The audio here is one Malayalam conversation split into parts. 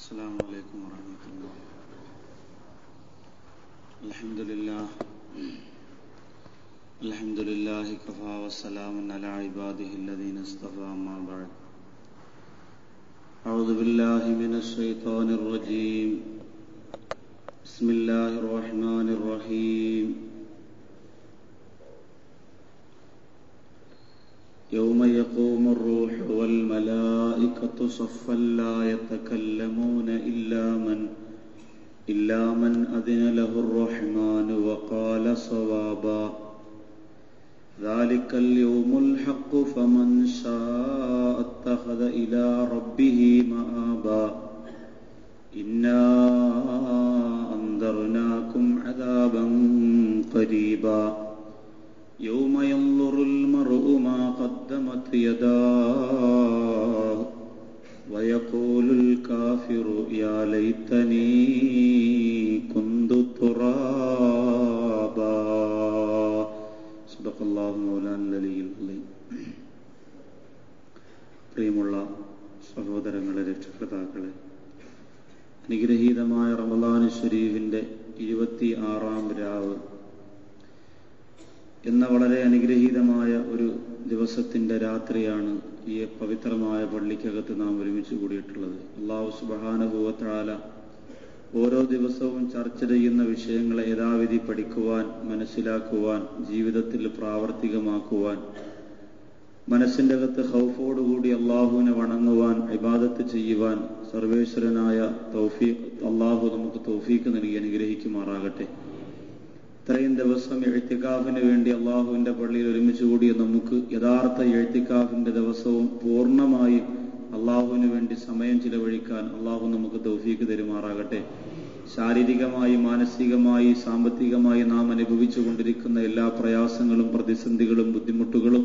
السلام عليكم ورحمة الله. الحمد لله كفى والسلام على عباده الذين اصطفى أما بعد. أعوذ بالله من الشيطان الرجيم. بسم الله الرحمن الرحيم. يوم يقوم الروح والملائكة صفا لا يتكلمون إلا من أذن له الرحمن وقال صوابا. ذلك اليوم الحق فمن شاء اتخذ إلى ربه مآبا. إنا أنذرناكم عذابا قريبا. يوم ينظر المرء ما قدمت يداه ويقول الكافر يا ليتني كنت ترابا. صدق الله مولانا العلي العظيم. പ്രിയമുള്ള സഹോദരങ്ങളെ, രക്ഷകർത്താക്കളെ, അനുഗ്രഹീതമായ റമളാൻ ശരീഫിന്റെ 26-ാം രാവ് എന്ന വളരെ അനുഗ്രഹീതമായ ഒരു ദിവസത്തിന്റെ രാത്രിയാണ് ഈ പവിത്രമായ പള്ളിക്കകത്ത് നാം ഒരുമിച്ച് കൂടിയിട്ടുള്ളത്. അല്ലാഹു സുബ്ഹാനഹു വ തആല ഓരോ ദിവസവും ചർച്ച ചെയ്യുന്ന വിഷയങ്ങളെ യഥാവിധി പഠിക്കുവാൻ, മനസ്സിലാക്കുവാൻ, ജീവിതത്തിൽ പ്രാവർത്തികമാക്കുവാൻ, മനസ്സിന്റെ അകത്ത് ഖൗഫോടുകൂടി അള്ളാഹുവിനെ വണങ്ങുവാൻ, ഇബാദത്ത് ചെയ്യുവാൻ സർവേശ്വരനായ അള്ളാഹു നമുക്ക് തൗഫീഖ് നൽകി അനുഗ്രഹിക്കുമാറാകട്ടെ. ഇത്രയും ദിവസം എഴുത്തിക്കാഫിന് വേണ്ടി അള്ളാഹുവിന്റെ പള്ളിയിൽ ഒരുമിച്ച് കൂടിയ നമുക്ക് യഥാർത്ഥ എഴുത്തിക്കാഫിന്റെ ദിവസവും പൂർണ്ണമായും അള്ളാഹുവിന് വേണ്ടി സമയം ചിലവഴിക്കാൻ അള്ളാഹു നമുക്ക് തൗഫീഖ് തരുമാറാകട്ടെ. ശാരീരികമായി, മാനസികമായി, സാമ്പത്തികമായി നാം അനുഭവിച്ചു കൊണ്ടിരിക്കുന്ന എല്ലാ പ്രയാസങ്ങളും, പ്രതിസന്ധികളും, ബുദ്ധിമുട്ടുകളും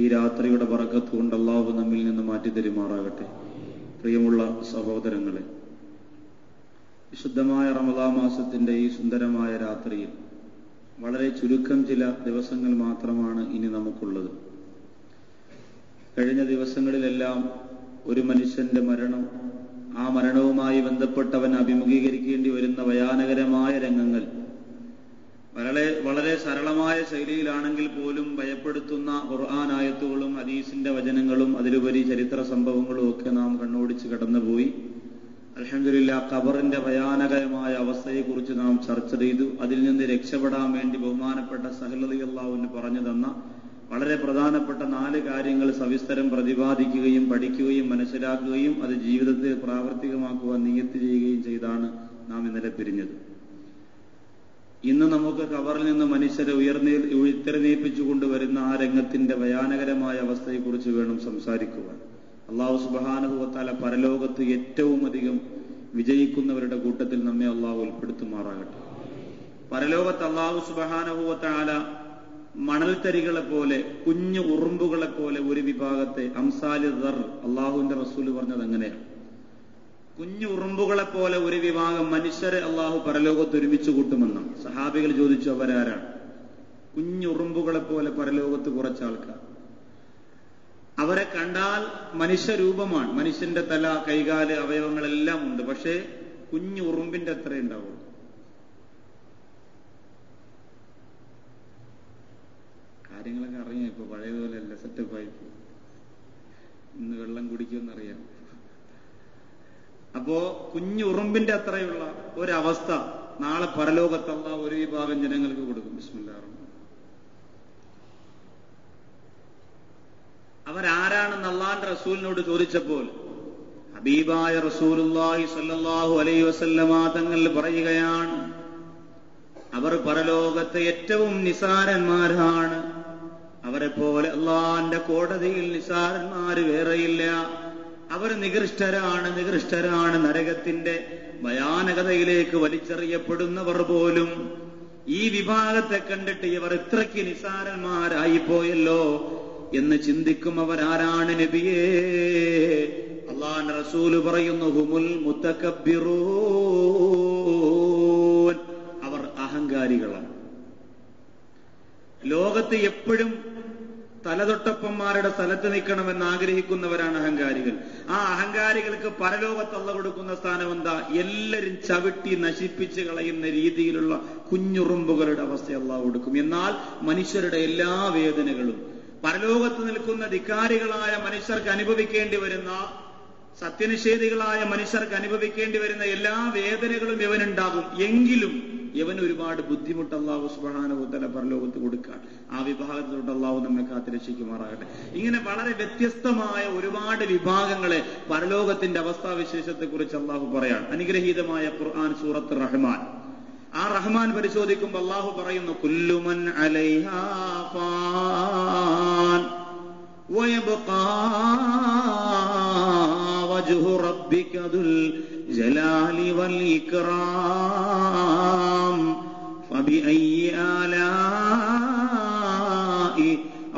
ഈ രാത്രിയുടെ ബറക്കത്ത് കൊണ്ട് അള്ളാഹു നമ്മിൽ നിന്ന് മാറ്റി തരുമാറാകട്ടെ. പ്രിയമുള്ള സഹോദരങ്ങളെ, വിശുദ്ധമായ റമളാൻ മാസത്തിന്റെ ഈ സുന്ദരമായ രാത്രിയിൽ വളരെ ചുരുക്കം ചില ദിവസങ്ങൾ മാത്രമാണ് ഇനി നമുക്കുള്ളത്. കഴിഞ്ഞ ദിവസങ്ങളിലെല്ലാം ഒരു മനുഷ്യന്റെ മരണം, ആ മരണവുമായി ബന്ധപ്പെട്ടവൻ അഭിമുഖീകരിക്കേണ്ടി വരുന്ന ഭയാനകരമായ രംഗങ്ങൾ വളരെ സരളമായ ശൈലിയിലാണെങ്കിൽ പോലും ഭയപ്പെടുത്തുന്ന ഖുർആൻ ആയത്തുകളും ഹദീസിന്റെ വചനങ്ങളും അതിലുപരി ചരിത്ര സംഭവങ്ങളും ഒക്കെ നാം കണ്ണോടിച്ച് കടന്നുപോയി. അൽഹംദുലില്ലാഹ്, ഖബറിന്റെ ഭയാനകരമായ അവസ്ഥയെക്കുറിച്ച് നാം ചർച്ച ചെയ്തു. അതിൽ നിന്ന് രക്ഷപ്പെടാൻ വേണ്ടി ബഹുമാനപ്പെട്ട സഹൽ റളിയല്ലാഹു അൻഹു പറഞ്ഞു തന്ന വളരെ പ്രധാനപ്പെട്ട 4 കാര്യങ്ങൾ സവിസ്തരം പ്രതിപാദിക്കുകയും പഠിക്കുകയും മനസ്സിലാക്കുകയും അത് ജീവിതത്തിൽ പ്രാവർത്തികമാക്കുവാൻ നിയ്യത്ത് ചെയ്യുകയും ചെയ്താണ് നാം ഇന്നലെ പിരിഞ്ഞത്. ഇന്ന് നമുക്ക് ഖബറിൽ നിന്ന് മനുഷ്യരെ ഉയർത്തെഴുന്നേൽപ്പിച്ചു കൊണ്ടുവരുന്ന ആ രംഗത്തിന്റെ ഭയാനകരമായ അവസ്ഥയെക്കുറിച്ച് വേണം സംസാരിക്കുവാൻ. അല്ലാഹു സുബ്ഹാനഹു വ തആല പരലോകത്ത് ഏറ്റവും അധികം വിജയിക്കുന്നവരുടെ കൂട്ടത്തിൽ നമ്മെ അല്ലാഹു ഉൾപ്പെടുത്തുമാറാകട്ടെ. പരലോകത്ത് അല്ലാഹു സുബ്ഹാനഹു വ തആല മണൽത്തരികളെ പോലെ, കുഞ്ഞു ഉറുമ്പുകളെ പോലെ ഒരു വിഭാഗത്തെ, അംസാലി ദർ, അള്ളാഹുവിന്റെ റസൂല് പറഞ്ഞത് അങ്ങനെയാണ്. കുഞ്ഞു ഉറുമ്പുകളെ പോലെ ഒരു വിഭാഗം മനുഷ്യരെ അള്ളാഹു പരലോകത്ത് ഒരുമിച്ച് കൂട്ടുമെന്നും സഹാബികൾ ചോദിച്ചു, അവരാരാണ്? കുഞ്ഞുറുമ്പുകളെ പോലെ പരലോകത്ത് കുറച്ച് ആൾക്കാർ. അവരെ കണ്ടാൽ മനുഷ്യരൂപമാണ്, മനുഷ്യന്റെ തല, കൈകാല്, അവയവങ്ങളെല്ലാം ഉണ്ട്. പക്ഷേ കുഞ്ഞു ഉറുമ്പിന്റെ അത്ര ഉണ്ടാവുള്ളൂ. കാര്യങ്ങളൊക്കെ അറിയാം, ഇപ്പൊ പഴയതുപോലെയല്ല, സെറ്റപ്പായി. ഇന്ന് വെള്ളം കുടിക്കുമെന്നറിയാം. അപ്പോ കുഞ്ഞു ഉറുമ്പിന്റെ അത്രയുള്ള ഒരവസ്ഥ നാളെ പരലോകത്തുള്ള ഒരു വിഭാഗം ജനങ്ങൾക്ക് കൊടുക്കും. ബിസ്മില്ലാഹിർ റഹ്മാനിർ റഹീം. അവരാരാണെന്ന് അല്ലാഹുവിന്റെ റസൂലിനോട് ചോദിച്ചപ്പോൾ ഹബീബായ റസൂലുള്ളാഹി സ്വല്ലല്ലാഹു അലൈഹി വസല്ലമ തങ്ങൾ പറയുകയാണ്, അവർ പരലോകത്തെ ഏറ്റവും നിസാരന്മാരാണ്. അവരെ പോലെ അല്ലാഹുവിന്റെ കോടതിയിൽ നിസാരന്മാര് വേറെയില്ല. അവർ നികൃഷ്ടരാണ്. നരകത്തിന്റെ ഭയാനകതയിലേക്ക് വലിച്ചെറിയപ്പെടുന്നവർ പോലും ഈ വിഭാഗത്തെ കണ്ടിട്ട് ഇവർ ഇത്രയ്ക്ക് നിസാരന്മാരായിപ്പോയല്ലോ എന്ന് ചിന്തിക്കും. അവരാരാണ് നബിയേ? അല്ലാഹുവിന്റെ റസൂല് പറയുന്നു, ഹുമുൽ മുതകബ്ബിറൂൻ, അവർ അഹങ്കാരികളാണ്. ലോകത്ത് എപ്പോഴും തലതൊട്ടപ്പന്മാരുടെ സ്ഥലത്ത് നിൽക്കണമെന്ന് ആഗ്രഹിക്കുന്നവരാണ് അഹങ്കാരികൾ. ആ അഹങ്കാരികൾക്ക് പരലോകത്ത് അല്ലാഹു കൊടുക്കുന്ന സ്ഥാനം എന്താ? എല്ലാവരും ചവിട്ടി നശിപ്പിച്ച് കളയുന്ന രീതിയിലുള്ള കുഞ്ഞുറുമ്പുകളുടെ അവസ്ഥ അല്ലാഹു കൊടുക്കും. എന്നാൽ മനുഷ്യരുടെ എല്ലാ വേദനകളും, പരലോകത്ത് നിൽക്കുന്ന ധിക്കാരികളായ മനുഷ്യർക്ക് അനുഭവിക്കേണ്ടി വരുന്ന, സത്യനിഷേധികളായ മനുഷ്യർക്ക് അനുഭവിക്കേണ്ടി വരുന്ന എല്ലാ വേദനകളും ഇവനുണ്ടാകും. എങ്കിലും ഇവന് ഒരുപാട് ബുദ്ധിമുട്ട് അല്ലാഹു സുബ്ഹാനഹു വ തആല പരലോകത്ത് കൊടുക്കാൻ. ആ വിഭാഗത്തിലോട്ട് അല്ലാഹു നമ്മെ കാത്തുരക്ഷിക്കുമാറാകട്ടെ. ഇങ്ങനെ വളരെ വ്യത്യസ്തമായ ഒരുപാട് വിഭാഗങ്ങളെ പരലോകത്തിന്റെ അവസ്ഥാവിശേഷത്തെ കുറിച്ച് അല്ലാഹു പറയാണ്. അനുഗ്രഹീതമായ ഖുർആൻ സൂറത്ത് റഹ്മാൻ, ആ റഹ്മാൻ പരിശോധിക്കുമ്പോൾ അല്ലാഹു പറയുന്നു, കുല്ലു മൻ അലൈഹാ ഫാൻ വയബ്ഖാ വജ്ഹു റബ്ബിക ദുൽ ജലാലി വൽ ഇക്റാം ഫബിഅയ്യി ആലാഇ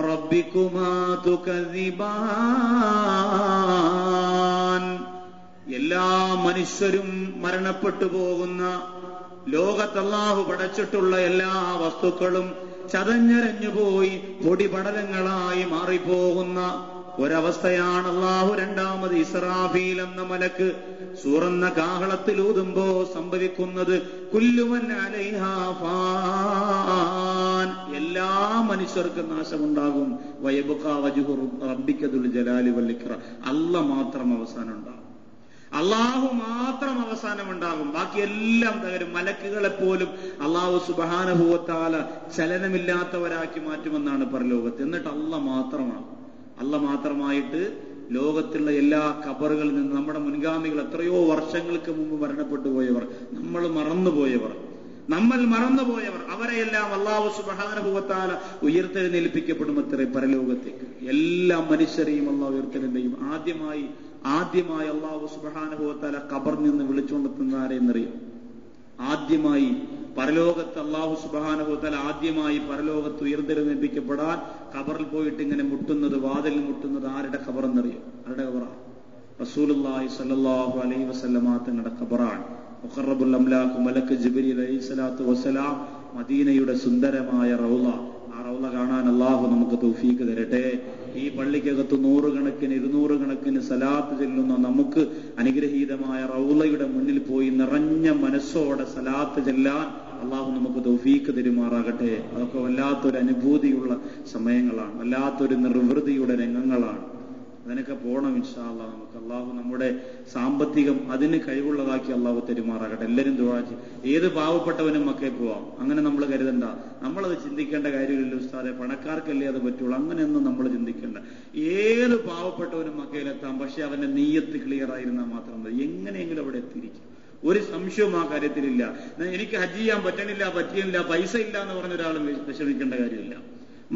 റബ്ബികുമാ തുകദ്ദിബാൻ. എല്ലാ മനുഷ്യരും മരണപ്പെട്ടു പോകുന്ന, ലോകത്ത് അല്ലാഹു പടച്ചിട്ടുള്ള എല്ലാ വസ്തുക്കളും ചതഞ്ഞരഞ്ഞുപോയി പൊടിപടലങ്ങളായി മാറിപ്പോകുന്ന ഒരവസ്ഥയാണ് അല്ലാഹു രണ്ടാമത് ഇസ്രാഫീൽ എന്ന മലക്ക് സൂറന്ന കാഹളത്തിൽ ഊതുമ്പോ സംഭവിക്കുന്നത്. കുല്ലുമൻ അലൈഹാ ഫാൻ, എല്ലാ മനുഷ്യർക്കും നാശമുണ്ടാകും. വയബ്ഖാ വജ്ഹു റബ്ബിക ദുൽ ജലാലി വൽ ഇക്റാം, അല്ലാഹു മാത്രം അവസാനം ഉണ്ടാകും. അള്ളാഹു മാത്രം അവസാനമുണ്ടാകും, ബാക്കി എല്ലാം തകരും. മലക്കുകളെ പോലും അള്ളാഹു സുബ്ഹാനഹു വ തആല ചലനമില്ലാത്തവരാക്കി മാറ്റുമെന്നാണ് പരലോകത്ത്. എന്നിട്ട് അല്ലാഹ് മാത്രമാണ്. അല്ലാഹ് മാത്രമായിട്ട് ലോകത്തുള്ള എല്ലാ ഖബറുകളിൽ നിന്ന് നമ്മുടെ മുൻഗാമികൾ, എത്രയോ വർഷങ്ങൾക്ക് മുമ്പ് മരണപ്പെട്ടു പോയവർ, നമ്മൾ മറന്നുപോയവർ, അവരെയെല്ലാം അല്ലാഹു സുബ്ഹാനഹു വ തആല ഉയർത്തെഴുന്നേൽപ്പിക്കപ്പെടുമത്രേ പരലോകത്തേക്ക്. എല്ലാ മനുഷ്യരെയും അല്ലാഹു ഉയർത്തെഴുന്നേൽപ്പിക്കും. ആദ്യമായി അല്ലാഹു സുബ്ഹാനഹു വ തആല ഖബറിൽ നിന്ന് വിളിച്ചുകൊണ്ടെത്തുന്ന ആരെന്നറിയാം? ആദ്യമായി പരലോകത്ത് അല്ലാഹു സുബ്ഹാനഹു വ തആല ആദ്യമായി പരലോകത്ത് ഉയർത്തെഴുന്നേൽപ്പിക്കപ്പെടാൻ ഖബറിൽ പോയിട്ട് ഇങ്ങനെ മുട്ടുന്നത്, വാതിൽ മുട്ടുന്നത് ആരുടെ ഖബറെന്നറിയാം? ആരുടെ ഖബറാണ്? റസൂലുള്ളാഹി സ്വല്ലല്ലാഹു അലൈഹി വസല്ലമ തങ്ങളുടെ ഖബറാണ്. മുഖറബുൽ അംലാഖ് മലക്ക് ജിബ്രീൽ അലൈഹിസ്സലാത്തു വസ്സലാം മദീനയുടെ സുന്ദരമായ റൗള, ആ റൗള കാണാൻ അല്ലാഹു നമുക്ക് തൗഫീഖ് തരട്ടെ. ഈ പള്ളിക്കകത്ത് 100 കണക്കിന് 200 കണക്കിന് സലാത്ത് ചെല്ലുന്ന നമുക്ക് അനുഗ്രഹീതമായ റൗളയുടെ മുന്നിൽ പോയി നിറഞ്ഞ മനസ്സോടെ സലാത്ത് ചെല്ലാൻ അല്ലാഹു നമുക്ക് തൗഫീഖ് തരുമാറാകട്ടെ. അതൊക്കെ വല്ലാത്തൊരു അനുഭൂതിയുള്ള സമയങ്ങളാണ്, വല്ലാത്തൊരു നിർവൃതിയുടെ രംഗങ്ങളാണ്. അതിനൊക്കെ പോകണം ഇൻഷാ അല്ലാഹ്. നമുക്ക് അല്ലാഹു നമ്മുടെ സാമ്പത്തികം അതിന് കഴിവുള്ളതാക്കി അല്ലാഹു തരുമാറാകട്ടെ. എല്ലാവരും ദുആ ചെയ്യും. ഏത് പാവപ്പെട്ടവനും മക്കേ പോവാം, അങ്ങനെ നമ്മൾ കരുതണ്ട. നമ്മളത് ചിന്തിക്കേണ്ട കാര്യമില്ല ഉസ്താദെ, പണക്കാർക്കല്ലേ അത് പറ്റുള്ളൂ, അങ്ങനെയൊന്നും നമ്മൾ ചിന്തിക്കേണ്ട. ഏത് പാവപ്പെട്ടവനും മക്കയിലെത്താം. പക്ഷെ അവന്റെ നീയത്ത് ക്ലിയർ ആയിരുന്നാൽ മാത്രം മതി. എങ്ങനെയെങ്കിലും അവിടെ എത്തിയിരിക്കും. ഒരു സംശയവും ആ കാര്യത്തിലില്ല. എനിക്ക് ഹജ്ജ് ചെയ്യാൻ പറ്റില്ല, പൈസ ഇല്ല എന്ന് പറഞ്ഞ ഒരാളും വിഷമിക്കേണ്ട കാര്യമില്ല.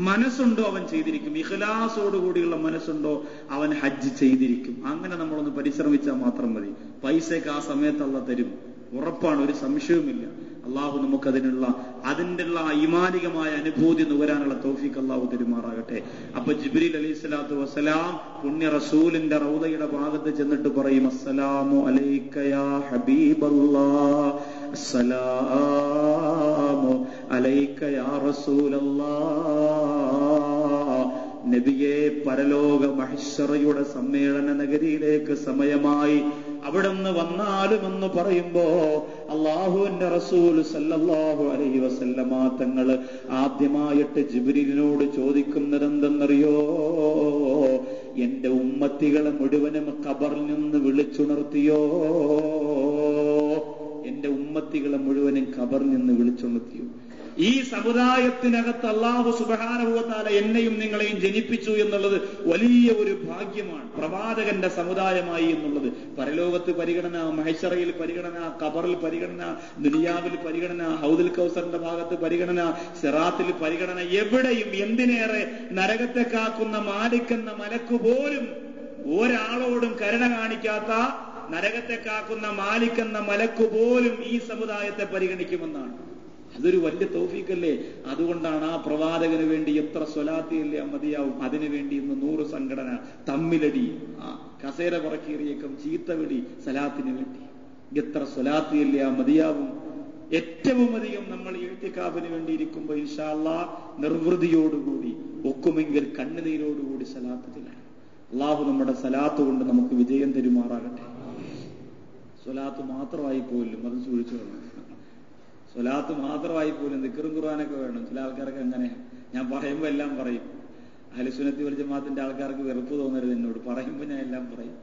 മനസ്സുണ്ടോ അവൻ ചെയ്തിരിക്കും. ഇഖ്ലാസോടുകൂടിയുള്ള മനസ്സുണ്ടോ അവൻ ഹജ്ജ് ചെയ്തിരിക്കും. അങ്ങനെ നമ്മളൊന്ന് പരിശ്രമിച്ചാൽ മാത്രം മതി. പൈസക്ക് ആ സമയത്ത് അല്ലാഹു തരും, ഉറപ്പാണ്, ഒരു സംശയവുമില്ല. അള്ളാഹു നമുക്കതിനുള്ള ഈമാനികമായ അനുഭൂതി നുകരാനുള്ള തൗഫീഖ് അള്ളാഹു തരുമാറാകട്ടെ. അപ്പൊ ജിബ്രീൽ അലൈഹിസ്സലാത്തു വസ്സലാം പുണ്യ റസൂലിന്റെ റൗദയുടെ ഭാഗത്ത് ചെന്നിട്ട് പറയും, അസ്സലാമു അലൈക യാ ഹബീബല്ലാഹ്, അസ്സലാമു അലൈക യാ റസൂലല്ലാഹ്. നബിയെ, പരലോക മഹ്ശറയുടെ സമ്മേളന നഗരിയിലേക്ക് സമയമായി, അവിടുന്ന് വന്നാലുമെന്ന് പറയുമ്പോ അല്ലാഹുവിന്റെ റസൂൽ സല്ലല്ലാഹു അലൈഹി വസല്ലമ തങ്ങൾ ആദ്യമായിട്ട് ജിബ്രീലിനോട് ചോദിക്കുന്നത് എന്തെന്നറിയോ? എന്റെ ഉമ്മത്തികളെ മുഴുവനും ഖബറിൽ നിന്ന് വിളിച്ചുണർത്തിയോ? എന്റെ ഉമ്മത്തികളെ മുഴുവനും ഖബറിൽ നിന്ന് വിളിച്ചുണർത്തിയോ? ഈ സമുദായത്തിനകത്ത് അല്ലാഹു സുബ്ഹാനഹു വ തആല എന്നെയും നിങ്ങളെയും ജനിപ്പിച്ചു എന്നുള്ളത് വലിയ ഒരു ഭാഗ്യമാണ്. പ്രവാചകന്റെ സമുദായമായി എന്നുള്ളത്. പരലോകത്ത് പരിഗണന, മഹ്ശറയിൽ പരിഗണന, ഖബറിൽ പരിഗണന, ദുനിയാവിൽ പരിഗണന, ഹൗദുൽ കൗസറിന്റെ ഭാഗത്ത് പരിഗണന, സിറാത്തിൽ പരിഗണന, എവിടെയും. എന്തിനേറെ, നരകത്തെ കാക്കുന്ന മാലിക് എന്ന മലക്ക് പോലും ഒരാളോടും കരുണ കാണിക്കാത്ത നരകത്തെ കാക്കുന്ന മാലിക് എന്ന മലക്ക് പോലും ഈ സമുദായത്തെ പരിഗണിക്കുമെന്നാണ്. അതൊരു വലിയ തൗഫീഖല്ലേ. അതുകൊണ്ടാണ് ആ പ്രവാചകന് വേണ്ടി എത്ര സ്വലാത്തിയല്ലേ മതിയാവും. അതിനുവേണ്ടി ഇന്ന് 100 സംഘടന, തമ്മിലടി, കസേര പറക്കിയറിയേക്കം, ചീത്തവിളി, സലാത്തിന് വേണ്ടി എത്ര സ്വലാത്തിയല്ലേ മതിയാവും. ഏറ്റവും അധികം നമ്മൾ ഇഅ്തികാഫിന് വേണ്ടി ഇരിക്കുമ്പോൾ ഇൻഷാ അല്ലാഹ് നിർവൃതിയോടുകൂടി ഒക്കുമെങ്കിൽ കണ്ണുനീരോടുകൂടി സലാത്ത് ചൊല്ലണം. അള്ളാഹു നമ്മുടെ സലാത്ത് കൊണ്ട് നമുക്ക് വിജയം തരുമാറാകട്ടെ. സ്വലാത്ത് മാത്രമായി പോലും അത് സൂക്ഷിച്ചു വേണം. സ്വലാത്ത് മാത്രമായി പോലും ദിക്റും ഖുർആനൊക്കെ വേണം. ചില ആൾക്കാർക്ക് അങ്ങനെ, ഞാൻ പറയുമ്പോൾ എല്ലാം പറയും. അഹ്ലുസുന്നത്തി വൽ ജമാഅത്തിന്റെ ആൾക്കാർക്ക് വെറുപ്പ് തോന്നരുത് എന്നോട്. പറയുമ്പോൾ ഞാൻ എല്ലാം പറയും.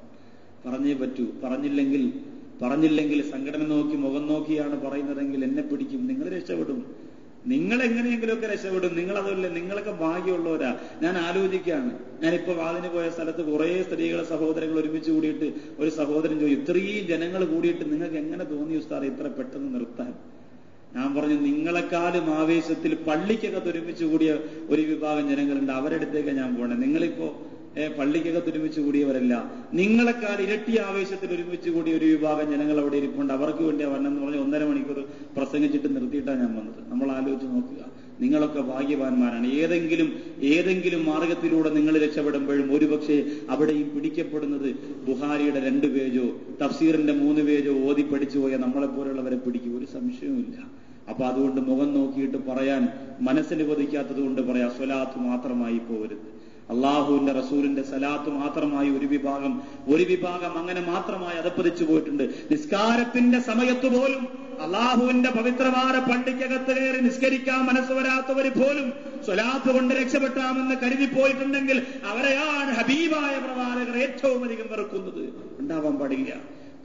പറഞ്ഞേ പറ്റൂ. പറഞ്ഞില്ലെങ്കിൽ സംഘടന നോക്കി മുഖം നോക്കിയാണ് പറയുന്നതെങ്കിൽ എന്നെ പിടിക്കും. നിങ്ങൾ രക്ഷപ്പെടും. നിങ്ങൾ എങ്ങനെയെങ്കിലുമൊക്കെ രക്ഷപ്പെടും. നിങ്ങളതല്ല, നിങ്ങളൊക്കെ ഭാഗ്യമുള്ളവരാ. ഞാൻ ആലോചിക്കുകയാണ്, ഞാനിപ്പോ വാതിന് പോയ സ്ഥലത്ത് കുറെ സ്ത്രീകളെ സഹോദരങ്ങൾ ഒരുമിച്ച് കൂടിയിട്ട് ഒരു സഹോദരൻ ചോദിച്ചു, ഇത്രയും ജനങ്ങൾ കൂടിയിട്ട് നിങ്ങൾക്ക് എങ്ങനെ തോന്നി ഉസ്താദ് ഇത്ര പെട്ടെന്ന് നിർത്താൻ? ഞാൻ പറഞ്ഞു, നിങ്ങളെക്കാളും ആവേശത്തിൽ പള്ളിക്കകത്ത് ഒരുമിച്ച് കൂടിയ ഒരു വിഭാഗം ജനങ്ങളുണ്ട്, അവരുടെ അടുത്തേക്ക് ഞാൻ പോണേ. നിങ്ങളിപ്പോ പള്ളിക്കകത്ത് ഒരുമിച്ച് കൂടിയവരല്ല, നിങ്ങളെക്കാൾ ഇരട്ടി ആവേശത്തിൽ ഒരുമിച്ച് കൂടിയ ഒരു വിഭാഗം ജനങ്ങൾ അവിടെ ഇരിപ്പുണ്ട്. അവർക്ക് വേണ്ടി വരണമെന്ന് പറഞ്ഞ് 1.5 മണിക്കൂർ പ്രസംഗിച്ചിട്ട് നിർത്തിയിട്ടാണ് ഞാൻ വന്നത്. നമ്മൾ ആലോചിച്ച് നോക്കുക, നിങ്ങളൊക്കെ ഭാഗ്യവാന്മാരാണ്. ഏതെങ്കിലും മാർഗത്തിലൂടെ നിങ്ങൾ രക്ഷപ്പെടുമ്പോഴും ഒരുപക്ഷെ അവിടെയും പിടിക്കപ്പെടുന്നത് ബുഖാരിയുടെ 2 പേജോ തഫ്സീറിന്റെ 3 പേജോ ഓതി പഠിച്ചു പോയ നമ്മളെപ്പോലുള്ളവരെ പിടിക്കും, ഒരു സംശയവുമില്ല. അപ്പൊ അതുകൊണ്ട് മുഖം നോക്കിയിട്ട് പറയാൻ മനസ്സിന് കൊതിക്കാത്തത് കൊണ്ട് പറയാം, സ്വലാത്ത് മാത്രമായി പോകരുത്. അള്ളാഹുവിന്റെ റസൂലിന്റെ സലാത്ത് മാത്രമായി ഒരു വിഭാഗം അങ്ങനെ മാത്രമായി അതപ്പതിച്ചു പോയിട്ടുണ്ട്. നിസ്കാരത്തിന്റെ സമയത്ത് പോലും അള്ളാഹുവിന്റെ പവിത്രമായ പള്ളിക്കകത്ത് കയറി നിസ്കരിക്കാൻ മനസ്സ് വരാത്തവർ പോലും സ്വലാത്ത് കൊണ്ട് രക്ഷപ്പെട്ടാമെന്ന് കരുതിപ്പോയിട്ടുണ്ടെങ്കിൽ അവരെയാണ് ഹബീബായ പ്രവാചകർ ഏറ്റവും അധികം വെറുക്കുന്നത്. ഉണ്ടാവാൻ പാടില്ല.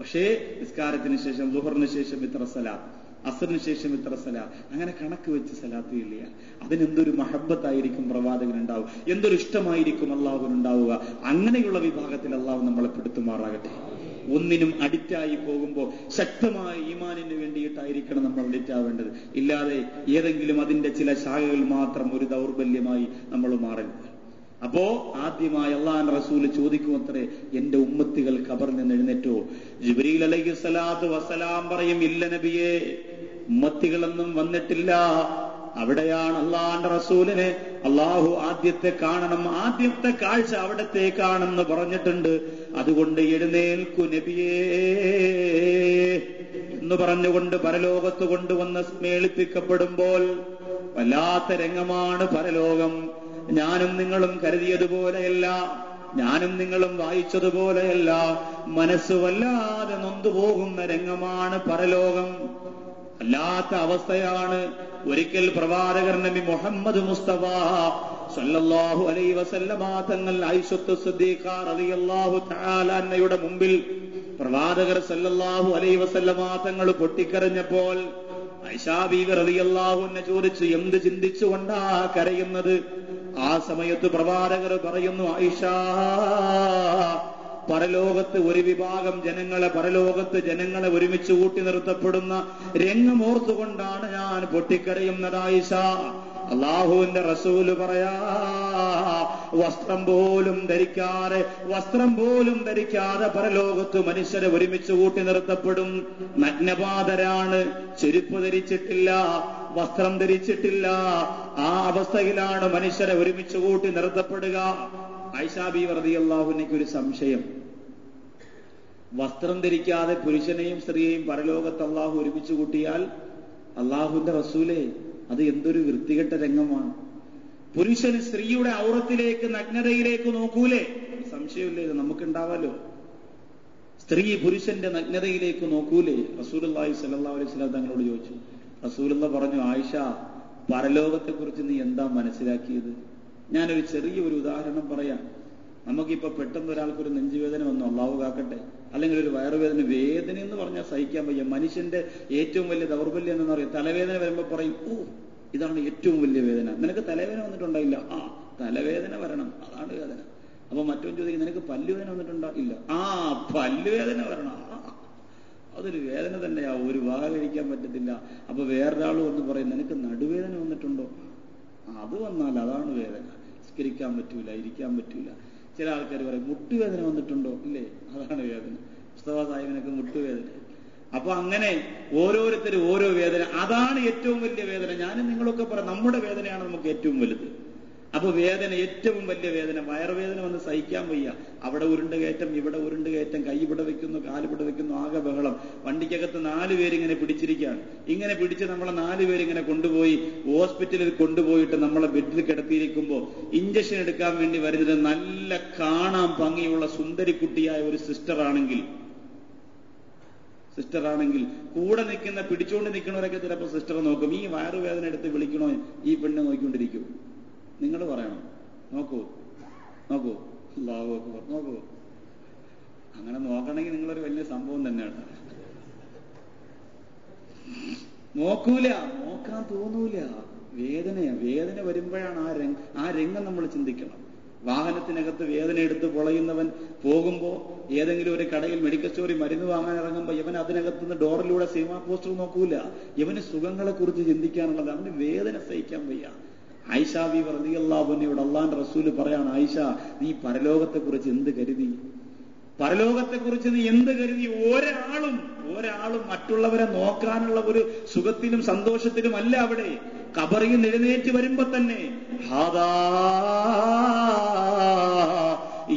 പക്ഷേ നിസ്കാരത്തിന് ശേഷം ളുഹറിന് ശേഷം ഇത്ര സലാത്ത്, അസറിന് ശേഷം ഇത്ര സലാത്ത്, അങ്ങനെ കണക്ക് വെച്ച് സലാത്ത് ഇല്ല. അതിനെന്തൊരു മഹബത്തായിരിക്കും പ്രവാചകനുണ്ടാവുക, എന്തൊരു ഇഷ്ടമായിരിക്കും അള്ളാഹുവിനുണ്ടാവുക. അങ്ങനെയുള്ള വിഭാഗത്തിൽ അള്ളാഹു നമ്മളെ പെടുത്തുമാറാകട്ടെ. ഒന്നിനും അഡിക്റ്റായി പോകുമ്പോൾ ശക്തമായ ഈമാനിന് വേണ്ടിയിട്ടായിരിക്കണം നമ്മൾ അഡിക്റ്റ് ആവേണ്ടത്. ഇല്ലാതെ ഏതെങ്കിലും അതിന്റെ ചില ശാഖകൾ മാത്രം ഒരു ദൗർബല്യമായി നമ്മൾ മാറരുത്. അപ്പോ ആദ്യമായി അള്ളാഹുവിന്റെ റസൂല് ചോദിക്കുമത്രേ, എന്റെ ഉമ്മത്തികൾ ഖബറിൽ നിന്ന് എഴുന്നേറ്റോ? ജിബ്രീൽ അലൈഹിസ്സലാത്തു വസ്സലാം പറയും, ഇല്ല നബിയേ, ഉമ്മത്തികളൊന്നും വന്നിട്ടില്ല. അവിടെയാണ് അള്ളാഹുവിന്റെ റസൂലിനെ അള്ളാഹു ആദ്യത്തെ കാണണം, ആദ്യത്തെ കാഴ്ച അവിടത്തേക്കാണെന്ന് പറഞ്ഞിട്ടുണ്ട്. അതുകൊണ്ട് എഴുന്നേൽക്കു നബിയേ എന്ന് പറഞ്ഞുകൊണ്ട് പരലോകത്ത് കൊണ്ടുവന്ന് മേളിപ്പിക്കപ്പെടുമ്പോൾ വല്ലാത്ത രംഗമാണ് പരലോകം. ഞാനും നിങ്ങളും കരുതിയതുപോലെയല്ല, ഞാനും നിങ്ങളും വായിച്ചതുപോലെയല്ല. മനസ്സ് വല്ലാതെ നൊന്തുപോകുന്ന രംഗമാണ് പരലോകം. അല്ലാത്ത അവസ്ഥയാണ്. ഒരിക്കൽ പ്രവാചകർ നബി മുഹമ്മദ് മുസ്തഫ സല്ലല്ലാഹു അലൈഹി വസല്ലമ തങ്ങൾ ആയിഷത്ത് സിദ്ദീഖ റളിയല്ലാഹു തആല അൻഹയുടെ മുമ്പിൽ പ്രവാചകർ സല്ലല്ലാഹു അലൈഹി വസല്ലമ തങ്ങൾ പൊട്ടിക്കരഞ്ഞപ്പോൾ ആയിഷാ ബീവി റളിയല്ലാഹു അൻഹ ചോദിച്ചു, എന്ത് ചിന്തിച്ചുകൊണ്ടാ കരയുന്നത്? ആ സമയത്ത് പ്രവാചകർ പറയുന്നു, ആയിഷാ, പരലോകത്ത് ഒരു വിഭാഗം ജനങ്ങളെ ഒരുമിച്ച് കൂട്ടി നിർത്തപ്പെടുന്ന രംഗമോർത്തുകൊണ്ടാണ് ഞാൻ പൊട്ടിക്കരയുന്നത് ആയിഷ. അള്ളാഹുവിന്റെ റസൂല് പറയാ, വസ്ത്രം പോലും ധരിക്കാതെ പരലോകത്ത് മനുഷ്യരെ ഒരുമിച്ച് കൂട്ടി നിർത്തപ്പെടും. നഗ്നപാതരാണ്, ചെരുപ്പ് ധരിച്ചിട്ടില്ല, വസ്ത്രം ധരിച്ചിട്ടില്ല. ആ അവസ്ഥയിലാണ് മനുഷ്യരെ ഒരുമിച്ച് കൂട്ടി നിർത്തപ്പെടുക. ആയിഷാ ബീവി റളിയല്ലാഹു അൻഹയ്ക്ക് ഒരു സംശയം, വസ്ത്രം ധരിക്കാതെ പുരുഷനെയും സ്ത്രീയെയും പരലോകത്ത് അള്ളാഹു ഒരുമിച്ച് കൂട്ടിയാൽ അള്ളാഹുവിന്റെ റസൂലേ, അത് എന്തൊരു വൃത്തികെട്ട രംഗമാണ്. പുരുഷന് സ്ത്രീയുടെ ഔറത്തിലേക്ക്, നഗ്നതയിലേക്ക് നോക്കൂലേ? സംശയമില്ലേ, ഇത് നമുക്കുണ്ടാവാലോ. സ്ത്രീ പുരുഷന്റെ നഗ്നതയിലേക്ക് നോക്കൂലേ? റസൂലുള്ളാഹി സ്വല്ലല്ലാഹു അലൈഹി വസല്ലം തങ്ങളോട് ചോദിച്ചു. റസൂലുള്ളാഹി പറഞ്ഞു, ആയിഷ, പരലോകത്തെ കുറിച്ച് നീ എന്താ മനസ്സിലാക്കിയത്? ഞാനൊരു ചെറിയൊരു ഉദാഹരണം പറയാം. നമുക്കിപ്പോ പെട്ടെന്ന് ഒരാൾക്കൊരു നെഞ്ചുവേദന വന്നു, അള്ളാഹു കാക്കട്ടെ, അല്ലെങ്കിൽ ഒരു വയറുവേദന, വേദന എന്ന് പറഞ്ഞാൽ സഹിക്കാൻ വയ്യ. മനുഷ്യന്റെ ഏറ്റവും വലിയ ദൗർബല്യം എന്ന് പറയും, തലവേദന വരുമ്പോ പറയും, ഓ ഇതാണ് ഏറ്റവും വലിയ വേദന. നിനക്ക് തലവേദന വന്നിട്ടുണ്ടായില്ല? ആ, തലവേദന വരണം, അതാണ് വേദന. അപ്പൊ മറ്റൊരു ചോദിക്കും, നിനക്ക് പല്ലുവേദന വന്നിട്ടുണ്ടോ? ഇല്ല. ആ, പല്ലുവേദന വരണം, അതൊരു വേദന തന്നെയാ, ഒരു വാ കഴിക്കാൻ പറ്റത്തില്ല. അപ്പൊ വേറൊരാൾ വന്ന് പറയും, നിനക്ക് നടുവേദന വന്നിട്ടുണ്ടോ? അത് വന്നാൽ അതാണ് വേദന, നിസ്കരിക്കാൻ പറ്റൂല, ഇരിക്കാൻ പറ്റൂല. ചില ആൾക്കാർ പറയും, മുട്ടുവേദന വന്നിട്ടുണ്ടോ? ഇല്ലേ, അതാണ് വേദന. മുസ്തഫ സാഹിബിനൊക്കെ മുട്ടുവേദന. അപ്പൊ അങ്ങനെ ഓരോരുത്തരും ഓരോ വേദന, അതാണ് ഏറ്റവും വലിയ വേദന. ഞാനും നിങ്ങളൊക്കെ പറയാം, നമ്മുടെ വേദനയാണ് നമുക്ക് ഏറ്റവും വലുത്. അപ്പൊ വേദന, ഏറ്റവും വലിയ വേദന വയറുവേദന വന്ന് സഹിക്കാൻ വയ്യ. അവിടെ ഉരുണ്ട് കയറ്റം, ഇവിടെ ഉരുണ്ട് കയറ്റം, കൈ ഇവിടെ വെക്കുന്നു, കാലിവിടെ വെക്കുന്നു, ആകെ ബഹളം. വണ്ടിക്കകത്ത് 4 പേരിങ്ങനെ പിടിച്ചിരിക്കുകയാണ്. ഇങ്ങനെ പിടിച്ച് നമ്മളെ 4 പേരിങ്ങനെ കൊണ്ടുപോയി ഹോസ്പിറ്റലിൽ കൊണ്ടുപോയിട്ട് നമ്മളെ ബെഡിൽ കിടത്തിയിരിക്കുമ്പോൾ ഇഞ്ചക്ഷൻ എടുക്കാൻ വേണ്ടി വരുന്നത് നല്ല കാണാൻ ഭംഗിയുള്ള സുന്ദരിക്കുട്ടിയായ ഒരു സിസ്റ്ററാണെങ്കിൽ കൂടെ നിൽക്കുന്ന, പിടിച്ചുകൊണ്ട് നിൽക്കുന്നവരൊക്കെ ചിലപ്പോൾ സിസ്റ്റർ നോക്കും, ഈ വയറുവേദന എടുത്ത് വിളിക്കണോ ഈ പെണ്ണ് നോക്കിക്കൊണ്ടിരിക്കും. നിങ്ങൾ പറയണം, നോക്കൂ അല്ലാഹു അക്ബർ, നോക്കൂ. അങ്ങനെ നോക്കണമെങ്കിൽ നിങ്ങളൊരു വലിയ സംഭവം തന്നെയാണ്. നോക്കൂല, നോക്കാൻ തോന്നൂല. വേദന വരുമ്പോഴാണ് ആ രംഗം നമ്മൾ ചിന്തിക്കണം. വാഹനത്തിനകത്ത് വേദന എടുത്ത് പൊളയുന്നവൻ പോകുമ്പോ ഏതെങ്കിലും ഒരു കടയിൽ മെഡിക്കൽ സ്റ്റോറിൽ മരുന്ന് വാങ്ങാൻ ഇറങ്ങുമ്പോ ഇവൻ അതിനകത്തുനിന്ന് ഡോറിലൂടെ സിനിമാ പോസ്റ്റർ നോക്കൂല. ഇവന് സുഖങ്ങളെ കുറിച്ച് ചിന്തിക്കാനുള്ളത്, അവന് വേദന സഹിക്കാൻ വയ്യ. ആയിഷ ബീവി റളിയല്ലാഹു അൻഹയോട് അള്ളാന്റെ റസൂല് പറയാണ്, ആയിഷ, നീ പരലോകത്തെ കുറിച്ച് എന്ത് കരുതി? പരലോകത്തെക്കുറിച്ച് നീ എന്ത് കരുതി? ഒരാളും മറ്റുള്ളവരെ നോക്കാനുള്ള ഒരു സുഖത്തിലും സന്തോഷത്തിലും അല്ല അവിടെ. ഖബറിൽ എഴുന്നേറ്റ് വരുമ്പോ തന്നെ ഹാദാ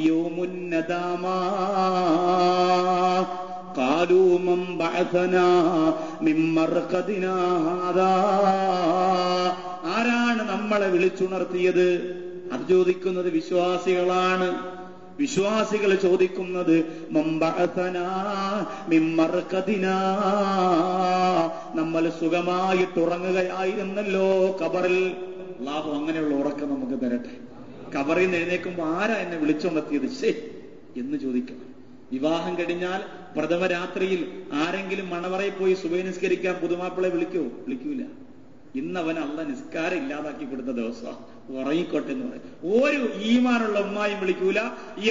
യൗമുൻ നദാമാ ഖാലൂ മൻ ബഅസനാ മിൻ മർഖദിനാ ഹാദാ. ആരാണ് നമ്മളെ വിളിച്ചുണർത്തിയത്? അത് ചോദിക്കുന്നത് വിശ്വാസികളാണ്. വിശ്വാസികൾ ചോദിക്കുന്നത് നമ്മൾ സുഖമായിട്ട് ഉറങ്ങുകയായിരുന്നല്ലോ ഖബറിൽ. അല്ലാഹു അങ്ങനെയുള്ള ഉറക്കം നമുക്ക് തരട്ടെ. ഖബറിൽ നിന്ന് എഴുന്നേൽക്കുമ്പോ ആരാ എന്നെ വിളിച്ചുണർത്തിയത് എന്ന് ചോദിക്കണം. വിവാഹം കഴിഞ്ഞാൽ പ്രഥമ രാത്രിയിൽ ആരെങ്കിലും മണവറയിൽ പോയി സുബഹി നിസ്കരിക്കാൻ പുതുമാപ്പിളെ വിളിക്കൂല. ഇന്നവൻ അള്ളാഹ് നിസ്കാരം ഇല്ലാതാക്കി കൊടുത്ത ദിവസം, ഉറങ്ങിക്കോട്ടെ എന്ന് പറയും. ഒരു ഈമാനുള്ള ഉമ്മായും വിളിക്കൂല.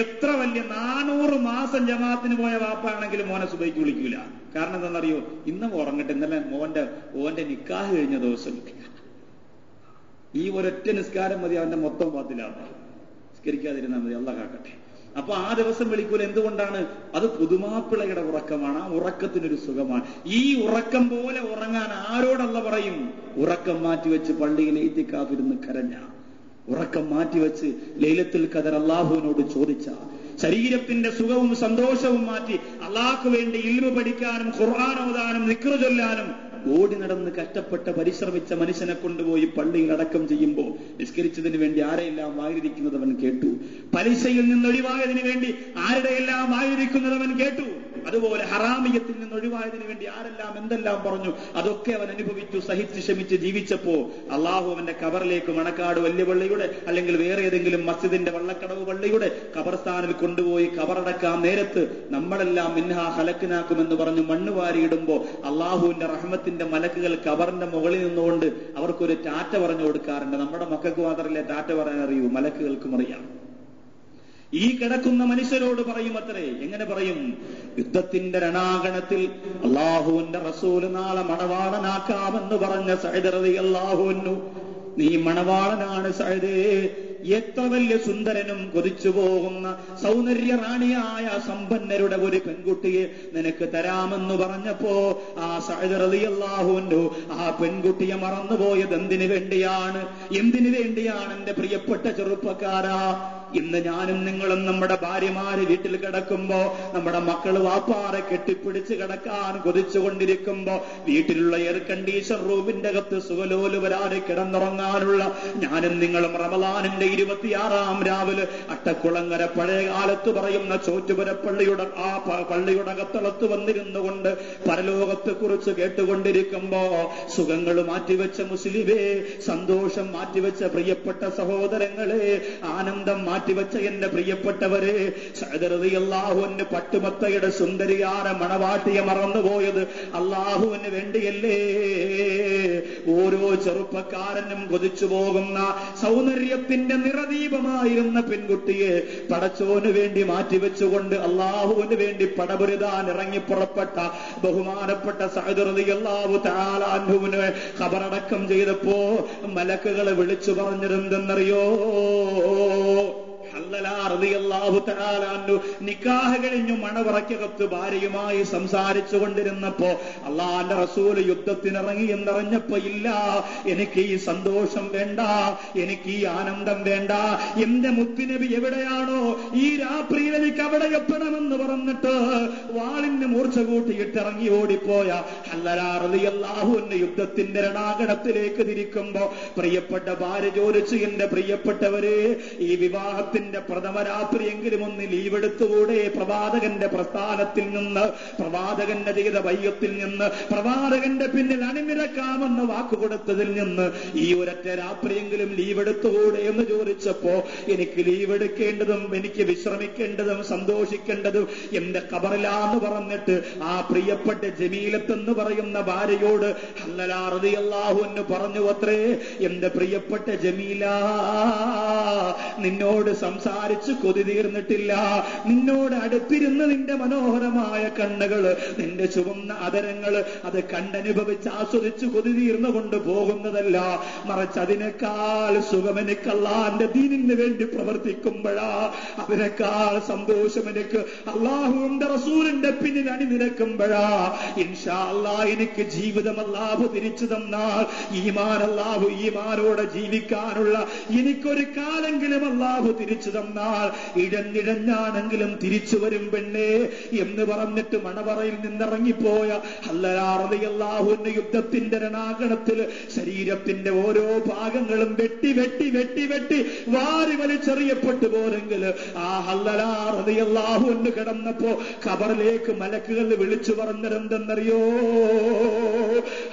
എത്ര വലിയ 400 മാസം ജമാഅത്തിന് പോയ വാപ്പാണെങ്കിലും മോനെ സുബഹിക്ക് വിളിക്കൂല. കാരണം എന്താണെന്നറിയോ? ഇന്ന് ഉറങ്ങട്ടെ, ഇന്നലെ ഓന്റെ നിക്കാഹ് കഴിഞ്ഞ ദിവസം. ഈ ഒരൊറ്റ നിസ്കാരം മതി അവന്റെ മൊത്തം പാത്തിലാണ്. നിസ്കരിക്കാതിരുന്നാൽ മതി, അള്ളാഹ് കാക്കട്ടെ. അപ്പൊ ആ ദിവസം വിളിക്കൂല. എന്തുകൊണ്ടാണ്? അത് പുതുമാപ്പിളയുടെ ഉറക്കമാണ്. ആ ഉറക്കത്തിനൊരു സുഖമാണ്. ഈ ഉറക്കം പോലെ ഉറങ്ങാൻ ആരോടല്ല പറയും? ഉറക്കം മാറ്റിവെച്ച് പള്ളിയിൽ ഇത്തിക്കാഫിരുന്ന് കരഞ്ഞ, ഉറക്കം മാറ്റിവെച്ച് ലൈലത്തുൽ ഖദർ അല്ലാഹുവിനോട് ചോദിച്ച, ശരീരത്തിന്റെ സുഖവും സന്തോഷവും മാറ്റി അല്ലാഹുക്ക് വേണ്ടി ഇൽമു പഠിക്കാനും ഖുർആൻ ഓതാനും ദിക്ർ ചൊല്ലാനും ഓടി നടന്ന് കഷ്ടപ്പെട്ട പരിശ്രമിച്ച മനുഷ്യനെ കൊണ്ടുപോയി പള്ളിയിൽ അടക്കം ചെയ്യുമ്പോൾ നിസ്കരിച്ചതിന് വേണ്ടി ആരെയെല്ലാം വായിരിക്കുന്നത് അവൻ കേട്ടു. പലിശയിൽ നിന്നൊഴിവായതിനു വേണ്ടി ആരുടെയെല്ലാം വായിരിക്കുന്നത് അവൻ കേട്ടു. അതുപോലെ ഹറാമിയത്തിൽ നിന്ന് ഒഴിവായതിനു വേണ്ടി ആരെല്ലാം എന്തെല്ലാം പറഞ്ഞു, അതൊക്കെ അവൻ അനുഭവിച്ചു, സഹിച്ച് ക്ഷമിച്ച് ജീവിച്ചപ്പോ അള്ളാഹു അവന്റെ ഖബറിലേക്ക് മണക്കാട് വലിയ പള്ളിയുടെ അല്ലെങ്കിൽ വേറെ ഏതെങ്കിലും മസ്ജിദിന്റെ വള്ളക്കടവ് പള്ളിയുടെ ഖബർസ്ഥാനിൽ കൊണ്ടുപോയി ഖബറടക്കാൻ നേരത്ത് നമ്മളെല്ലാം മിൻഹാ ഖലഖ്നാകുമെന്ന് പറഞ്ഞു മണ്ണ് വാരിയിടുമ്പോ അള്ളാഹുവിന്റെ റഹ്മത്തിന്റെ മലക്കുകൾ ഖബറിന്റെ മുകളിൽ നിന്നുകൊണ്ട് അവർക്കൊരു ടാറ്റ പറഞ്ഞു കൊടുക്കാറുണ്ട്. നമ്മുടെ മക്കൾക്ക് മാത്രമല്ലേ ടാറ്റ പറയാൻ അറിയൂ, മലക്കുകൾക്കും അറിയാം. ഈ കിടക്കുന്ന മനുഷ്യരോട് പറയും അത്രേ. എങ്ങനെ പറയും? യുദ്ധത്തിന്റെ രണാങ്കണത്തിൽ അള്ളാഹുവിന്റെ റസൂൽ നാളെ മണവാളനാക്കാമെന്ന് പറഞ്ഞ സഅദ് റളിയല്ലാഹു അൻഹു, നീ മണവാളനാണ് സഅദേ. എത്ര വലിയ സുന്ദരനും കൊതിച്ചു പോകുന്ന സൗന്ദര്യ റാണിയായ സമ്പന്നരുടെ ഒരു പെൺകുട്ടിയെ നിനക്ക് തരാമെന്ന് പറഞ്ഞപ്പോ ആ സഅദ് റളിയല്ലാഹു അൻഹു ആ പെൺകുട്ടിയെ മറന്നുപോയത് എന്തിനു വേണ്ടിയാണ്? എന്റെ പ്രിയപ്പെട്ട ചെറുപ്പക്കാരാ? ഇന്ന് ഞാനും നിങ്ങളും നമ്മുടെ ഭാര്യമാര് വീട്ടിൽ കിടക്കുമ്പോ, നമ്മുടെ മക്കള് വാപ്പാറെ കെട്ടിപ്പിടിച്ച് കിടക്കാൻ കൊതിച്ചുകൊണ്ടിരിക്കുമ്പോ, വീട്ടിലുള്ള എയർ കണ്ടീഷൻ റൂമിന്റെ അകത്ത് സുഖലോലുവരാതെ കിടന്നുറങ്ങാനുള്ള ഞാനും നിങ്ങളും റമളാനിന്റെ 26-ാം രാവിലെ അട്ടക്കുളങ്ങര പഴയ കാലത്ത് പറയുന്ന ചോറ്റുപുര പള്ളിയുടെ ആ പള്ളിയുടെ അകത്തളത്ത് വന്നിരുന്നു കൊണ്ട് പരലോകത്തെ കുറിച്ച് കേട്ടുകൊണ്ടിരിക്കുമ്പോ, സുഖങ്ങൾ മാറ്റിവെച്ച മുസ്ലിമേ, സന്തോഷം മാറ്റിവെച്ച പ്രിയപ്പെട്ട സഹോദരങ്ങളെ, ആനന്ദം മാറ്റിവെച്ച എന്റെ പ്രിയപ്പെട്ടവരെ, സഅദ് റളിയല്ലാഹു അൻഹു പട്ടുമത്തയുടെ സുന്ദരിയാര മണവാട്ടിയെ മറന്നുപോയത് അള്ളാഹുവിന് വേണ്ടിയല്ലേ? ഓരോ ചെറുപ്പക്കാരനും കൊതിച്ചു പോകുന്ന സൗന്ദര്യത്തിന്റെ നിറദീപമായിരുന്ന പെൺകുട്ടിയെ പടച്ചോന് വേണ്ടി മാറ്റിവെച്ചുകൊണ്ട് അള്ളാഹുവിന് വേണ്ടി പടപുരുതാൻ ഇറങ്ങി പുറപ്പെട്ട ബഹുമാനപ്പെട്ട സഅദ് റളിയല്ലാഹു തആല അൻഹുവിനെ ഖബറടക്കം ചെയ്തപ്പോ മലക്കുകളെ വിളിച്ചു പറഞ്ഞിരുന്നെന്നറിയോ? ഹല്ലലാ റളിയല്ലാഹു തആല അൻഹു നിക്കാഹ് കഴിഞ്ഞു മണവറക്കകത്ത് ഭാര്യയുമായി സംസാരിച്ചു കൊണ്ടിരുന്നപ്പോ അല്ലാഹുവിന്റെ റസൂൽ യുദ്ധത്തിനിറങ്ങി എന്നറിഞ്ഞപ്പോ, ഇല്ല, എനിക്ക് ഈ സന്തോഷം വേണ്ട, എനിക്ക് ഈ ആനന്ദം വേണ്ട, എന്റെ മുത്തുനബി എവിടെയാണോ ഈ രാത്രിയിൽ എനിക്ക് അവിടെ എത്തണമെന്ന് പറഞ്ഞിട്ട് വാളിന് മൂർച്ച കൂട്ടിയിട്ട് ഇറങ്ങി ഓടിപ്പോയ ഹല്ലലാ റളിയല്ലാഹു അൻഹു യുദ്ധത്തിന്റെ രണാങ്കണത്തിലേക്ക് തിരിക്കുമ്പോ പ്രിയപ്പെട്ട ഭാര്യ ചോദിച്ചു, എന്റെ പ്രിയപ്പെട്ടവരെ, ഈ വിവാഹത്തിന്റെ പ്രഥമ രാത്രിയെങ്കിലും ഒന്ന് ലീവ് എടുത്തുകൂടെ? പ്രവാചകന്റെ പ്രസ്ഥാനത്തിൽ നിന്ന്, പ്രവാചകന്റെ ചെയ്ത ബൈഅത്തിൽ നിന്ന്, പ്രവാചകന്റെ പിന്നിൽ അണിനിരക്കാമെന്ന് വാക്കുകൊടുത്തതിൽ നിന്ന് ഈ ഒരൊറ്റ രാത്രിയെങ്കിലും ലീവ് എടുത്തുകൂടെ എന്ന് ചോദിച്ചപ്പോ, എനിക്ക് ലീവ് എടുക്കേണ്ടതും എനിക്ക് വിശ്രമിക്കേണ്ടതും സന്തോഷിക്കേണ്ടതും എന്റെ ഖബറിലാന്ന് പറഞ്ഞിട്ട് ആ പ്രിയപ്പെട്ട ജമീലത്തെന്ന് പറയുന്ന ഭാര്യയോട് ഹല്ലലാ റളിയല്ലാഹു അൻഹു പറഞ്ഞു അത്രേ, എന്റെ പ്രിയപ്പെട്ട ജമീല, നിന്നോട് സംസാരിച്ച് കൊതി തീർന്നിട്ടില്ല, നിന്നോട് അടുത്തിരുന്ന് നിന്റെ മനോഹരമായ കണ്ണുകള്, നിന്റെ ചുവന്ന അതരങ്ങള് അത് കണ്ടനുഭവിച്ച് ആസ്വദിച്ച് കൊതി തീർന്നുകൊണ്ട് പോകുന്നതല്ല, മറിച്ച് അതിനേക്കാൾ സുഖം എനിക്ക് അല്ലാഹുവിന്റെ ദീനിന് വേണ്ടി പ്രവർത്തിക്കുമ്പോഴാ, അതിനേക്കാൾ സന്തോഷം എനിക്ക് അല്ലാഹുവിന്റെ റസൂലിന്റെ പിന്നിൽ അണിനിരക്കുമ്പോഴാ. ഇൻഷാ അല്ലാഹ് എനിക്ക് ജീവിതം അല്ലാഹു തിരിച്ചു തന്നാൽ, ഈമാൻ അല്ലാഹു ഈമാനോടെ ജീവിക്കാനുള്ള എനിക്കൊരു കാലെങ്കിലും അല്ലാഹു തിരിച്ചു തന്നാൽ, ഇഴഞ്ഞിഴഞ്ഞാണെങ്കിലും തിരിച്ചു വരും പെണ്ണേ എന്ന് പറഞ്ഞിട്ട് മണവറയിൽ നിന്നിറങ്ങിപ്പോയ ഹല്ലലാ റളിയല്ലാഹു അൻഹു യുദ്ധത്തിന്റെ രണാങ്കണത്തിൽ ശരീരത്തിന്റെ ഓരോ ഭാഗങ്ങളും വെട്ടി വെട്ടി വെട്ടി വെട്ടി വാരി വലിച്ചെറിയപ്പെട്ടു പോരെങ്കിൽ ആ ഹല്ലലാ റളിയല്ലാഹു അൻഹു കിടന്നപ്പോ ഖബറിലേക്ക് മലക്കുകൾ വിളിച്ചു പറഞ്ഞതെന്തെന്നറിയോ?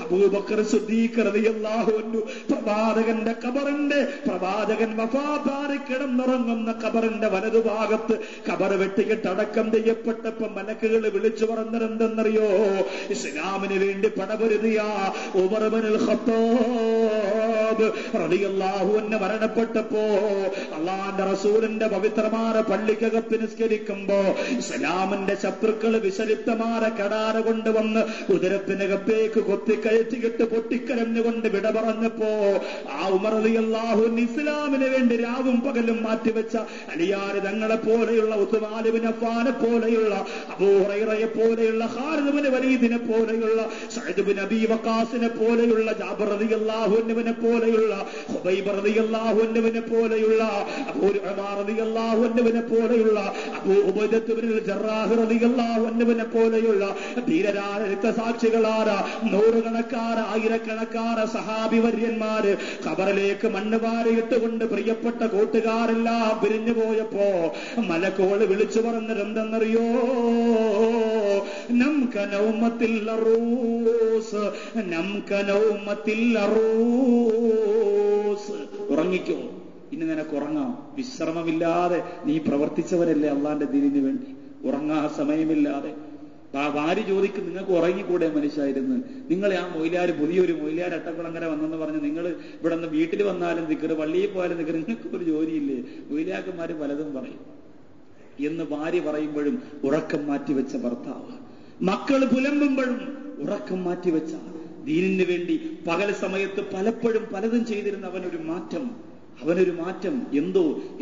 അബൂബക്കർ സിദ്ദീഖ് റളിയല്ലാഹു അൻഹു പ്രവാചകന്റെ ഖബറിന്റെ, പ്രവാചകൻ വഫാത്തായി കിടന്നുറങ്ങുന്ന ഖബറിന്റെ വലതുഭാഗത്ത് ഖബർ വെട്ടിയിട്ട് അടക്കം ചെയ്യപ്പെട്ടപ്പോ മലക്കുകൾ വിളിച്ചു പറഞ്ഞതെന്തെന്നറിയോ? ഇസ്ലാമിന് വേണ്ടി പടപൊരുതിയ ഉമർ ഇബ്നുൽ ഖത്താബ് റളിയല്ലാഹു അൻഹു മരണപ്പെട്ടപ്പോ അല്ലാഹുവിന്റെ റസൂലിന്റെ പവിത്രമായ പള്ളിക്കകത്ത് നിസ്കരിക്കുമ്പോ ഇസ്ലാമിന്റെ ശത്രുക്കൾ വിശലിപ്തമായ കടാര കൊണ്ടുവന്ന് ഉദരത്തിനകത്തേക്ക് കൊത്തിക്കയറ്റിയിട്ട് പൊട്ടിക്കരഞ്ഞുകൊണ്ട് വിട പറഞ്ഞപ്പോ ആ ഉമർ റളിയല്ലാഹു അൻഹു ഇസ്ലാമിന് വേണ്ടി രാവും പകലും മാറ്റിവെച്ച അലിയാർ തങ്ങളെ പോലെയുള്ള, ഉസ്മാൻ ഇബ്നു അഫ്ഫാനെ പോലെയുള്ള, അബൂ ഹുറൈറയെ പോലെയുള്ള, ഖാലിദ് ഇബ്നു വലീദിനെ പോലെയുള്ള, സഅദ് ഇബ്നു അബീ വഖാസിനെ പോലെയുള്ള, ജാബിർ റളിയല്ലാഹു അൻഹുവിനെ പോലെയുള്ള, ഖുബൈബ് റളിയല്ലാഹു അൻഹുവിനെ പോലെയുള്ള, അബൂ ഉമർ റളിയല്ലാഹു അൻഹുവിനെ പോലെയുള്ള, അബൂ ഉബൈദത്ത് ഇബ്നുൽ ജറാഹ് റളിയല്ലാഹു അൻഹുവിനെ പോലെയുള്ള ധീരരായ രക്തസാക്ഷികളായ നൂറുകണക്കാര ആയിരക്കണക്കാര സഹാബി വര്യന്മാര് ഖബറിലേക്ക് മണ്ണ് വാരിയിട്ടുകൊണ്ട് പ്രിയപ്പെട്ട കൂട്ടുകാരെല്ലാം പിരിഞ്ഞു പോയപ്പോ മലക്കോള് വിളിച്ചു പറഞ്ഞതെന്തെന്നറിയോ? നമുക്ക് നൗമത്തിൽ അറൂസ്, നമുക്ക് നൗമത്തിൽ അറൂസ്. ഉറങ്ങിക്കോ, ഇനി നിനക്ക് ഉറങ്ങാം. വിശ്രമമില്ലാതെ നീ പ്രവർത്തിച്ചവരല്ലേ അള്ളാന്റെ ദീനിന് വേണ്ടി. ഉറങ്ങാൻ സമയമില്ലാതെ ഭാര്യ ചോദിക്കും, നിങ്ങൾക്ക് ഉറങ്ങിക്കൂടെ മനുഷ്യായിരുന്നു? നിങ്ങളെ ആ മൊയിലാര്, പുതിയൊരു മൊയിലാർ അട്ടക്കുളങ്ങര വന്നെന്ന് പറഞ്ഞ് നിങ്ങൾ ഇവിടെ നിന്ന് വീട്ടിൽ വന്നാലും നിൽക്കറ്, പള്ളിയിൽ പോയാലും നിൽക്കറ്, നിങ്ങൾക്ക് ഒരു ജോലിയില്ലേ? മൊയിലാക്കന്മാര് പലതും പറയും എന്ന് ഭാര്യ പറയുമ്പോഴും ഉറക്കം മാറ്റിവെച്ച ഭർത്താവ്, മക്കൾ പുലമ്പുമ്പോഴും ഉറക്കം മാറ്റിവെച്ച, ദീനിന് വേണ്ടി പകൽ സമയത്ത് പലപ്പോഴും പലതും ചെയ്തിരുന്ന അവനൊരു മാറ്റം,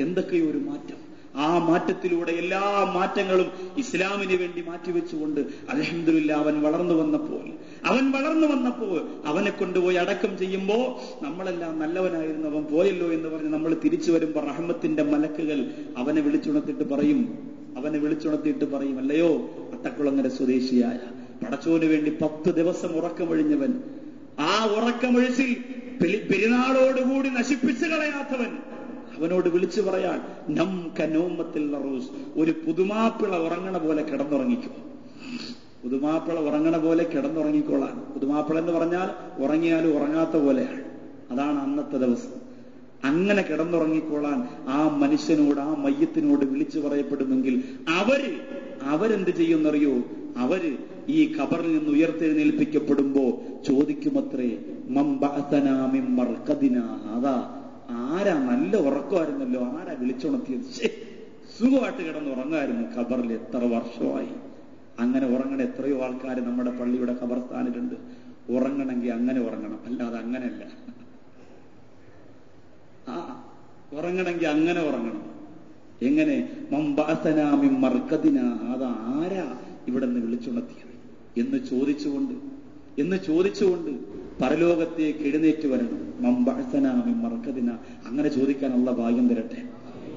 എന്തൊക്കെയോ ഒരു മാറ്റം. ആ മാറ്റത്തിലൂടെ എല്ലാ മാറ്റങ്ങളും ഇസ്ലാമിന് വേണ്ടി മാറ്റിവെച്ചുകൊണ്ട് അൽഹംദുലില്ലാഹ് അവൻ വളർന്നു വന്നപ്പോൾ അവനെ കൊണ്ടുപോയി അടക്കം ചെയ്യുമ്പോ നമ്മളെല്ലാം നല്ലവനായിരുന്നു, അവൻ പോയല്ലോ എന്ന് പറഞ്ഞ് നമ്മൾ തിരിച്ചു വരുമ്പോ റഹ്മത്തിന്റെ മലക്കുകൾ അവനെ വിളിച്ചുണർത്തിയിട്ട് പറയും, അല്ലയോ അട്ടക്കുളങ്ങര സ്വദേശിയായ പടച്ചോന് വേണ്ടി 10 ദിവസം ഉറക്കമൊഴിഞ്ഞവൻ, ആ ഉറക്കമൊഴിച്ചിൽ പെരുന്നാളോടുകൂടി നശിപ്പിച്ചു കളയാത്തവൻ, അവനോട് വിളിച്ചു പറയാൻ ഒരു പുതുമാപ്പിള ഉറങ്ങണ പോലെ കിടന്നുറങ്ങിക്കോളാൻ. പുതുമാപ്പിള എന്ന് പറഞ്ഞാൽ ഉറങ്ങിയാലും ഉറങ്ങാത്ത പോലെയാണ്. അതാണ് അന്നത്തെ ദിവസം. അങ്ങനെ കിടന്നുറങ്ങിക്കോളാൻ ആ മനുഷ്യനോട്, ആ മയ്യത്തിനോട് വിളിച്ചു പറയപ്പെടുമെങ്കിൽ അവരെന്ത് ചെയ്യുന്നറിയോ? അവര് ഈ ഖബറിൽ നിന്ന് ഉയർത്തെഴുന്നേൽപ്പിക്കപ്പെടുമ്പോ ചോദിക്കുമത്രേ, അതാ ആരാ നല്ല ഉറക്കമായിരുന്നല്ലോ, ആരാ വിളിച്ചുണർത്തിയത്? സുഖമായിട്ട് കിടന്നുറങ്ങായിരുന്നു ഖബറിൽ, എത്ര വർഷമായി. അങ്ങനെ ഉറങ്ങണ എത്രയോ ആൾക്കാർ നമ്മുടെ പള്ളിയുടെ ഖബർസ്ഥാനിലുണ്ട്. ഉറങ്ങണമെങ്കിൽ അങ്ങനെ ഉറങ്ങണം, അല്ലാതെ അങ്ങനെയല്ല. ഉറങ്ങണമെങ്കിൽ അങ്ങനെ ഉറങ്ങണം. എങ്ങനെ? മംബഅസനാ മിൻ മർക്കദിനാ, അതാരാ ഇവിടെ നിന്ന് വിളിച്ചുണർത്തിയത് എന്ന് ചോദിച്ചുകൊണ്ട് പരലോകത്തേക്ക് എഴുന്നേറ്റ് വരണം. മംബഅസനാ മിൻ മർക്കദിനാ, അങ്ങനെ ചോദിക്കാൻ അല്ലാഹു ഭാഗ്യം തരട്ടെ.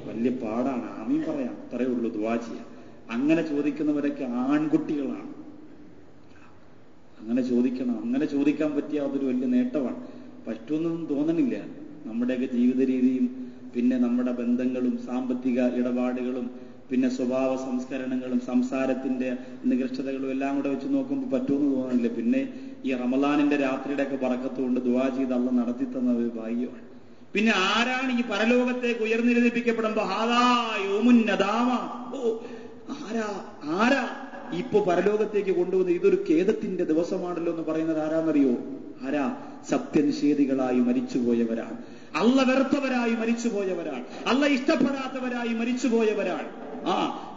വലിയ പാടാണ്, ആമീൻ പറയാം, അത്രയേ ഉള്ളൂ, ദുആ ചെയ്യാം. അങ്ങനെ ചോദിക്കുന്നവരൊക്കെ ആൺകുട്ടികളാണ്. അങ്ങനെ ചോദിക്കണം. അങ്ങനെ ചോദിക്കാൻ പറ്റിയ അതൊരു വലിയ നേട്ടമാണ്. പറ്റുമെന്നൊന്നും തോന്നണില്ല. നമ്മുടെയൊക്കെ ജീവിത രീതിയും പിന്നെ നമ്മുടെ ബന്ധങ്ങളും സാമ്പത്തിക ഇടപാടുകളും പിന്നെ സ്വഭാവ സംസ്കരണങ്ങളും സംസാരത്തിന്റെ നികൃഷ്ടതകളും എല്ലാം കൂടെ വെച്ച് നോക്കുമ്പോൾ പറ്റുമെന്ന് തോന്നുന്നില്ല. പിന്നെ ഈ റമളാനിന്റെ രാത്രിയുടെ ഒക്കെ ബറക്കത്തുകൊണ്ട് ദുആ ചെയ്ത് അല്ലാഹു നടത്തി തന്ന ഒരു ഭാഗ്യമാണ്. പിന്നെ ആരാണ് ഈ പരലോകത്തേക്ക് ഉയർന്നെഴുന്നേൽപ്പിക്കപ്പെടുമ്പോ ഹാദാ യൗമുൻ നദാമ, ആരാ ഇപ്പൊ പരലോകത്തേക്ക് കൊണ്ടുവന്ന് ഇതൊരു ഖേദത്തിന്റെ ദിവസമാണല്ലോ എന്ന് പറയുന്നത് ആരാന്നറിയോ? ആരാ? സത്യനിഷേധികളായി മരിച്ചുപോയവരാണ്, അള്ള വെറുത്തവരായി മരിച്ചുപോയവരാണ്, അള്ള ഇഷ്ടപ്പെടാത്തവരായി മരിച്ചുപോയവരാണ്.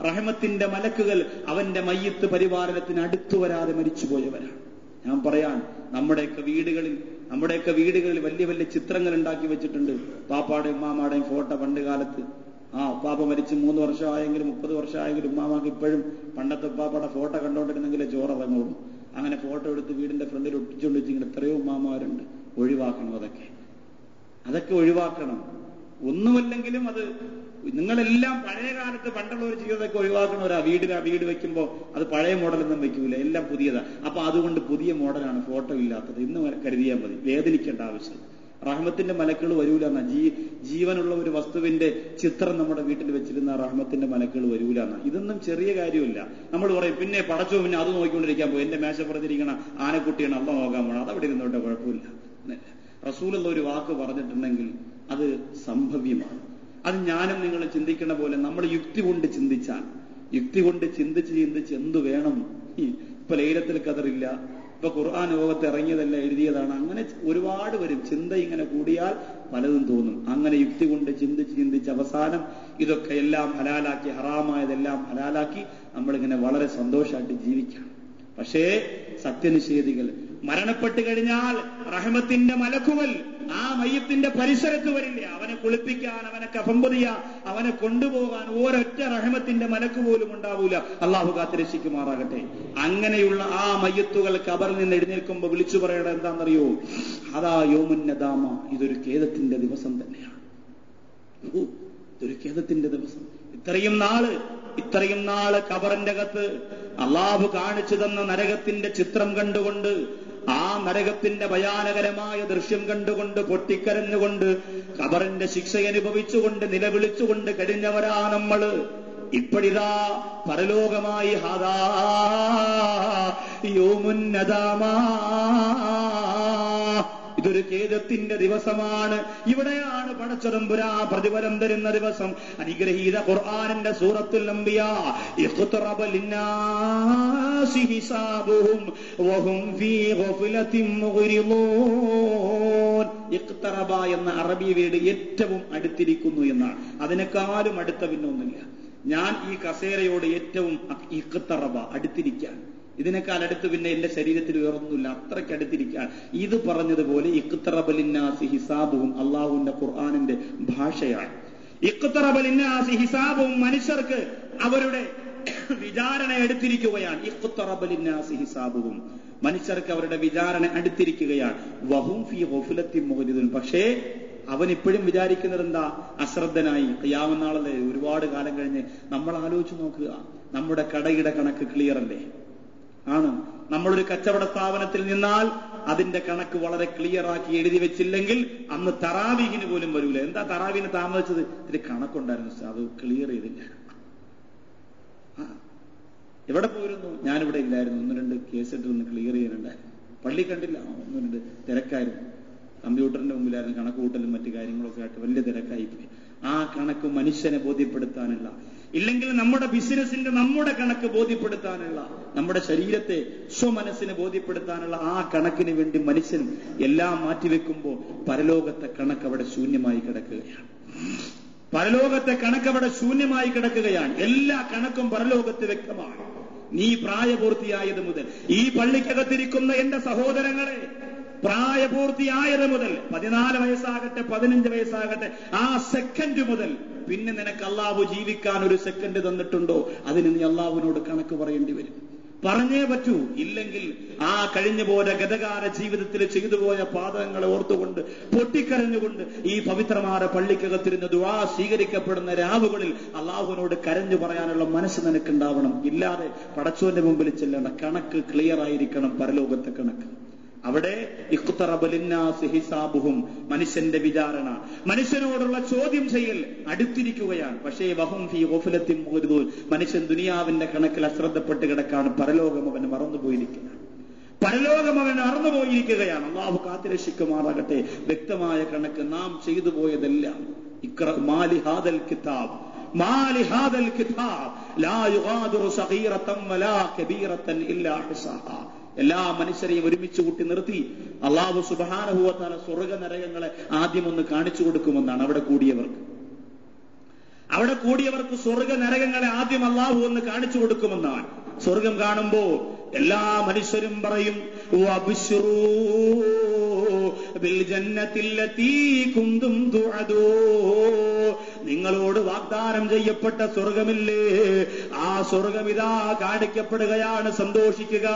റഹ്മത്തിന്റെ മലക്കുകൾ അവന്റെ മയ്യത്ത് പരിപാലനത്തിന് അടുത്തു വരാതെ മരിച്ചുപോയവരാണ്. ഞാൻ പറയാൻ, നമ്മുടെയൊക്കെ വീടുകളിൽ വലിയ വലിയ ചിത്രങ്ങൾ ഉണ്ടാക്കി വെച്ചിട്ടുണ്ട്. പാപ്പാടെയും ഉമ്മാമാടെയും ഫോട്ടോ. പണ്ട് കാലത്ത് ഉപ്പാപ്പ മരിച്ച് 3 വർഷമായെങ്കിലും 30 വർഷമായെങ്കിലും ഉമ്മാമാക്ക് ഇപ്പോഴും പണ്ടത്തെ ഉപ്പാപ്പയുടെ ഫോട്ടോ കണ്ടോണ്ടിരുന്നെങ്കിലേ ചോറിറങ്ങുള്ളൂ. അങ്ങനെ ഫോട്ടോ എടുത്ത് വീടിന്റെ ഫ്രണ്ടിൽ ഒട്ടിച്ചുകൊണ്ട് വെച്ചിങ്ങനെ എത്രയോ ഉമ്മാമാരുണ്ട്. ഒഴിവാക്കണം, അതൊക്കെ ഒഴിവാക്കണം. ഒന്നുമല്ലെങ്കിലും അത് നിങ്ങളെല്ലാം പഴയ കാലത്ത് പണ്ടുള്ള ഒരു ജീവിതമൊക്കെ ഒഴിവാക്കണവരാ. വീട് വെക്കുമ്പോൾ അത് പഴയ മോഡലൊന്നും വെക്കൂല, എല്ലാം പുതിയതാ. അപ്പൊ അതുകൊണ്ട് പുതിയ മോഡലാണ് ഫോട്ടോ ഇല്ലാത്തത്. ഇന്ന് കരുതിയാൽ മതി, വേദനിക്കേണ്ട ആവശ്യം. റഹ്മത്തിന്റെ മലക്കുകൾ വരൂല എന്നാ. ജീവനുള്ള ഒരു വസ്തുവിന്റെ ചിത്രം നമ്മുടെ വീട്ടിൽ വെച്ചിരുന്ന റഹ്മത്തിന്റെ മലക്കുകൾ വരൂല എന്നാ. ഇതൊന്നും ചെറിയ കാര്യമില്ല. നമ്മൾ പറയും പിന്നെ പടച്ചോ, പിന്നെ അത് നോക്കിക്കൊണ്ടിരിക്കാൻ പോകും. എന്റെ മേശപ്പുറത്തിരിക്കണ ആനക്കുട്ടിയാണ് അള്ള നോക്കാൻ പോകണം, അതവിടെ ഇരുന്നോട്ടെ, കുഴപ്പമില്ല. റസൂലുള്ള ഒരു വാക്ക് പറഞ്ഞിട്ടുണ്ടെങ്കിൽ അത് സംഭവ്യമാണ്. അത് ഞാനും നിങ്ങൾ ചിന്തിക്കണ പോലെ നമ്മൾ യുക്തി കൊണ്ട് ചിന്തിച്ച് എന്തു വേണം. ഇപ്പൊ ലൈലത്തുൽ ഖദറില്ല, ഇപ്പൊ ഖുർആൻ ലോകത്ത് ഇറങ്ങിയതല്ല, എഴുതിയതാണ്. അങ്ങനെ ഒരുപാട് വരും. ചിന്ത ഇങ്ങനെ കൂടിയാൽ പലതും തോന്നും. അങ്ങനെ യുക്തി കൊണ്ട് ചിന്തിച്ച് അവസാനം ഇതൊക്കെ എല്ലാം ഹലാലാക്കി, ഹറാമായതെല്ലാം ഹലാലാക്കി നമ്മളിങ്ങനെ വളരെ സന്തോഷമായിട്ട് ജീവിക്കാം. പക്ഷേ സത്യനിഷേധികൾ മരണപ്പെട്ട് കഴിഞ്ഞാൽ റഹ്മത്തിന്റെ മലക്കുകൾ ആ മയ്യത്തിന്റെ പരിസരത്ത് വരില്ല. അവനെ കുളിപ്പിക്കാൻ, അവനെ കഫൻ പൊതിയാൻ, അവനെ കൊണ്ടുപോകാൻ ഒരൊറ്റ റഹ്മത്തിന്റെ മലക്ക് പോലും ഉണ്ടാവൂല. അള്ളാഹു കാത്തുരക്ഷിക്കുമാറാകട്ടെ. അങ്ങനെയുള്ള ആ മയ്യത്തുകൾ ഖബറിൽ നിന്ന് എഴുന്നേൽക്കുമ്പോൾ വിളിച്ചു പറയണത് എന്താണെന്നറിയോ? അതാ യൗമുൻ നദാമ, ഇതൊരു ഖേദത്തിന്റെ ദിവസം തന്നെയാണ്. ഇതൊരു ഖേദത്തിന്റെ ദിവസം. ഇത്രയും നാള് ഖബറിന്റെ അകത്ത് അള്ളാഹു കാണിച്ചു തന്ന നരകത്തിന്റെ ചിത്രം കണ്ടുകൊണ്ട്, ആ നരകത്തിന്റെ ഭയാനകരമായ ദൃശ്യം കണ്ടുകൊണ്ട്, പൊട്ടിക്കരഞ്ഞുകൊണ്ട്, ഖബറിന്റെ ശിക്ഷ അനുഭവിച്ചുകൊണ്ട്, നിലവിളിച്ചുകൊണ്ട് കഴിഞ്ഞവരാ നമ്മള്. ഇപ്പോഴിതാ പരലോകമായി ഹാദാ യൗമുൻ നദാമാ, ഇതൊരു ഖേദത്തിന്റെ ദിവസമാണ്. ഇവിടെയാണ് പടച്ചതമ്പുരാ പ്രതിഫലം തരുന്ന ദിവസം. അനുഗ്രഹീത ഖുർആനിന്റെ സൂറത്തുൽ അംബിയാ, ഇഖ്തറബ ലിന്നാസി ഹിസാബുഹും വഹും ഫീ ഗഫലത്തിൻ മുഗ്രിളൂൻ. ഇഖ്തറബ എന്ന അറബി വേർഡ് ഏറ്റവും അടുത്തിരിക്കുന്നു എന്നാണ്. അതിനേക്കാളും അടുത്ത പിന്നൊന്നുമില്ല. ഞാൻ ഈ കസേരയോട് ഏറ്റവും ഇഖ്തറബ, അടുത്തിരിക്കാൻ, ഇതിനേക്കാൾ അടുത്ത് പിന്നെ എന്റെ ശരീരത്തിൽ വേറൊന്നുമില്ല, അത്രയ്ക്ക് അടുത്തിരിക്കാൻ. ഇത് പറഞ്ഞതുപോലെ ഇഖ്തറബ ലിന്നാസി ഹിസാബുഹും അള്ളാഹുവിന്റെ ഖുർആനിന്റെ ഭാഷയാണ്. ഇഖ്തറബ ലിന്നാസി ഹിസാബുഹും, മനുഷ്യർക്ക് അവരുടെ വിചാരണ അടുത്തിരിക്കുകയാണ്. ഇഖ്തറബ ലിന്നാസി ഹിസാബുഹും, മനുഷ്യർക്ക് അവരുടെ വിചാരണ അടുത്തിരിക്കുകയാണ്. വഹും ഫീ ഗഫലത്തിൻ മുഗ്രിദൂൻ, പക്ഷേ അവൻ ഇപ്പോഴും വിചാരിക്കുന്നത് എന്താ? അശ്രദ്ധനായി. ഖിയാമത്ത് നാളല്ലേ, ഒരുപാട് കാലം കഴിഞ്ഞ്. നമ്മൾ ആലോചിച്ച് നോക്കുക, നമ്മുടെ കടയുടെ കണക്ക് ക്ലിയർ അല്ലേ? ആണ്. നമ്മളൊരു കച്ചവട സ്ഥാപനത്തിൽ നിന്നാൽ അതിന്റെ കണക്ക് വളരെ ക്ലിയർ ആക്കി എഴുതി വെച്ചില്ലെങ്കിൽ അന്ന് തറാവീഹിന് പോലും വരൂല. എന്താ തറാവീഹിന് താമസിച്ചത്? ഇതിൽ കണക്കുണ്ടായിരുന്നു, അത് ക്ലിയർ ചെയ്തില്ല. എവിടെ പോയിരുന്നു? ഞാനിവിടെ ഇല്ലായിരുന്നു. 1-2 കേസിട്ട് ഒന്ന് ക്ലിയർ ചെയ്യാനുണ്ടായിരുന്നു. പള്ളി കണ്ടില്ല, 1-2 തിരക്കായിരുന്നു. കമ്പ്യൂട്ടറിന്റെ മുമ്പിലായിരുന്നു കണക്ക് കൂട്ടലും മറ്റു കാര്യങ്ങളൊക്കെ ആയിട്ട് വലിയ തിരക്കായിപ്പോയി. ആ കണക്ക് മനുഷ്യനെ ബോധ്യപ്പെടുത്താനുള്ള, ഇല്ലെങ്കിൽ നമ്മുടെ ബിസിനസിന്റെ നമ്മുടെ കണക്ക് ബോധ്യപ്പെടുത്താനുള്ള, നമ്മുടെ ശരീരത്തെ സ്വമനസ്സിനെ ബോധ്യപ്പെടുത്താനുള്ള ആ കണക്കിന് വേണ്ടി മനുഷ്യൻ എല്ലാം മാറ്റിവെക്കുമ്പോൾ പരലോകത്തെ കണക്ക് അവിടെ ശൂന്യമായി കിടക്കുകയാണ്. എല്ലാ കണക്കും പരലോകത്ത് വ്യക്തമാണ്. നീ പ്രായപൂർത്തിയായത് മുതൽ ഈ പള്ളിക്കകത്തിരിക്കുന്ന എന്റെ സഹോദരങ്ങളെ, പ്രായപൂർത്തിയായത് മുതൽ 14 വയസ്സാകട്ടെ 15 വയസ്സാകട്ടെ ആ സെക്കൻഡ് മുതൽ പിന്നെ നിനക്ക് അള്ളാഹു ജീവിക്കാൻ ഒരു സെക്കൻഡ് തന്നിട്ടുണ്ടോ, അതിന് നീ അള്ളാഹുവിനോട് കണക്ക് പറയേണ്ടി വരും. പറഞ്ഞേ പറ്റൂ. ഇല്ലെങ്കിൽ ആ കഴിഞ്ഞുപോയ ഗതകാല ജീവിതത്തിൽ ചെയ്തു പോയ പാതകങ്ങളെ ഓർത്തുകൊണ്ട് പൊട്ടിക്കരഞ്ഞുകൊണ്ട് ഈ പവിത്രമായ പള്ളിക്കകത്തിരുന്ന് ദുആ സ്വീകരിക്കപ്പെടുന്ന രാവുകളിൽ അള്ളാഹുവിനോട് കരഞ്ഞു പറയാനുള്ള മനസ്സ് നിനക്കുണ്ടാവണം. ഇല്ലാതെ പടച്ചോന്റെ മുമ്പിൽ ചെല്ലേണ്ട കണക്ക് ക്ലിയർ ആയിരിക്കണം. പരലോകത്തെ കണക്ക് അവിടെ ഇഖ്തറബ ലിന്നാസി ഹിസാബുഹും, മനുഷ്യന്റെ വിചാരണ, മനുഷ്യനോടുള്ള ചോദ്യം ചെയ്യൽ അടുത്തിരിക്കുകയാണ്. പക്ഷേ വഹും ഫീ ഗഫലത്തിൻ മുഅ്രിദൂൻ, മനുഷ്യൻ ദുനിയാവിന്റെ കണക്കിൽ അശ്രദ്ധപ്പെട്ട് കിടക്കാണ്. പരലോകം അവൻ മറന്നുപോയിരിക്കുകയാണ്. അള്ളാഹു കാത്തുരക്ഷിക്കുമാറാകട്ടെ. വ്യക്തമായ കണക്ക് നാം ചെയ്തു പോയതെല്ലാം മാലി ഹാദൽ കിതാബ് ലാ യുഗാദിറു സഗീറതൻ വലാ കബീറതൻ ഇല്ലാ ഹസാഹാ. എല്ലാ മനുഷ്യരെയും ഒരുമിച്ച് കൂട്ടി നിർത്തി അല്ലാഹു സുബ്ഹാനഹു വ തആല സ്വർഗ്ഗ നരകങ്ങളെ ആദ്യം ഒന്ന് കാണിച്ചു കൊടുക്കുമെന്നാണ്. അവിടെ കൂടിയവർക്ക് സ്വർഗ്ഗ നരകങ്ങളെ ആദ്യം അല്ലാഹു ഒന്ന് കാണിച്ചു കൊടുക്കുമെന്നാണ്. സ്വർഗം കാണുമ്പോ എല്ലാ മനുഷ്യരും പറയും വബിശ്റൂ ബിൽ ജന്നത്തില്ലതീ കുന്തും തുഅദൂ, നിങ്ങളോട് വാഗ്ദാനം ചെയ്യപ്പെട്ട സ്വർഗമില്ലേ, ആ സ്വർഗം ഇതാ കാണിക്കപ്പെടുകയാണ്, സന്തോഷിക്കുക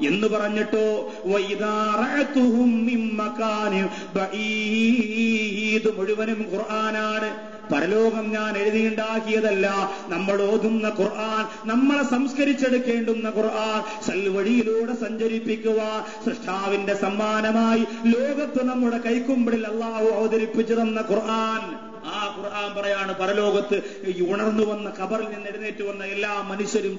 എന്ന് പറഞ്ഞിട്ടോ വഇദാ റഅതുഹും മിൻ മകാനിൻ ബഈദ്, മുഴുവനും ഖുർആനാണ്. പരലോകം ഞാൻ എഴുതിയുണ്ടാക്കിയതല്ല, നമ്മൾ ഓതുന്ന ഖുർആൻ, നമ്മളെ സംസ്കരിച്ചെടുക്കേണ്ടുന്ന ഖുർആൻ, സൽവഴിയിലൂടെ സഞ്ചരിപ്പിക്കുവാൻ സൃഷ്ടാവിന്റെ സമ്മാനമായി ലോകത്ത് നമ്മുടെ കൈക്കുമ്പിളിൽ അല്ലാഹു അവതരിപ്പിച്ചു തന്ന ഖുർആൻ. ആ ഖുർആൻ പറയാണ് പരലോകത്ത് ഉണർന്നു വന്ന ഖബറിൽ നിന്ന് എഴുന്നേറ്റ് വന്ന എല്ലാ മനുഷ്യരും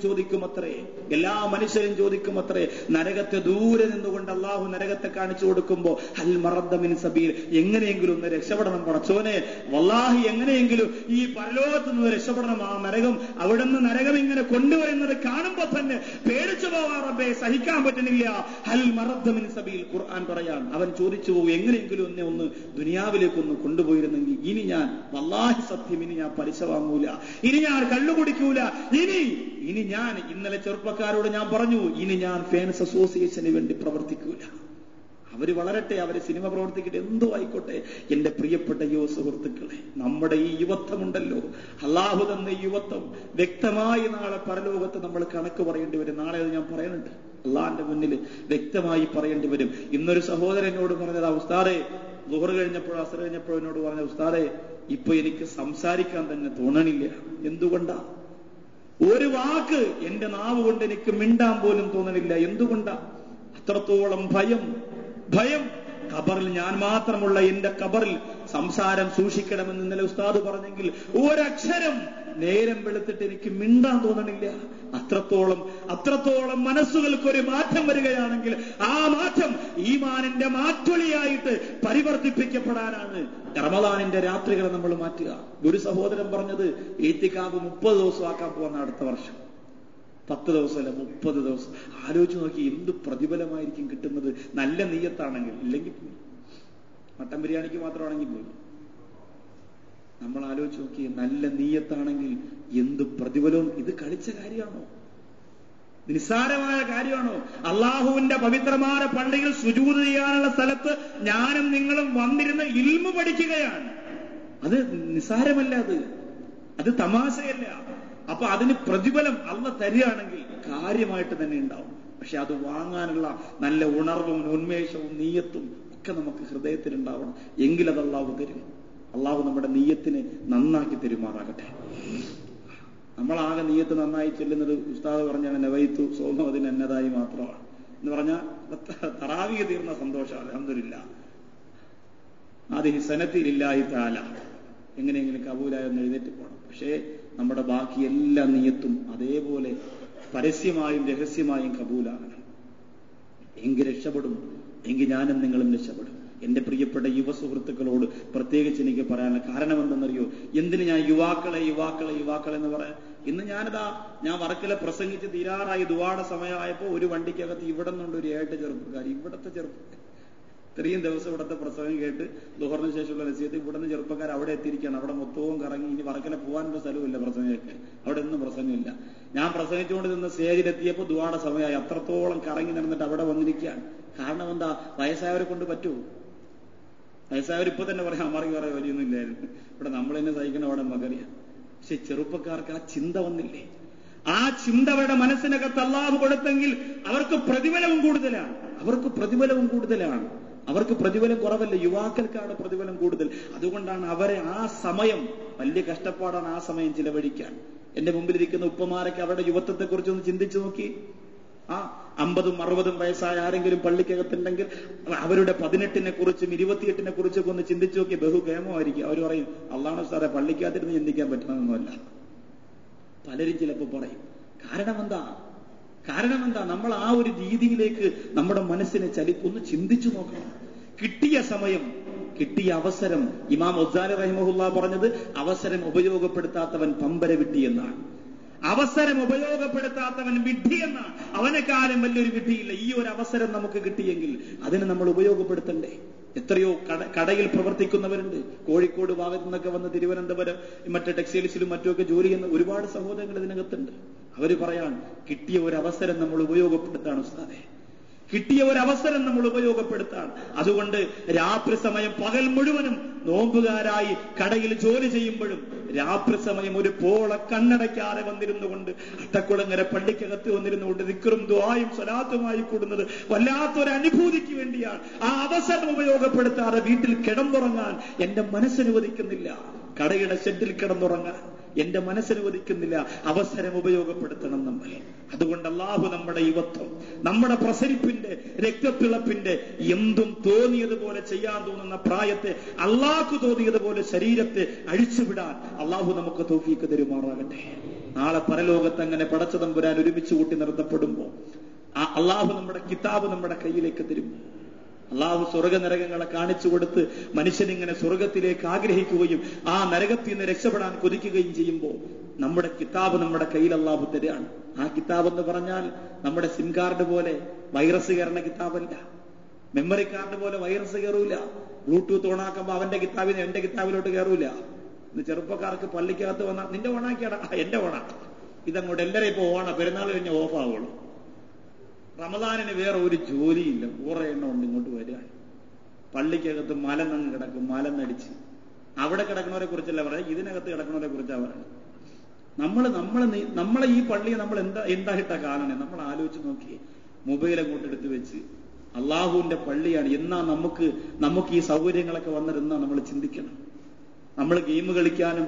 ചോദിക്കുമത്രേ നരകത്തെ ദൂരെ നിന്നുകൊണ്ട് അള്ളാഹു നരകത്തെ കാണിച്ചു കൊടുക്കുമ്പോ ഹൽ മറദ്ദ മിൻ സബീൽ, എങ്ങനെയെങ്കിലും ഒന്ന് രക്ഷപ്പെടണം പടച്ചോനെ, വല്ലാഹി എങ്ങനെയെങ്കിലും ഈ പരലോകത്ത് നിന്ന് രക്ഷപ്പെടണം. ആ നരകം, അവിടുന്ന് നരകം ഇങ്ങനെ കൊണ്ടുവരുന്നത് കാണുമ്പോ തന്നെ പേടിച്ചു പോവാ റബ്ബേ, സഹിക്കാൻ പറ്റുന്നില്ല. ഹൽ മറദ്ദ മിൻ സബീൽ, ഖുർആൻ പറയാണ്. അവൻ ചോദിച്ചു പോകും, എങ്ങനെയെങ്കിലും എന്നെ ഒന്ന് ദുനിയാവിലേക്കൊന്ന് കൊണ്ടുപോയിരുന്നെങ്കിൽ ഇനി ഞാൻ വല്ലാഹി സത്യം, ഇനി ഞാൻ പലിശ വാങ്ങൂല, ഇനി ഞാൻ കള്ളു കുടിക്കൂല, ഇനി ഞാൻ ഇന്നലെ ചെറുപ്പക്കാരോട് ഞാൻ പറഞ്ഞു, ഇനി ഞാൻ ഫാൻസ് അസോസിയേഷന് വേണ്ടി പ്രവർത്തിക്കൂല. അവര് വളരട്ടെ, അവര് സിനിമ പ്രവർത്തിക്കട്ടെ, എന്തോ ആയിക്കോട്ടെ. എന്റെ പ്രിയപ്പെട്ട യുവ സുഹൃത്തുക്കളെ, നമ്മുടെ ഈ യുവത്വമുണ്ടല്ലോ, അള്ളാഹു തന്ന യുവത്വം വ്യക്തമായി നാളെ പരലോകത്ത് നമ്മൾ കണക്ക് പറയേണ്ടി വരും. നാളെ അത് ഞാൻ പറയുന്നുണ്ട്, അള്ളാഹിന്റെ മുന്നിൽ വ്യക്തമായി പറയേണ്ടി വരും. ഇന്നൊരു സഹോദരനോട് പറഞ്ഞതാ, ഉസ്താദേ, ളുഹർ കഴിഞ്ഞപ്പോഴോ അസ്ർ കഴിഞ്ഞപ്പോഴോ എന്നോട് പറഞ്ഞ, ഉസ്താദേ ഇപ്പൊ എനിക്ക് സംസാരിക്കാൻ തന്നെ തോന്നണില്ല. എന്തുകൊണ്ടാ? ഒരു വാക്ക് എന്റെ നാവ് കൊണ്ട് എനിക്ക് മിണ്ടാൻ പോലും തോന്നണില്ല. എന്തുകൊണ്ടാ? അത്രത്തോളം ഭയം. ഖബറിൽ ഞാൻ മാത്രമുള്ള എന്റെ ഖബറിൽ സംസാരം സൂക്ഷിക്കണമെന്ന് ഇന്നലെ ഉസ്താദ് പറഞ്ഞെങ്കിൽ ഒരക്ഷരം നേരം വെളുത്തിട്ട് എനിക്ക് മിണ്ടാൻ തോന്നണില്ല. അത്രത്തോളം മനസ്സുകൾക്കൊരു മാറ്റം വരികയാണെങ്കിൽ ആ മാറ്റം ഈമാനിന്റെ മാറ്റൊളിയായിട്ട് പരിവർത്തിപ്പിക്കപ്പെടാനാണ് റമദാനിന്റെ രാത്രികളെ നമ്മൾ മാറ്റുക. ഒരു സഹോദരൻ പറഞ്ഞത് ഈത്തിക്കാവ് 30 ദിവസം ആക്കാൻ പോകുന്ന അടുത്ത വർഷം. 10 ദിവസമല്ല 30 ദിവസം. ആലോചിച്ച് നോക്കി എന്ത് പ്രതിഫലമായിരിക്കും കിട്ടുന്നത്. നല്ല നീയത്താണെങ്കിൽ. ഇല്ലെങ്കിൽ മട്ടൻ ബിരിയാണിക്ക് മാത്രമാണെങ്കിൽ പോലും നമ്മൾ ആലോചിച്ച് നോക്കി, നല്ല നീയത്താണെങ്കിൽ എന്ത് പ്രതിഫലവും. ഇത് കളിച്ച കാര്യമാണോ? നിസ്സാരമായ കാര്യമാണോ? അള്ളാഹുവിന്റെ പവിത്രമായ പള്ളിയിൽ സുജൂദ് ചെയ്യാനുള്ള സ്ഥലത്ത് ഞാനും നിങ്ങളും വന്നിരുന്ന് ഇൽമു പഠിക്കുകയാണ്. അത് നിസ്സാരമല്ല, അത് തമാശയല്ല. അപ്പൊ അതിന് പ്രതിഫലം അള്ളാഹ് തരികയാണെങ്കിൽ കാര്യമായിട്ട് തന്നെ ഉണ്ടാവും. പക്ഷെ അത് വാങ്ങാനുള്ള നല്ല ഉണർവും ഉന്മേഷവും നീയത്തും ഒക്കെ നമുക്ക് ഹൃദയത്തിൽ ഉണ്ടാവണം. എങ്കിലത് അള്ളാഹു തരും. അള്ളാഹു നമ്മുടെ നീയത്തിനെ നന്നാക്കി തരുമാറാകട്ടെ. നമ്മളാകെ നീയത്ത് നന്നായി ചെല്ലുന്നത് ഉസ്താദ് പറഞ്ഞ നവൈത്തു സോമവതിന് എന്നതായി മാത്രമാണ് എന്ന് പറഞ്ഞാൽ തറാവിയ തീർന്ന സന്തോഷം. അൽഹംദുലില്ലാഹ് ആദിഹി സനത്തിലില്ലാഹി തആല, എങ്ങനെയെങ്കിലും കബൂലായെന്ന് എഴുന്നേറ്റ് പോകണം. പക്ഷേ നമ്മുടെ ബാക്കി എല്ലാ നീയത്തും അതേപോലെ പരസ്യമായും രഹസ്യമായും കബൂലാകണം. എങ്കിൽ രക്ഷപ്പെടും. എങ്കിൽ ഞാനും നിങ്ങളും രക്ഷപ്പെടും. എന്റെ പ്രിയപ്പെട്ട യുവ സുഹൃത്തുക്കളോട് പ്രത്യേകിച്ച് എനിക്ക് പറയാനുള്ള കാരണം എന്തെന്നറിയോ? എന്തിന് ഞാൻ യുവാക്കളെ എന്ന് പറയാൻ? ഇന്ന് ഞാൻ വർക്കല പ്രസംഗിച്ച് തീരാറായി ദുആടെ സമയമായപ്പോ ഒരു വണ്ടിക്കകത്ത് ഇവിടെ നിന്നുണ്ട് ഒരു 7 ചെറുപ്പക്കാർ. ഇവിടത്തെ ചെറുപ്പക്കാർ ഇത്രയും ദിവസം ഇവിടുത്തെ പ്രസംഗം കേട്ട് ദുഹറിന് ശേഷമുള്ള നസീഹത്ത് ഇവിടുന്ന് ചെറുപ്പക്കാർ അവിടെ എത്തിയിരിക്കുകയാണ്. അവിടെ മൊത്തവും കറങ്ങി ഇനി വർക്കല പോകാനുള്ള സ്ഥലമില്ല പ്രസംഗമൊക്കെ. അവിടെ ഒന്നും പ്രസംഗമില്ല. ഞാൻ പ്രസംഗിച്ചുകൊണ്ട് നിന്ന് സ്റ്റേജിലെത്തിയപ്പോൾ ദുആടെ സമയമായി. അത്രത്തോളം കറങ്ങി നടന്നിട്ട് അവിടെ വന്നിരിക്കുകയാണ്. കാരണം എന്താ? വയസ്സായവരെ കൊണ്ട് പറ്റുമോ? വയസ്സായവർ ഇപ്പൊ തന്നെ പറയാം അമ്മക്ക് വേറെ വലിയൊന്നും ഇല്ലായിരുന്നു, ഇവിടെ നമ്മൾ തന്നെ സഹിക്കണം, അവിടെ മകറിയാം. പക്ഷെ ചെറുപ്പക്കാർക്ക് ആ ചിന്ത വന്നില്ലേ? ആ ചിന്ത അവരുടെ മനസ്സിനകത്ത് അല്ലാഹു കൊടുത്തെങ്കിൽ അവർക്ക് പ്രതിഫലവും കൂടുതലാണ്. അവർക്ക് പ്രതിഫലം കുറവല്ല, യുവാക്കൾക്കാണ് പ്രതിഫലം കൂടുതൽ. അതുകൊണ്ടാണ് അവരെ ആ സമയം, വലിയ കഷ്ടപ്പാടാണ് ആ സമയം ചിലവഴിക്കാൻ. എന്റെ മുമ്പിലിരിക്കുന്ന ഉപ്പമാരൊക്കെ അവരുടെ യുവത്വത്തെ കുറിച്ചൊന്ന് ചിന്തിച്ചു നോക്കി. ആ 50ഉം 60ഉം വയസ്സായ ആരെങ്കിലും പള്ളിക്കകത്തുണ്ടെങ്കിൽ അവരുടെ 18നെ കുറിച്ചും 28നെ കുറിച്ചൊക്കെ ഒന്ന് ചിന്തിച്ചു നോക്കി. ബഹുകേമമായിരിക്കും. അവർ പറയും അള്ളാഹു സാറേ പള്ളിക്കകത്തിരുന്ന് ചിന്തിക്കാൻ പറ്റണമെന്നല്ല. പലരും ചിലപ്പോൾ പറയും. കാരണം എന്താ? നമ്മൾ ആ ഒരു രീതിയിലേക്ക് നമ്മുടെ മനസ്സിനെ ഒന്ന് ചിന്തിച്ചു നോക്കണം. കിട്ടിയ സമയം, കിട്ടിയ അവസരം, ഇമാം ഗസാലി റഹിമഹുല്ലാ പറഞ്ഞത് അവസരം ഉപയോഗപ്പെടുത്താത്തവൻ പമ്പര വിട്ടി എന്നാണ്. അവസരം ഉപയോഗപ്പെടുത്താത്തവൻ വിഡ്ഢി എന്നാണ്. അവനെക്കാലം വലിയൊരു വിഡ്ഢിയില്ല. ഈ ഒരു അവസരം നമുക്ക് കിട്ടിയെങ്കിൽ അതിനെ നമ്മൾ ഉപയോഗപ്പെടുത്തണ്ടേ? എത്രയോ കടയിൽ പ്രവർത്തിക്കുന്നവരുണ്ട്. കോഴിക്കോട് ഭാഗത്തു നിന്നൊക്കെ വന്ന് തിരുവനന്തപുരം മറ്റേ ടെക്സ്റ്റൈൽസിലും മറ്റുമൊക്കെ ജോലി ചെയ്യുന്ന ഒരുപാട് സഹോദരങ്ങൾ ഇതിനകത്തുണ്ട്. അവര് പറയാൻ കിട്ടിയ ഒരു അവസരം നമ്മൾ ഉപയോഗപ്പെടുത്താണ് ഉസ്താദേ, കിട്ടിയ ഒരു അവസരം നമ്മൾ ഉപയോഗപ്പെടുത്താണ്. അതുകൊണ്ട് രാത്രി സമയം പകൽ മുഴുവനും നോമ്പുകാരായി കടയിൽ ജോലി ചെയ്യുമ്പോഴും രാത്രി സമയം ഒരു പോള കണ്ണടയ്ക്കാതെ വന്നിരുന്നുകൊണ്ട് അട്ടക്കുളങ്ങര പള്ളിക്കകത്ത് വന്നിരുന്നുകൊണ്ട് ദിക്റും ദുആയും സ്വലാത്തുമായി കൂടുന്നത് വല്ലാത്തൊരു അനുഭൂതിക്ക് വേണ്ടിയാണ്. ആ അവസരം ഉപയോഗപ്പെടുത്താതെ വീട്ടിൽ കിടന്നുറങ്ങാൻ എന്റെ മനസ്സനുവദിക്കുന്നില്ല. കടയുടെ ഷെഡിൽ കിടന്നുറങ്ങാൻ എന്റെ മനസ്സനുവദിക്കുന്നില്ല. അവസരം ഉപയോഗപ്പെടുത്തണം നമ്മൾ. അതുകൊണ്ട് അല്ലാഹു നമ്മുടെ യുവത്വം, നമ്മുടെ പ്രസരിപ്പിന്റെ, രക്തത്തിളപ്പിന്റെ, എന്തും തോന്നിയതുപോലെ ചെയ്യാൻ തോന്നുന്ന പ്രായത്തെ, അല്ലാഹു തോന്നിയതുപോലെ ശരീരത്തെ അഴിച്ചുവിടാൻ അല്ലാഹു നമുക്ക് തൗഫീഖ് തരുമാറാകട്ടെ. നാളെ പരലോകത്ത് അങ്ങനെ പടച്ചതമ്പുരാൻ ഒരുമിച്ച് കൂട്ടി നിർത്തപ്പെടുമ്പോ അല്ലാഹു നമ്മുടെ കിതാബ് നമ്മുടെ കയ്യിലേക്ക് തരും. അല്ലാഹു സ്വർഗനരകങ്ങളെ കാണിച്ചു കൊടുത്ത് മനുഷ്യനിങ്ങനെ സ്വർഗത്തിലേക്ക് ആഗ്രഹിക്കുകയും ആ നരകത്തിൽ നിന്ന് രക്ഷപ്പെടാൻ കൊതിക്കുകയും ചെയ്യുമ്പോൾ നമ്മുടെ കിതാബ് നമ്മുടെ കയ്യിൽ അല്ലാഹു തരാണ്. ആ കിതാബ് എന്ന് പറഞ്ഞാൽ നമ്മുടെ സിം കാർഡ് പോലെ വൈറസ് കയറുന്ന കിതാബല്ല, മെമ്മറി കാർഡ് പോലെ വൈറസ് കയറൂല. ബ്ലൂടൂത്ത് ഓണാക്കുമ്പോ അവന്റെ കിതാബിന് എന്റെ കിതാബിലോട്ട് കയറൂല. ഇന്ന് ചെറുപ്പക്കാർക്ക് പള്ളിക്കകത്ത് വന്നാൽ നിന്റെ ഓണാക്കിയാടാ, എന്റെ ഓണാക്കി ഇതങ്ങോട്ട് എല്ലാവരും ഇപ്പൊ ഓണ പെരുന്നാൾ കഴിഞ്ഞ ഓഫ് ആവുള്ളൂ. റമദാനിന് വേറെ ഒരു ജോലിയില്ല, കുറെ എണ്ണം ഉണ്ട് ഇങ്ങോട്ട് വരികയാണ്. പള്ളിക്കകത്ത് മലന്നങ്ങ് കിടക്കും, മലന്നടിച്ച്. അവിടെ കിടക്കുന്നവരെ കുറിച്ചല്ല പറയാം, ഇതിനകത്ത് കിടക്കുന്നവരെ കുറിച്ചാണ് പറയുന്നത്. നമ്മളെ ഈ പള്ളിയെ നമ്മൾ എന്തായിട്ടാ കാണണേ? നമ്മൾ ആലോചിച്ച് നോക്കി. മൊബൈൽ അങ്ങോട്ട് എടുത്തു വെച്ച് അള്ളാഹുവിന്റെ പള്ളിയാണ് എന്നാ നമുക്ക് ഈ സൗകര്യങ്ങളൊക്കെ വന്നിരുന്നാ നമ്മൾ ചിന്തിക്കണം. നമ്മൾ ഗെയിം കളിക്കാനും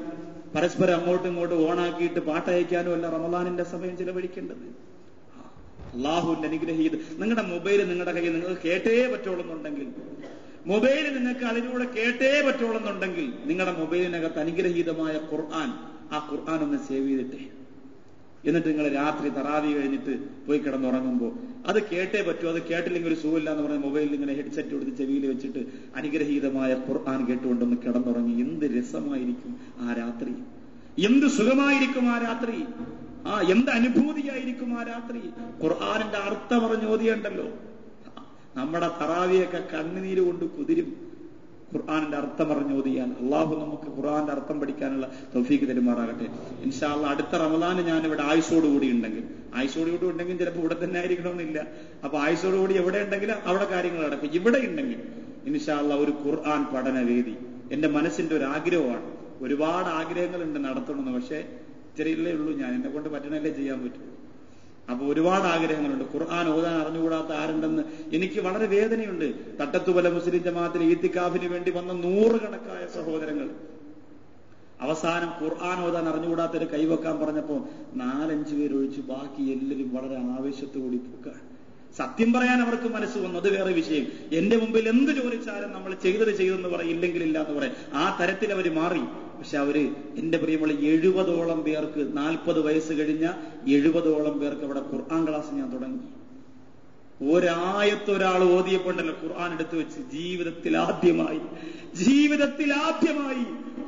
പരസ്പരം അങ്ങോട്ടും ഇങ്ങോട്ടും ഓണാക്കിയിട്ട് പാട്ടയക്കാനും അല്ല റമദാനിന്റെ സമയം ചിലവഴിക്കേണ്ടത്. അള്ളാഹുവിന്റെ അനുഗ്രഹീത നിങ്ങളുടെ മൊബൈൽ നിങ്ങളുടെ കയ്യിൽ നിങ്ങൾക്ക് കേട്ടേ പറ്റുള്ളൂന്നുണ്ടെങ്കിൽ, മൊബൈൽ നിങ്ങൾക്ക് അതിലൂടെ കേട്ടേ പറ്റുള്ളൂന്നുണ്ടെങ്കിൽ നിങ്ങളുടെ മൊബൈലിനകത്ത് അനുഗ്രഹീതമായ ഖുർആൻ, ആ ഖുർആൻ ഒന്ന് സേവ് ചെയ്തിട്ടേ. എന്നിട്ട് നിങ്ങൾ രാത്രി തറാവി കഴിഞ്ഞിട്ട് പോയി കിടന്നുറങ്ങുമ്പോൾ അത് കേട്ടേ പറ്റൂ. അത് കേട്ടില്ലെങ്കിൽ ഒരു സുഖമില്ല എന്ന് പറഞ്ഞ മൊബൈലിൽ ഇങ്ങനെ ഹെഡ്സെറ്റ് കൊടുത്ത് ചെവിയിൽ വെച്ചിട്ട് അനുഗ്രഹീതമായ ഖുർആൻ കേട്ടുകൊണ്ടൊന്ന് കിടന്നുറങ്ങി. എന്ത് രസമായിരിക്കും ആ രാത്രി, എന്ത് സുഖമായിരിക്കും ആ രാത്രി, എന്ത് അനുഭൂതിയായിരിക്കും ആ രാത്രി. ഖുർആനിന്റെ അർത്ഥം പറഞ്ഞ് ഓതിയുണ്ടല്ലോ, നമ്മുടെ തറാവിയൊക്കെ കണ്ണുനീര് കൊണ്ട് കുതിരും. ഖുർആനിന്റെ അർത്ഥം പറഞ്ഞു ഓതിയാൽ അള്ളാഹു നമുക്ക് ഖുർആന്റെ അർത്ഥം പഠിക്കാനുള്ള തൗഫീഖ് തരുമാറാകട്ടെ. ഇൻഷാ അല്ലാഹ് അടുത്ത റമദാന് ഞാൻ ഇവിടെ ആയുസോടുകൂടി ഉണ്ടെങ്കിൽ ചിലപ്പോൾ ഇവിടെ തന്നെ ആയിരിക്കണമെന്നില്ല. അപ്പൊ ആയുസോടുകൂടി എവിടെ ഉണ്ടെങ്കിലും അവിടെ കാര്യങ്ങൾ നടക്കും. ഇവിടെ ഉണ്ടെങ്കിൽ ഇൻഷാ അല്ലാഹ് ഒരു ഖുർആൻ പഠന വേദി എന്റെ മനസ്സിന്റെ ഒരു ആഗ്രഹമാണ്. ഒരുപാട് ആഗ്രഹങ്ങളുണ്ട് നടത്തണമെന്ന്, പക്ഷെ ഇത്രയല്ലേ ഉള്ളൂ, ഞാൻ എന്നെ കൊണ്ട് പറ്റണല്ലേ ചെയ്യാൻ പറ്റുള്ളൂ. അപ്പൊ ഒരുപാട് ആഗ്രഹങ്ങളുണ്ട്. ഖുർആൻ ഓതാൻ അറിഞ്ഞുകൂടാത്ത ആരുണ്ടെന്ന് എനിക്ക് വളരെ വേദനയുണ്ട്. തട്ടത്തുവല മുസ്ലിം ജമാഅത്തിൽ ഈത്തിക്കാഫിന് വേണ്ടി വന്ന 100 കണക്കായ സഹോദരങ്ങൾ അവസാനം ഖുർആൻ ഓതാൻ അറിഞ്ഞുകൂടാത്തൊരു കൈവെക്കാൻ പറഞ്ഞപ്പോ 4-5 പേരൊഴിച്ച് ബാക്കി എല്ലാവരും വളരെ ആവേശത്തോടി പോക്കാണ്. സത്യം പറയാൻ അവർക്ക് മനസ്സ് വന്നു, അത് വേറെ വിഷയം. എന്റെ മുമ്പിൽ എന്ത് ചോദിച്ചാലും നമ്മൾ ചെയ്തെന്ന് പറയും, ഇല്ലെങ്കിൽ ഇല്ല എന്ന് പറയും. ആ തരത്തിൽ അവർ മാറി. പക്ഷെ അവര് എന്റെ പ്രിയമുള്ള 70ഓളം പേർക്ക് 40 വയസ്സ് കഴിഞ്ഞ 70ഓളം പേർക്ക് അവിടെ ഖുർആൻ ക്ലാസ് ഞാൻ തുടങ്ങി. ഒരായത്തൊരാൾ ഓതിയപ്പോണ്ടല്ലോ ഖുർആൻ എടുത്തു വെച്ച് ജീവിതത്തിൽ ആദ്യമായി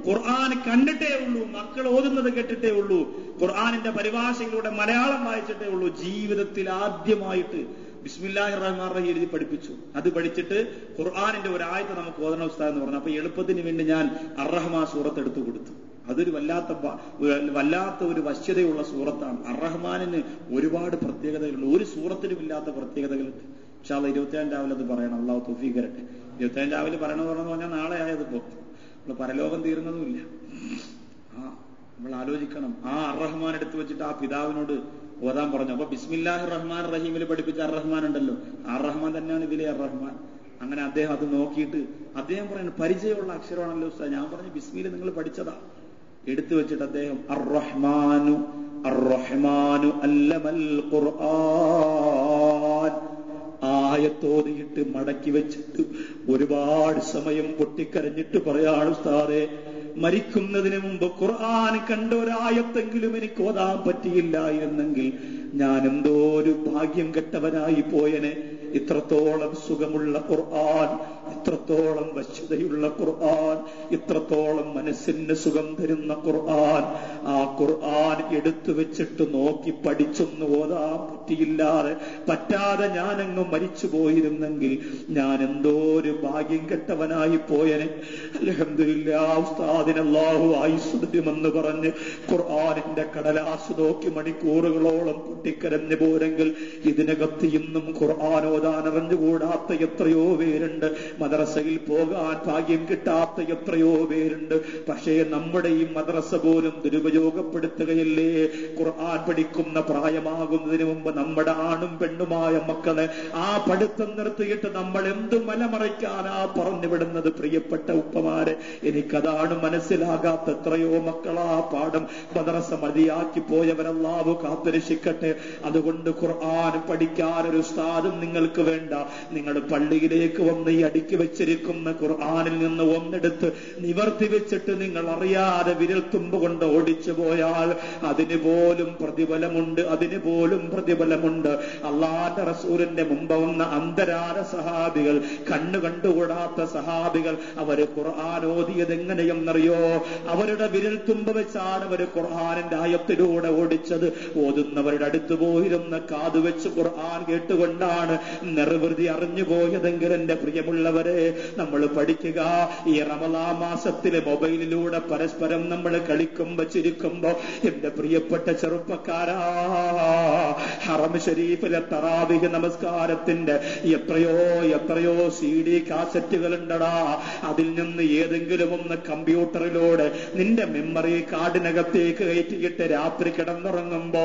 ഖുർആൻ കണ്ടിട്ടേ ഉള്ളൂ, മക്കൾ ഓതുന്നത് കേട്ടിട്ടേ ഉള്ളൂ, ഖുർആനിന്റെ പരിഭാഷയിലൂടെ മലയാളം വായിച്ചിട്ടേ ഉള്ളൂ. ജീവിതത്തിൽ ആദ്യമായിട്ട് ബിസ്മില്ലാഹിർ റഹ്മാൻ റഹീം എഴുതി പഠിപ്പിച്ചു. അത് പഠിച്ചിട്ട് ഖുർആനിന്റെ ഒരു ആയത്ത് നമുക്ക് ഓതണം ഉസ്താദ് എന്ന് പറഞ്ഞു. അപ്പൊ എളുപ്പത്തിന് വേണ്ടി ഞാൻ അർ-റഹ്മാൻ സൂറത്ത് എടുത്തു കൊടുത്തു. അതൊരു വല്ലാത്ത ഒരു വശ്യതയുള്ള സൂറത്താണ്. അർ-റഹ്മാനിന് ഒരുപാട് പ്രത്യേകതകളുണ്ട്. ഒരു സൂറത്തിനും ഇല്ലാത്ത പ്രത്യേകതകളുണ്ട്. ഇൻഷാ അല്ലാഹ് 27 രാവിലെ അത് പറയണം. അള്ളാഹു തൗഫീഖ് തരട്ടെ. 27 രാവിലെ പറയണമെന്ന് പറഞ്ഞാൽ നാളെ ആയതിപ്പോ നമ്മൾ പരലോകം തീരുന്നതുമില്ല. നമ്മൾ ആലോചിക്കണം. ആ അർ-റഹ്മാൻ എടുത്തു വെച്ചിട്ട് ആ പിതാവിനോട് ഓതാൻ പറഞ്ഞു. അപ്പൊ ബിസ്മില്ലാഹിർ റഹ്മാൻ റഹീമിൽ പഠിപ്പിച്ച അർ-റഹ്മാൻ ഉണ്ടല്ലോ, അർ-റഹ്മാൻ തന്നെയാണ് ഇതിലെ അർ-റഹ്മാൻ. അങ്ങനെ അദ്ദേഹം അത് നോക്കിയിട്ട് അദ്ദേഹം പറയുന്നത് പരിചയമുള്ള അക്ഷരമാണല്ലോ ഉസ്താദ്. ഞാൻ പറഞ്ഞു ബിസ്മിൽ നിങ്ങൾ പഠിച്ചതാ. എടുത്തു വെച്ചിട്ട് അദ്ദേഹം അർ-റഹ്മാനു അല്ലമൽ ഖുർആൻ ആയത്തോതിയിട്ട് മടക്കി വെച്ചിട്ട് ഒരുപാട് സമയം പൊട്ടിക്കരഞ്ഞിട്ട് പറയാണ് ഉസ്താദേ, മരിക്കുന്നതിന് മുമ്പ് ഖുർആൻ കണ്ട ഒരായത്തെങ്കിലും എനിക്ക് ഓതാൻ പറ്റിയില്ലായിരുന്നെങ്കിൽ ഞാൻ എന്തോ ഒരു ഭാഗ്യം കെട്ടവനായി പോയനെ. ഇത്രത്തോളം സുഖമുള്ള ഖുർആൻ, ഇത്രത്തോളം വശ്യതയുള്ള ഖുർആൻ, ഇത്രത്തോളം മനസ്സിന് സുഖം തരുന്ന ഖുർആൻ, ആ ഖുർആൻ എടുത്തു വെച്ചിട്ട് നോക്കി പഠിച്ചൊന്ന് ഓതാൻ പറ്റാതെ ഞാനങ്ങ് മരിച്ചു പോയിരുന്നെങ്കിൽ ഞാൻ എന്തോ ഒരു ഭാഗ്യം കെട്ടവനായി പോയനെ. അൽഹംദുലില്ലാഹ് ഉസ്താദിന് അല്ലാഹു ആയുസ്സ് തരുമെന്ന് പറഞ്ഞ് ഖുർആനിന്റെ കടലാസ് നോക്കി മണിക്കൂറുകളോളം പൊട്ടിക്കരഞ്ഞു പോരെങ്കിൽ ഇതിനകത്ത് ഇന്നും ഖുർആൻ ഓതാൻ അറിഞ്ഞുകൂടാത്ത എത്രയോ പേരുണ്ട്. മദ്രസയിൽ പോകാൻ ഭാഗ്യം കിട്ടാത്ത എത്രയോ പേരുണ്ട്. പക്ഷേ നമ്മുടെ ഈ മദ്രസ പോലും ദുരുപയോഗപ്പെടുത്തുകയല്ലേ. ഖുർആൻ പഠിക്കുന്ന പ്രായമാകുന്നതിന് മുമ്പ് നമ്മുടെ ആണും പെണ്ണുമായ മക്കളെ ആ പഠിത്തം നിർത്തിയിട്ട് നമ്മൾ എന്ത് മലമറയ്ക്കാനാ പറഞ്ഞു വിടുന്നത്. പ്രിയപ്പെട്ട ഉപ്പമാരെ, എനിക്കതാണ് മനസ്സിലാകാത്ത. എത്രയോ മക്കളാ പാഠം മദ്രസ മതിയാക്കി പോയവരല്ലാഹു കാത്തുരക്ഷിക്കട്ടെ. അതുകൊണ്ട് ഖുർആൻ പഠിക്കാൻ ഒരു ഉസ്താദും നിങ്ങൾക്ക് വേണ്ട. നിങ്ങൾ പള്ളിയിലേക്ക് വന്ന് ഈ അടുക്കി വെച്ചിരിക്കുന്ന ഖുർആനിൽ നിന്ന് ഒന്നെടുത്ത് നിവർത്തി വെച്ചിട്ട് നിങ്ങൾ അറിയാതെ വിരൽ തുമ്പ് കൊണ്ട് ഓടിച്ചു പോയാൽ അതിന് പോലും പ്രതിഫലമുണ്ട്. അല്ലാഹുവിന്റെ റസൂലിന്റെ മുമ്പ് വന്ന അന്തരാര സഹാബികൾ, കണ്ണു കണ്ടുകൂടാത്ത സഹാബികൾ, അവര് ഖുർആൻ ഓതിയത് എങ്ങനെയെന്നറിയോ? അവരുടെ വിരൽ തുമ്പ് വെച്ചാണ് അവര് ഖുർആനിന്റെ ആയത്തിലൂടെ ഓടിച്ചത്. ഓതുന്നവരുടെ അടുത്ത് പോയിരുന്ന കാതു വെച്ച് ഖുർആൻ കേട്ടുകൊണ്ടാണ് നിർവൃതി അറിഞ്ഞു പോയതെങ്കിൽ എന്റെ പ്രിയമുള്ളവരെ, നമ്മൾ പഠിക്കുക. ഈ റമളാൻ മാസത്തിലെ മൊബൈലിലൂടെ പരസ്പരം നമ്മൾ കളിക്കുമ്പോ ചിരിക്കുമ്പോ എന്റെ പ്രിയപ്പെട്ട ചെറുപ്പക്കാരാ, ഹറം ഷരീഫിലെ തറാവിഹ് നമസ്കാരത്തിന്റെ എത്രയോ CD കാസറ്റുകൾ ഉണ്ടടാ. അതിൽ നിന്ന് ഏതെങ്കിലും ഒന്ന് കമ്പ്യൂട്ടറിലൂടെ നിന്റെ മെമ്മറി കാർഡിനകത്തേക്ക് കയറ്റിയിട്ട് രാത്രി കിടന്നുറങ്ങുമ്പോ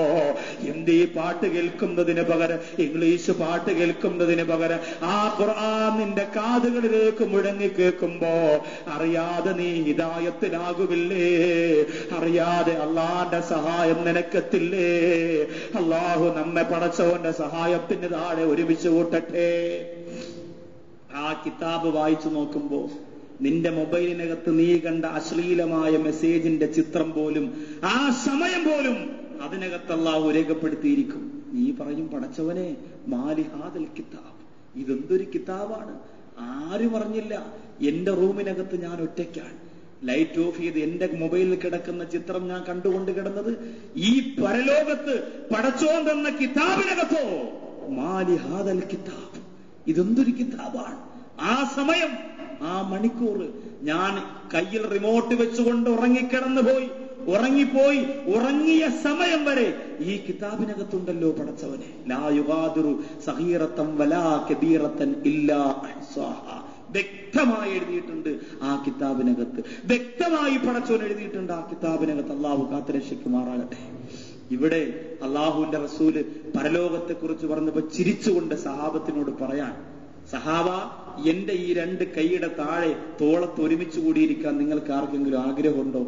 ഹിന്ദി പാട്ട് കേൾക്കുന്നതിന് പകരം ഇംഗ്ലീഷ് പാട്ട് കേൾക്കുന്നതിന് പകരം ആ ഖുർആൻ നിന്റെ കാതുകളിലേക്ക് മുഴങ്ങി കേൾക്കുമ്പോ അറിയാതെ നീ ഹിദായത്തിലാകുമില്ലേ? അറിയാതെ അള്ളാന്റെ സഹായം നിനക്കെത്തില്ലേ? അള്ളാഹു നമ്മെ പടച്ചവന്റെ സഹായത്തിന് താഴെ ഒരുമിച്ച് കൂട്ടട്ടെ. ആ കിതാബ് വായിച്ചു നോക്കുമ്പോ നിന്റെ മൊബൈലിനകത്ത് നീ കണ്ട അശ്ലീലമായ മെസ്സേജിന്റെ ചിത്രം പോലും ആ സമയം പോലും അതിനകത്ത് അല്ലാഹു രേഖപ്പെടുത്തിയിരിക്കും. നീ പറയും, പടച്ചവനെ മാലി ഹാദൽ കിതാബ്, ഇതെന്തൊരു കിതാബാണ്, ആരും അറിഞ്ഞില്ല. എന്റെ റൂമിനകത്ത് ഞാൻ ഒറ്റയ്ക്കാണ്, ലൈറ്റ് ഓഫ് ചെയ്ത് എന്റെ മൊബൈലിൽ കിടക്കുന്ന ചിത്രം ഞാൻ കണ്ടുകൊണ്ട് കിടന്നത്. ഈ പരലോകത്ത് പടച്ചോൻ തന്ന കിതാബിനകത്തോ മാലി ഹാദൽ കിതാബ്, ഇതെന്തൊരു കിതാബാണ്. ആ സമയം, ആ മണിക്കൂർ ഞാൻ കയ്യിൽ റിമോട്ട് വെച്ചുകൊണ്ട് ഉറങ്ങിപ്പോയി ഉറങ്ങിയ സമയം വരെ ഈ കിതാബിനകത്തുണ്ടല്ലോ പടച്ചവനെ. ലാ യുഗാദിറു സഗീറത്തൻ വലാ കബീറത്തൻ ഇല്ലാ അഹ്സാഹാ. വ്യക്തമായി എഴുതിയിട്ടുണ്ട് ആ കിതാബിനകത്ത്, വ്യക്തമായി പടച്ചവൻ എഴുതിയിട്ടുണ്ട് ആ കിതാബിനകത്ത്. അള്ളാഹു കാത്തുരക്ഷിക്കുമാറാകട്ടെ. ഇവിടെ അള്ളാഹുവിന്റെ റസൂല് പരലോകത്തെ കുറിച്ച് പറഞ്ഞപ്പോ ചിരിച്ചുകൊണ്ട് സഹാബത്തിനോട് പറയാൻ, സഹാബ, എന്റെ ഈ 2 കൈയുടെ താഴെ തോളത്ത് ഒരുമിച്ച് കൂടിയിരിക്കാൻ നിങ്ങൾക്ക് ആർക്കെങ്കിലും ആഗ്രഹമുണ്ടോ?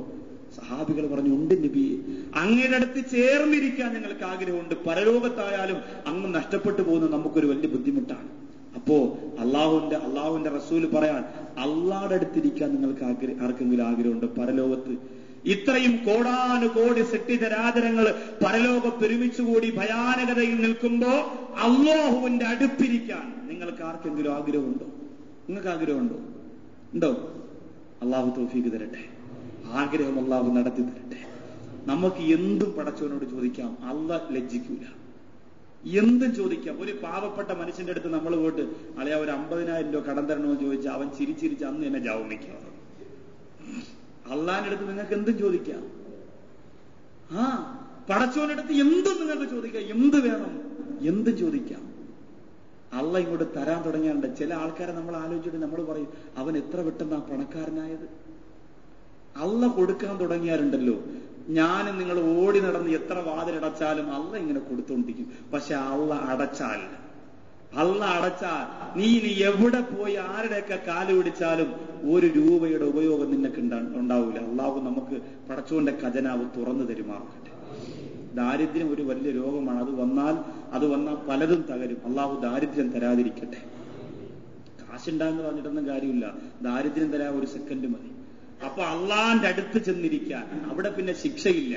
സഹാബികൾ പറഞ്ഞു, ഉണ്ട് നബിയെ, അങ്ങയുടെ അടുത്ത് ചേർന്നിരിക്കാൻ ഞങ്ങൾക്ക് ആഗ്രഹമുണ്ട്. പരലോകത്തായാലും അങ്ങ് നഷ്ടപ്പെട്ടു പോകുന്നത് നമുക്കൊരു വലിയ ബുദ്ധിമുട്ടാണ്. അപ്പോ അള്ളാഹുവിന്റെ റസൂല് പറയാൻ, അള്ളാഹുടെ അടുത്തിരിക്കാൻ നിങ്ങൾക്ക് ആർക്കെങ്കിലും ആഗ്രഹമുണ്ട് പരലോകത്ത്? ഇത്രയും കോടാനുകോടി സൃഷ്ടിചരാചരങ്ങൾ പരലോകത്ത് ഒരുമിച്ചുകൂടി ഭയാനകതയിൽ നിൽക്കുമ്പോ അല്ലാഹുവിന്റെ അടുത്തിരിക്കാൻ നിങ്ങൾക്ക് ആർക്കെങ്കിലും ആഗ്രഹമുണ്ടോ? നിങ്ങൾക്ക് ആഗ്രഹമുണ്ടോ? ഉണ്ടോ? അള്ളാഹു തൗഫീഖ് തരട്ടെ. ആഗ്രഹം അള്ളാഹു നടത്തി തരട്ടെ. നമുക്ക് എന്തും പടച്ചവനോട് ചോദിക്കാം, അള്ളാഹ് ലജ്ജിക്കൂല. എന്തും ചോദിക്കാം. ഒരു പാവപ്പെട്ട മനുഷ്യന്റെ അടുത്ത് നമ്മൾ പോയിട്ട് അളയാ ഒരു 50,000 രൂപ കടം തരണമെന്ന് ചോദിച്ചാൽ അവൻ ചിരിച്ചിരിച്ച് അന്ന് തന്നെ ജാവുമിക്കാം. അള്ളാന്റെ അടുത്ത് നിങ്ങൾക്ക് എന്തും ചോദിക്കാം. പടച്ചോന്റെ അടുത്ത് എന്തും നിങ്ങൾക്ക് ചോദിക്കാം. എന്ത് വേണം എന്തും ചോദിക്കാം. അള്ള ഇങ്ങോട്ട് തരാൻ തുടങ്ങിയാണ്ട് ചില ആൾക്കാരെ നമ്മൾ ആലോചിച്ചിട്ട് നമ്മൾ പറയും അവൻ എത്ര പെട്ടെന്നാ പണക്കാരനായത്. അള്ള കൊടുക്കാൻ തുടങ്ങിയാലുണ്ടല്ലോ, ഞാനും നിങ്ങൾ ഓടി നടന്ന് എത്ര വാതിലടച്ചാലും അള്ള ഇങ്ങനെ കൊടുത്തോണ്ടിരിക്കും. പക്ഷെ അള്ള അടച്ചാൽ നീ എവിടെ പോയി ആരുടെയൊക്കെ കാല് പിടിച്ചാലും 1 രൂപയുടെ ഉപയോഗം നിനക്ക് ഉണ്ടാവില്ല. അള്ളാഹു നമുക്ക് പടച്ചോന്റെ ഖജനാവ് തുറന്നു തരുമാറാകട്ടെ. ദാരിദ്ര്യം ഒരു വലിയ രോഗമാണ്. അത് വന്നാൽ പലതും തകരും. അള്ളാഹു ദാരിദ്ര്യം തരാതിരിക്കട്ടെ. കാശുണ്ടാകുന്ന പറഞ്ഞിട്ടൊന്നും കാര്യമില്ല. ദാരിദ്ര്യം തരാൻ 1 സെക്കൻഡ് മതി. അപ്പൊ അള്ളാന്റെ അടുത്ത് ചെന്നിരിക്കാൻ അവിടെ പിന്നെ ശിക്ഷയില്ല.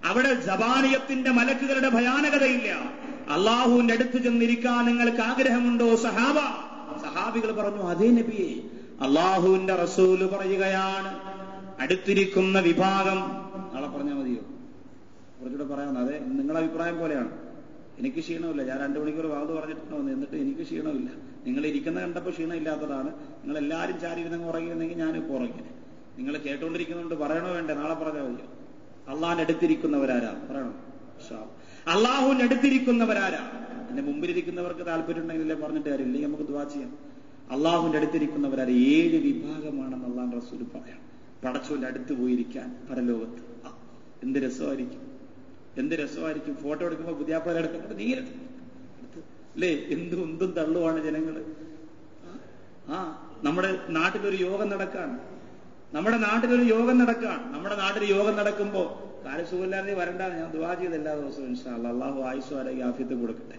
അവിടെ ജബാനിയത്തിന്റെ മലക്കുകളുടെ ഭയാനകതയില്ല. അള്ളാഹുവിന്റെ അടുത്ത് ചെന്നിരിക്കാൻ നിങ്ങൾക്ക് ആഗ്രഹമുണ്ടോ സഹാബികൾ പറഞ്ഞു, അതേ നബിയെ. അള്ളാഹുവിന്റെ റസൂല് പറയുകയാണ്, അടുത്തിരിക്കുന്ന വിഭാഗം. നാളെ പറഞ്ഞാൽ മതിയോ? കുറച്ചുകൂടെ പറയാമെന്ന്. അതെ, നിങ്ങളുടെ അഭിപ്രായം പോലെയാണ്. എനിക്ക് ക്ഷീണമില്ല. ഞാൻ 2 മണിക്കൂർ വാത് പറഞ്ഞിട്ടുണ്ടോ എന്നിട്ട് എനിക്ക് ക്ഷീണമില്ല. നിങ്ങൾ ഇരിക്കുന്ന കണ്ടപ്പോൾ ക്ഷീണം ഇല്ലാത്തതാണ്. നിങ്ങൾ എല്ലാവരും ചാരിയിരുന്നെങ്കിൽ ഉറങ്ങിയിരുന്നെങ്കിൽ ഞാനിപ്പോൾ ഉറങ്ങിനെ. നിങ്ങൾ കേട്ടുകൊണ്ടിരിക്കുന്നുണ്ട്. പറയണോ വേണ്ടേ? നാളെ പറഞ്ഞാൽ മതിയോ? അള്ളാഹിന്റെ അടുത്തിരിക്കുന്നവരാരാ പറയണം. അള്ളാഹുവിന്റെ അടുത്തിരിക്കുന്നവരാരാ? എന്റെ മുമ്പിലിരിക്കുന്നവർക്ക് താല്പര്യം ഉണ്ടെങ്കിലേ പറഞ്ഞിട്ട് കാര്യമില്ല. ഇല്ലെങ്കിൽ നമുക്ക് ദുആ ചെയ്യാം. അള്ളാഹുവിന്റെ അടുത്തിരിക്കുന്നവരാര് 7 വിഭാഗമാണെന്ന് അള്ളാഹ് റസൂൽ പറയാം. പടച്ചോന്റെ അടുത്ത് പോയിരിക്കാൻ പരലോകത്ത് എന്ത് രസമായിരിക്കും. ഫോട്ടോ എടുക്കുമ്പോൾ പുതിയാപ്പുഴ എടുക്കുമ്പോൾ നീരത്ത് അല്ലേ, എന്തും തള്ളുവാണ് ജനങ്ങള്. നമ്മുടെ നാട്ടിലൊരു യോഗം നടക്കാണ്. നമ്മുടെ നാട്ടിൽ യോഗം നടക്കുമ്പോ കാര്യസുഖമില്ലാതെ വരണ്ടാണ്. ഞാൻ ദുആ ചെയ്ത് എല്ലാ ദിവസവും ഇൻഷാ അല്ലാഹ് അള്ളാഹു ആയുസ്സും ആരോഗ്യ ആഫിയത്ത് കൊടുക്കട്ടെ.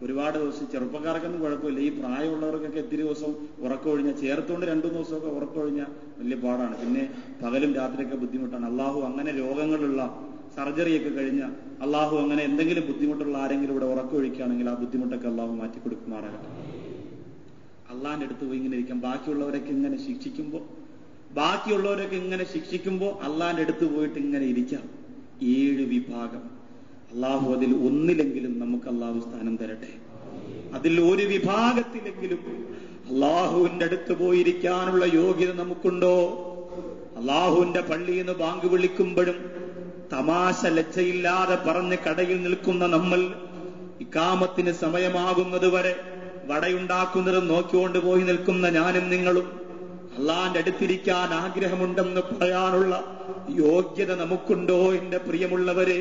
ഒരുപാട് ദിവസം ചെറുപ്പക്കാർക്കൊന്നും കുഴപ്പമില്ല. ഈ പ്രായമുള്ളവർക്കൊക്കെ ഇത്തിരി ദിവസം ഉറക്കമൊഴിഞ്ഞാൽ ചേർത്തുകൊണ്ട് 2-3 ദിവസമൊക്കെ ഉറക്കമൊഴിഞ്ഞാൽ വലിയ പാടാണ്. പിന്നെ പകലും രാത്രിയൊക്കെ ബുദ്ധിമുട്ടാണ്. അള്ളാഹു അങ്ങനെ രോഗങ്ങളുള്ള സർജറിയൊക്കെ കഴിഞ്ഞ അള്ളാഹു അങ്ങനെ എന്തെങ്കിലും ബുദ്ധിമുട്ടുള്ള ആരെങ്കിലും ഇവിടെ ഉറക്കമൊഴിക്കുകയാണെങ്കിൽ ആ ബുദ്ധിമുട്ടൊക്കെ അള്ളാഹു മാറ്റി കൊടുക്കുമാറാകട്ടെ. അള്ളാഹിന്റെ അടുത്ത് പോയി ഇങ്ങനെ ഇരിക്കാം. ബാക്കിയുള്ളവരൊക്കെ ഇങ്ങനെ ശിക്ഷിക്കുമ്പോ അള്ളാഹിന്റെ അടുത്ത് പോയിട്ട് ഇങ്ങനെ ഇരിക്കാം. 7 വിഭാഗം. അള്ളാഹു അതിൽ ഒന്നിലെങ്കിലും നമുക്ക് അള്ളാഹു സ്ഥാനം തരട്ടെ. അതിൽ ഒരു വിഭാഗത്തിലെങ്കിലും അള്ളാഹുവിന്റെ അടുത്ത് പോയിരിക്കാനുള്ള യോഗ്യത നമുക്കുണ്ടോ? അള്ളാഹുവിന്റെ പള്ളിയിൽ നിന്ന് ബാങ്ക് വിളിക്കുമ്പോഴും തമാശ ലജ്ജയില്ലാതെ പറഞ്ഞ് കടയിൽ നിൽക്കുന്ന നമ്മൾ ഇഖാമത്തിന് സമയമാകുന്നത് വരെ വടയുണ്ടാക്കുന്നത് നോക്കിക്കൊണ്ട് പോയി നിൽക്കുന്ന ഞാനും നിങ്ങളും അള്ളാന്റെ അടുത്തിരിക്കാൻ ആഗ്രഹമുണ്ടെന്ന് പറയാനുള്ള യോഗ്യത നമുക്കുണ്ടോ? എന്റെ പ്രിയമുള്ളവരെ,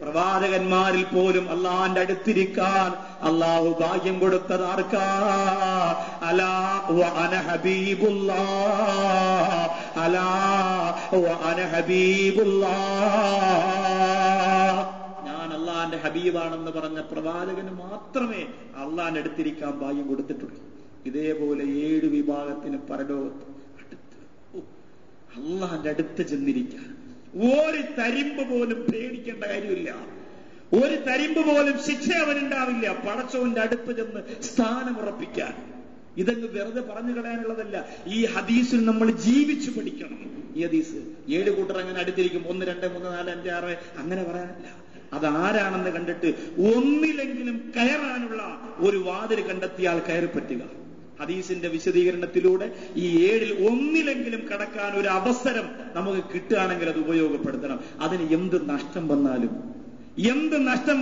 പ്രവാചകന്മാരിൽ പോലും അള്ളാന്റെ അടുത്തിരിക്കാൻ അള്ളാഹു ഭാഗ്യം കൊടുത്തത് ആർക്കാ? അലാ വ അന ഹബീബുല്ലാഹ്, അലാ വ അന ഹബീബുല്ലാഹ്. ഞാൻ അള്ളാന്റെ ഹബീബാണെന്ന് പറഞ്ഞ പ്രവാചകന് മാത്രമേ അള്ളാന്റെ അടുത്തിരിക്കാൻ ഭാഗ്യം കൊടുത്തിട്ടുള്ളൂ. ഇതേപോലെ 7 വിഭാഗത്തിന് പരലോകത്ത് അള്ളാന്റെ അടുത്ത് ചെന്നിരിക്കാൻ ഒരു തരിമ്പ് പോലും പേടിക്കേണ്ട കാര്യമില്ല. ഒരു തരിമ്പ് പോലും ശിക്ഷ അവനുണ്ടാവില്ല. പടച്ചവന്റെ അടുത്ത് ചെന്ന് സ്ഥാനമുറപ്പിക്കാൻ. ഇതങ്ങ് വെറുതെ പറഞ്ഞു കളയാനുള്ളതല്ല. ഈ ഹദീസിൽ നമ്മൾ ജീവിച്ചു പഠിക്കണം. ഈ ഹദീസ് 7 കൂട്ടർ അങ്ങനെ അടുത്തിരിക്കും. 1, 2, 3, 4, 5, 6 അങ്ങനെ പറയാനല്ല. അതാരാണെന്ന് കണ്ടിട്ട് ഒന്നിലെങ്കിലും കയറാനുള്ള ഒരു വാതിൽ കണ്ടെത്തിയാൽ കയറി പറ്റുക. ഹദീസിന്റെ വിശദീകരണത്തിലൂടെ ഈ 7-ൽ ഒന്നിലെങ്കിലും കടക്കാൻ ഒരു അവസരം നമുക്ക് കിട്ടുകയാണെങ്കിൽ അത് ഉപയോഗപ്പെടുത്തണം. അതിന് എന്ത് നഷ്ടം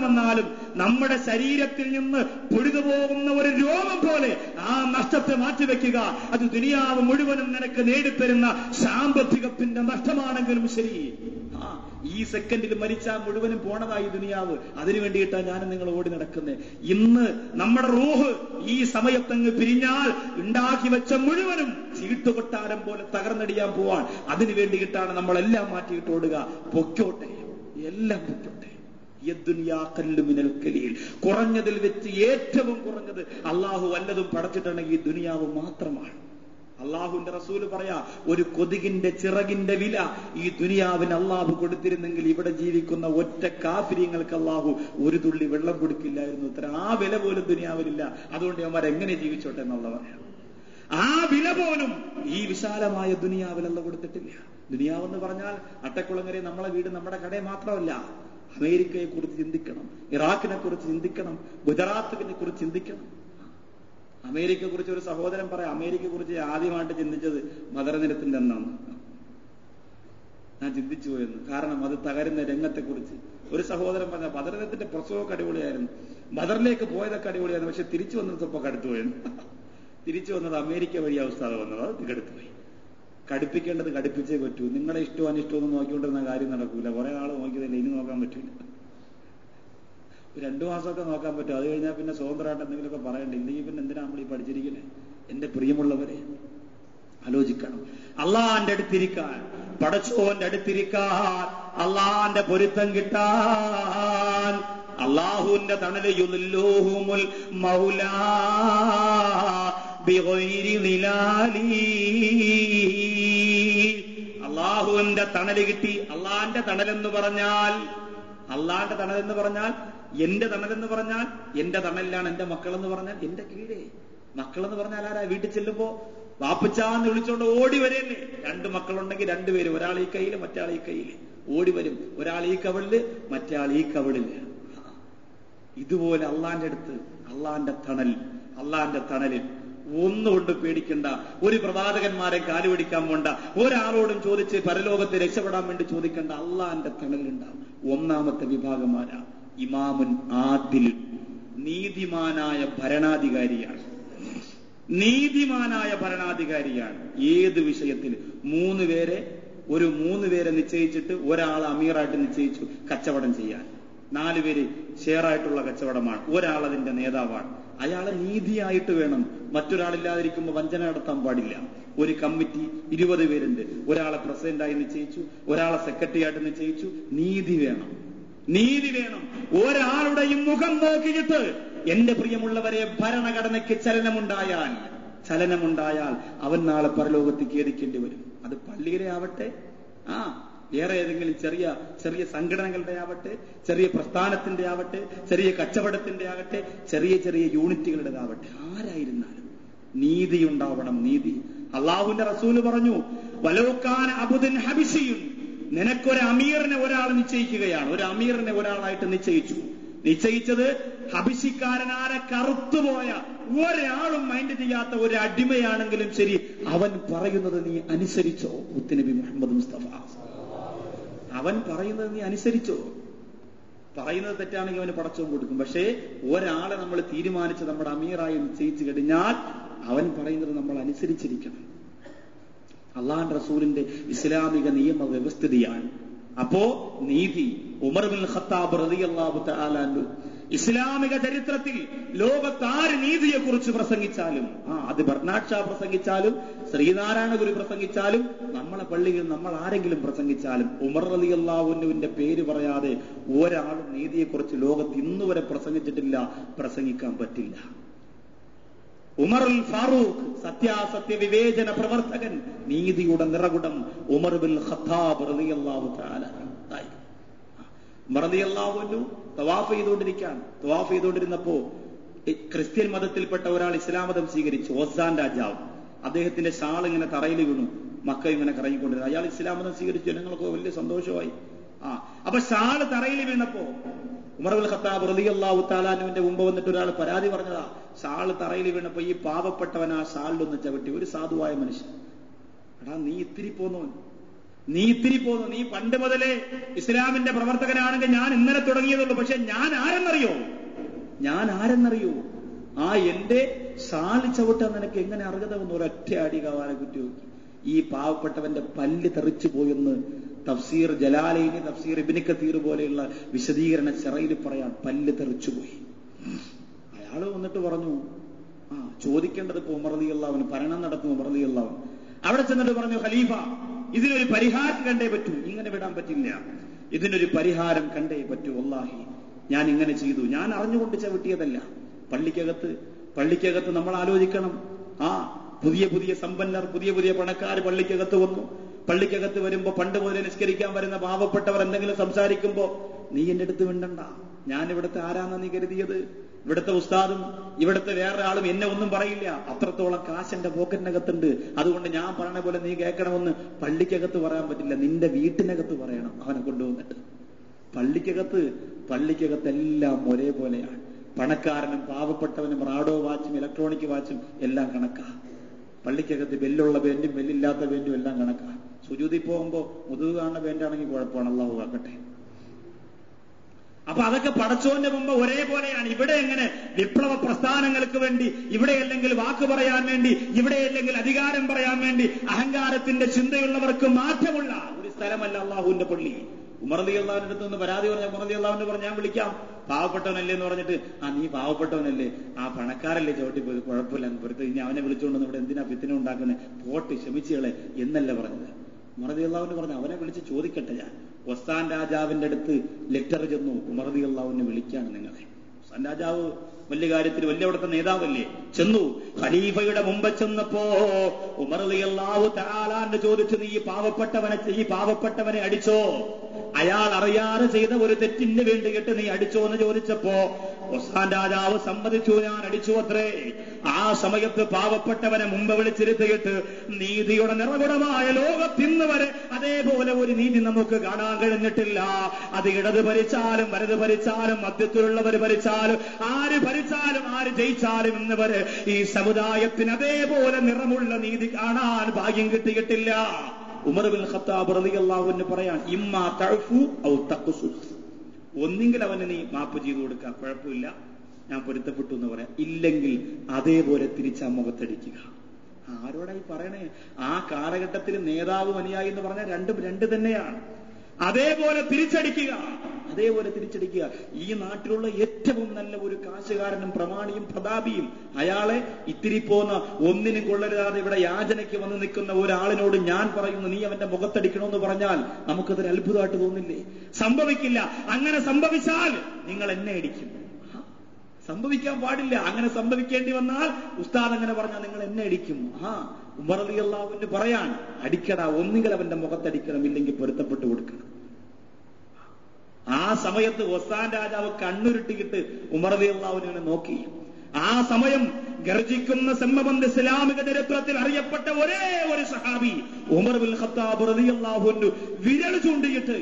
വന്നാലും നമ്മുടെ ശരീരത്തിൽ നിന്ന് പൊഴുതു പോകുന്ന ഒരു രോഗം പോലെ ആ നഷ്ടത്തെ മാറ്റിവെക്കുക. അത് ദുനിയാവ് മുഴുവനും നിനക്ക് നേടിത്തരുന്ന സാമ്പത്തികത്തിന്റെ നഷ്ടമാണെങ്കിലും ശരി, ഈ സെക്കൻഡിൽ മരിച്ചാൽ മുഴുവനും പോണതായി ദുനിയാവ്. അതിനു വേണ്ടിയിട്ടാണ് ഞാനും നിങ്ങൾ ഓടി നടക്കുന്നത്. ഇന്ന് നമ്മുടെ റൂഹ് ഈ സമയത്തങ്ങ് പിരിഞ്ഞാൽ ഉണ്ടാക്കി വെച്ച മുഴുവനും ചീട്ടുകൊട്ടാരം പോലെ തകർന്നടിയാൻ പോവാൻ. അതിനു വേണ്ടിയിട്ടാണ് നമ്മളെല്ലാം മാറ്റിയിട്ട് ഓടുക. പൊക്കോട്ടെ, എല്ലാം പൊക്കോട്ടെ. കുറഞ്ഞതിൽ വെച്ച് ഏറ്റവും കുറഞ്ഞത് അള്ളാഹു വല്ലതും പടച്ചിട്ടുണ്ടെങ്കിൽ ഈ ദുനിയാവ് മാത്രമാണ്. അള്ളാഹുവിന്റെ റസൂല് പറയാ, ഒരു കൊതുകിന്റെ ചിറകിന്റെ വില ഈ ദുനിയാവിന് അള്ളാഹു കൊടുത്തിരുന്നെങ്കിൽ ഇവിടെ ജീവിക്കുന്ന ഒറ്റ കാഫിര്യങ്ങൾക്ക് അള്ളാഹു ഒരു തുള്ളി വെള്ളം കൊടുക്കില്ലായിരുന്നു. ഇത്ര ആ വില പോലും ദുനിയാവിലില്ല. അതുകൊണ്ട് അവന്മാരെങ്ങനെ ജീവിച്ചോട്ടെ എന്നുള്ള പറയാം. ആ വില പോലും ഈ വിശാലമായ ദുനിയാവിൽ അല്ല കൊടുത്തിട്ടില്ല. ദുനിയാവെന്ന് പറഞ്ഞാൽ അട്ടക്കുളങ്ങരെ നമ്മളെ വീട് നമ്മുടെ കട മാത്രമല്ല. അമേരിക്കയെ കുറിച്ച് ചിന്തിക്കണം, ഇറാഖിനെ കുറിച്ച് ചിന്തിക്കണം, ഗുജറാത്തിനെ കുറിച്ച് ചിന്തിക്കണം. അമേരിക്കയെ കുറിച്ച് ഒരു സഹോദരൻ പറയാം, അമേരിക്കയെ കുറിച്ച് ആദ്യമായിട്ട് ചിന്തിച്ചത് ബദർ എന്നാണ്. ഞാൻ ചിന്തിച്ചു പോയെന്ന്. കാരണം അത് തകരുന്ന രംഗത്തെക്കുറിച്ച് ഒരു സഹോദരൻ പറഞ്ഞ ബദർ ദിനത്തിന്റെ പ്രസവമൊക്കെ അടിപൊളിയായിരുന്നു, ബദറിലേക്ക് പോയതൊക്കെ അടിപൊളിയായിരുന്നു, പക്ഷെ തിരിച്ചു വന്നത് സ്വപ്പം കടുത്തുപോയെന്ന്. തിരിച്ചു വന്നത് അമേരിക്ക വഴി അവസ്ഥ വന്നത്, അത് കടുത്തുപോയി. കടുപ്പിക്കേണ്ടത് കടുപ്പിച്ചേ പറ്റൂ. നിങ്ങളെ ഇഷ്ടവും അനിഷ്ടവും ഒന്നും നോക്കിക്കൊണ്ടിരുന്ന കാര്യം നടക്കൂല. കുറെ നാൾ നോക്കിയതല്ലേ, ഇനി നോക്കാൻ പറ്റൂല. 2 മാസമൊക്കെ നോക്കാൻ പറ്റും. അത് കഴിഞ്ഞാൽ പിന്നെ സ്വതന്ത്രമായിട്ട് എന്തെങ്കിലുമൊക്കെ പറയണ്ടേ. ഇല്ലെങ്കിൽ പിന്നെ എന്തിനാ നമ്മൾ ഈ പഠിച്ചിരിക്കണേ? എന്റെ പ്രിയമുള്ളവരെ, ആലോചിക്കണം. അള്ളാന്റെ അടുത്തിരിക്കാൻ, പടച്ചോന്റെ അടുത്തിരിക്കാൻ, അള്ളാന്റെ പൊരുത്തം കിട്ടാൻ, അള്ളാഹുവിന്റെ തണല് യുദില്ലുഹുമുൽ മൗലാ ബിഗൈരി നിലാലി. അള്ളാഹുവിന്റെ തണല് കിട്ടി. അള്ളാന്റെ തണലെന്ന് പറഞ്ഞാൽ, അള്ളാന്റെ തണലെന്ന് പറഞ്ഞാൽ, എന്റെ തണലെന്ന് പറഞ്ഞാൽ, എന്റെ തണലിലാണ് എന്റെ മക്കളെന്ന് പറഞ്ഞാൽ എന്റെ കീഴേ. മക്കളെന്ന് പറഞ്ഞാൽ ആരാ? വീട്ടിൽ ചെല്ലുമ്പോ വാപ്പച്ചാന്ന് വിളിച്ചോണ്ട് ഓടി വരെയല്ലേ. 2 മക്കളുണ്ടെങ്കിൽ 2 പേര്, ഒരാൾ ഈ കയ്യില് മറ്റേ ഈ കയ്യില് ഓടി വരും. ഒരാൾ ഈ കവിളില് മറ്റേ ഈ കവിളില്. ഇതുപോലെ അള്ളാന്റെ അടുത്ത്, അള്ളാന്റെ തണലിൽ ഒന്നുകൊണ്ട് പേടിക്കണ്ട. ഒരു പ്രവാചകന്മാരെ കാലുപിടിക്കാൻ പോണ്ട, ഒരാളോടും ചോദിച്ച് പരലോകത്തെ രക്ഷപ്പെടാൻ വേണ്ടി ചോദിക്കണ്ട. അള്ളാന്റെ തണലുണ്ടാവും. 1ാമത്തെ വിഭാഗമാരാ? ഇമാമുൻ ആദിൽ, നീതിമാനായ ഭരണാധികാരിയാണ്. നീതിമാനായ ഭരണാധികാരിയാണ്. ഏത് വിഷയത്തിൽ? 3 പേരെ നിശ്ചയിച്ചിട്ട് ഒരാൾ അമീറായിട്ട് നിശ്ചയിച്ചു കച്ചവടം ചെയ്യാൻ. 4 പേര് ഷെയറായിട്ടുള്ള കച്ചവടമാണ്. ഒരാൾ അതിന്റെ നേതാവാണ്. അയാളെ നീതിയായിട്ട് വേണം. മറ്റൊരാളില്ലാതിരിക്കുമ്പോൾ വഞ്ചന നടത്താൻ പാടില്ല. ഒരു കമ്മിറ്റി 20 പേരുണ്ട്. ഒരാളെ പ്രസിഡന്റായി നിശ്ചയിച്ചു, ഒരാളെ സെക്രട്ടറിയായിട്ട് നിശ്ചയിച്ചു. നീതി വേണം. ഒരാളുടെയും മുഖം നോക്കിയിട്ട്, എന്റെ പ്രിയമുള്ളവരെ, ഭരണഘടനയ്ക്ക് ചലനമുണ്ടായാൽ അവൻ നാളെ പരലോകത്ത് ഖേദിക്കേണ്ടി വരും. അത് പള്ളിയിലെ ആവട്ടെ, വേറെ ഏതെങ്കിലും ചെറിയ സംഘടനകളുടെ ആവട്ടെ, ചെറിയ പ്രസ്ഥാനത്തിന്റെ ആവട്ടെ, ചെറിയ കച്ചവടത്തിന്റെ ആകട്ടെ, ചെറിയ യൂണിറ്റുകളുടേതാവട്ടെ, ആരായിരുന്നാലും നീതി ഉണ്ടാവണം. നീതി. അള്ളാഹുവിന്റെ റസൂല് പറഞ്ഞു, വലൗകാന അബ്ദുൻ ഹബശിയുൻ, നിനക്കൊരു അമീറിനെ ഒരാൾ നിശ്ചയിക്കുകയാണ്. ഒരു അമീറിനെ ഒരാളായിട്ട് നിശ്ചയിച്ചത് ഹബശിക്കാരനായ കറുത്തുപോയ ഒരാളും മൈൻഡ് ചെയ്യാത്ത ഒരു അടിമയാണെങ്കിലും ശരി, അവൻ പറയുന്നത് നീ അനുസരിച്ചോ. മുത്തുനബി മുഹമ്മദ് മുസ്തഫ, അവൻ പറയുന്നത് നീ അനുസരിച്ചോ. പറയുന്നത് തെറ്റാണെങ്കിൽ അവന് പടച്ചവും കൊടുക്കും. പക്ഷേ ഒരാളെ നമ്മൾ തീരുമാനിച്ച് നമ്മുടെ അമീറായി നിശ്ചയിച്ചു കഴിഞ്ഞാൽ അവൻ പറയുന്നത് നമ്മൾ അനുസരിച്ചിരിക്കണം. അള്ളാഹുവിന്റെ റസൂലിന്റെ ഇസ്ലാമിക നിയമ വ്യവസ്ഥിതിയാണ്. അപ്പോ നീതി. ഉമർ ബിൻ ഖത്താബ് റളിയല്ലാഹു തആല അൻഹു, ഇസ്ലാമിക ചരിത്രത്തിൽ ലോകത്താര് നീതിയെ കുറിച്ച് പ്രസംഗിച്ചാലും, അത് ബർനാഡ് ഷാ പ്രസംഗിച്ചാലും, ശ്രീനാരായണ ഗുരു പ്രസംഗിച്ചാലും, നമ്മളെ പള്ളിയിൽ നമ്മൾ ആരെങ്കിലും പ്രസംഗിച്ചാലും, ഉമർ റളിയല്ലാഹു അൻഹുവിന്റെ പേര് പറയാതെ ഒരാളും നീതിയെക്കുറിച്ച് ലോകത്ത് ഇന്നുവരെ പ്രസംഗിച്ചിട്ടില്ല, പ്രസംഗിക്കാൻ പറ്റില്ല. ഉമറുൽ ഫാറൂഖ്, സത്യാസത്യ വിവേചന പ്രവർത്തകൻ, നീതിയുടെ നിറകുടം ഉമർ ബിൻ ഖത്താബ് റളിയല്ലാഹു തആല. ഉമർ റളിയല്ലാഹു അൻഹു തവാഫ് ചെയ്തുകൊണ്ടിരുന്നപ്പോ ക്രിസ്ത്യൻ മതത്തിൽപ്പെട്ട ഒരാൾ ഇസ്ലാം മതം സ്വീകരിച്ചു. ഓസാൻ രാജാവ്. അദ്ദേഹത്തിന്റെ ഷാൾ ഇങ്ങനെ തറയിൽ വീണു. മക്ക ഇങ്ങനെ കറങ്ങിക്കൊണ്ടിരുന്നു. അയാൾ ഇസ്ലാം മതം സ്വീകരിച്ചു. ജനങ്ങൾക്ക് വലിയ സന്തോഷമായി. അപ്പൊ ഷാള് തറയിൽ വീണപ്പോ ഉമർ ബിൻ ഖത്താബ് റളിയല്ലാഹു തആല അൻഹുവിന്റെ മുമ്പ് വന്നിട്ട് ഒരാൾ പരാതി പറഞ്ഞതാ. ഷാള് തറയിൽ വീണപ്പോ ഈ പാവപ്പെട്ടവൻ ആ ഷാളിലൊന്ന് ചവിട്ടി. ഒരു സാധുവായ മനുഷ്യൻ, എടാ നീ ഇത്തിരി പോന്നു, നീ പണ്ട് മുതലേ ഇസ്ലാമിന്റെ പ്രവർത്തകനാണെങ്കിൽ ഞാൻ ഇന്നലെ തുടങ്ങിയതുള്ളൂ. പക്ഷെ ഞാൻ ആരെന്നറിയോ? എന്റെ ഷാളി ചവിട്ടാൻ നിനക്ക് എങ്ങനെ അർഹത വന്നു? ഒരൊറ്റ അടി കാവാനെ കുറ്റി നോക്കി. ഈ പാവപ്പെട്ടവന്റെ പല്ല് തെറിച്ചു പോയെന്ന് തഫ്സീർ ജലാലൈനി, തഫ്സീർ ഇബ്നു കതീർ പോലെയുള്ള വിശദീകരണ ചെറയിൽ പറയാൻ, പല്ല് തെറിച്ചുപോയി. അയാള് വന്നിട്ട് പറഞ്ഞു, ചോദിക്കേണ്ടത് ഇപ്പൊ ഉമർ റളിയല്ലാഹു അൻഹു, ഭരണം നടത്തും ഉമർ റളിയല്ലാഹു അൻഹു. അവിടെ ചെന്നിട്ട് പറഞ്ഞു, ഖലീഫ, ഇതിനൊരു പരിഹാരം കണ്ടേ പറ്റൂ, ഇങ്ങനെ വിടാൻ പറ്റില്ല, ഇതിനൊരു പരിഹാരം കണ്ടേ പറ്റൂ. വല്ലാഹി ഞാൻ ഇങ്ങനെ ചെയ്തു, ഞാൻ അറിഞ്ഞുകൊണ്ട് ചവിട്ടിയതല്ല. പള്ളിക്കകത്ത് നമ്മൾ ആലോചിക്കണം. പുതിയ സമ്പന്നർ, പുതിയ പണക്കാർ പള്ളിക്കകത്ത് വന്നു. പള്ളിക്കകത്ത് വരുമ്പോ പണ്ട് മുതലേ നിസ്കരിക്കാൻ വരുന്ന പാവപ്പെട്ടവർ എന്തെങ്കിലും സംസാരിക്കുമ്പോ നീ എന്റെ അടുത്ത് മിണ്ടണ്ട. ഞാൻ ഇവിടുത്തെ ആരാന്നാ നീ കരുതിയത്? ഇവിടുത്തെ ഉസ്താദും ഇവിടുത്തെ വേറെ ആളും എന്നെ ഒന്നും പറയില്ല. അത്രത്തോളം കാശ് എന്റെ പോക്കറ്റിനകത്തുണ്ട്. അതുകൊണ്ട് ഞാൻ പറഞ്ഞ പോലെ നീ കേൾക്കണമെന്ന് പള്ളിക്കകത്ത് പറയാൻ പറ്റില്ല. നിന്റെ വീട്ടിനകത്ത് പറയണം അവനെ കൊണ്ടുവന്നിട്ട്. പള്ളിക്കകത്തെല്ലാം ഒരേപോലെയാണ്. പണക്കാരനും പാവപ്പെട്ടവനും റാഡോ വാച്ചും ഇലക്ട്രോണിക് വാച്ചും എല്ലാം കണക്കാ. പള്ളിക്കകത്ത് ബെല്ലുള്ള ബെൻഡും ബെല്ലില്ലാത്ത ബെൻഡും എല്ലാം കണക്കാ. സുജൂദിൽ പോകുമ്പോ മുതുക് കാണുന്ന ബെൻഡാണെങ്കിൽ കുഴപ്പമാണ്, അള്ളാഹു ആക്കട്ടെ. അപ്പൊ അതൊക്കെ പടച്ചോന്റെ മുമ്പ് ഒരേപോലെയാണ്. ഇവിടെ എങ്ങനെ വിപ്ലവ പ്രസ്ഥാനങ്ങൾക്ക് വേണ്ടി, ഇവിടെ അല്ലെങ്കിൽ വാക്ക് പറയാൻ വേണ്ടി, ഇവിടെ അല്ലെങ്കിൽ അധികാരം പറയാൻ വേണ്ടി അഹങ്കാരത്തിന്റെ ചിന്തയുള്ളവർക്ക് മാറ്റമുള്ള ഒരു സ്ഥലമല്ല അള്ളാഹുവിന്റെ പള്ളി. ഉമർ റളിയല്ലാഹുവിന്റെ അടുത്ത് നിന്ന് പരാതി പറഞ്ഞ ഉമർ റളിയല്ലാഹു പറഞ്ഞു, ഞാൻ വിളിക്കാം, പാവപ്പെട്ടവനല്ലേ എന്ന് പറഞ്ഞിട്ട്, നീ പാവപ്പെട്ടവനല്ലേ, പണക്കാരല്ലേ ചവിട്ടി പോയത്, കുഴപ്പമില്ല എന്ന് പുറത്ത് ഇനി അവനെ വിളിച്ചുകൊണ്ടെന്ന് ഇവിടെ എന്തിനാ ഫിത്തിന ഉണ്ടാക്കുന്നത്, പോട്ട് ക്ഷമിച്ചുകളെ എന്നല്ല പറഞ്ഞത്. ഉമർ റളിയല്ലാഹു പറഞ്ഞു, അവനെ വിളിച്ച് ചോദിക്കട്ടെ. ഞാൻ ഒസ്താൻ രാജാവിന്റെ അടുത്ത് ലെറ്റർ ചെന്നു, ഉമർ റളിയല്ലാഹുവിനെ വിളിക്കാണ് നിങ്ങളെ. ഒസ്താൻ രാജാവ് വലിയ കാര്യത്തിൽ വലിയ അവിടുത്തെ നേതാവല്ലേ, ചെന്നു. ഖലീഫയുടെ മുമ്പ് ചെന്നപ്പോ ഉമർ റളിയല്ലാഹു തആല ചോദിച്ചു, നീ പാവപ്പെട്ടവനെ അടിച്ചോ? അയാൾ അറിയാതെ ചെയ്ത ഒരു തെറ്റിന് വേണ്ടിയിട്ട് നീ അടിച്ചോ എന്ന് ചോദിച്ചപ്പോ ഒസ്മാൻ രാജാവ് സമ്മതിച്ചു, ഞാൻ അടിച്ചു അത്രേ. ആ സമയത്ത് പാവപ്പെട്ടവനെ മുമ്പ് വിളിച്ചിരുത്തിയിട്ട്, നീതിയുടെ നിറകുടമായ ലോകത്തിന്ന് വരെ അതേപോലെ ഒരു നീതി നമുക്ക് കാണാൻ കഴിഞ്ഞിട്ടില്ല. അത് ഇടത് ഭരിച്ചാലും വലത് ഭരിച്ചാലും മധ്യത്തിലുള്ളവർ ഭരിച്ചാലും ആര് ഭരിച്ചാലും ആര് ജയിച്ചാലും ഇന്ന് വരെ ഈ സമുദായത്തിന് അതേപോലെ നിറമുള്ള നീതി കാണാൻ ഭാഗ്യം കിട്ടിയിട്ടില്ല. ഉമർ ബിൻ ഖത്താബ് റളിയല്ലാഹു അൻഹു പറയാൻ, ഇമ്മാ തഅഫു ഔ തഖ്സുസ്, ഒന്നെങ്കിൽ അവന് നീ മാപ്പ് ചെയ്തു കൊടുക്കുക, കുഴപ്പമില്ല, ഞാൻ പൊരുത്തപ്പെട്ടു എന്ന് പറയാം, ഇല്ലെങ്കിൽ അതേപോലെ തിരിച്ചാ മുഖത്തടിക്കുക. ആരോടായി പറയണേ? ആ കാലഘട്ടത്തിൽ നേതാവും അനുയായി എന്ന് പറഞ്ഞാൽ രണ്ടും രണ്ട് തന്നെയാണ്. അതേപോലെ തിരിച്ചടിക്കുക. ഈ നാട്ടിലുള്ള ഏറ്റവും നല്ല ഒരു കാശുകാരനും പ്രമാണിയും പ്രതാപിയും അയാളെ ഇത്തിരി പോന്ന ഒന്നിനും കൊള്ളരുതാതെ ഇവിടെ യാചനയ്ക്ക് വന്ന് നിൽക്കുന്ന ഒരാളിനോട് ഞാൻ പറയുന്നു, നീ അവന്റെ മുഖത്തടിക്കണമെന്ന് പറഞ്ഞാൽ നമുക്കതൊരു അത്ഭുതമായിട്ട് തോന്നില്ലേ? സംഭവിക്കില്ല. അങ്ങനെ സംഭവിച്ചാൽ നിങ്ങൾ എന്നെ അടിക്കും. സംഭവിക്കാൻ പാടില്ല. അങ്ങനെ സംഭവിക്കേണ്ടി വന്നാൽ ഉസ്താദ് അങ്ങനെ പറഞ്ഞാൽ നിങ്ങൾ എന്നെ അടിക്കും. ഉമർ റളിയല്ലാഹു അൻഹു പറയാൻ, അടിക്കടാ, ഒന്നുകിൽ അവന്റെ മുഖത്തടിക്കണം, ഇല്ലെങ്കിൽ പൊരുത്തപ്പെട്ടു കൊടുക്കണം. ആ സമയത്ത് ഒസ്മാൻ രാജാവ് കണ്ണുരുട്ടിയിട്ട് ഉമർ റളിയല്ലാഹു അൻഹുവിനെ നോക്കി. ആ സമയം ഗർജിക്കുന്ന സംഭവം ഇസ്ലാമിക ചരിത്രത്തിൽ അറിയപ്പെട്ട ഒരേ ഒരു സഹാബി ഉമർ ബിൻ ഖത്താബ് റളിയല്ലാഹു അൻഹു വിരൽ ചൂണ്ടിയിട്ട്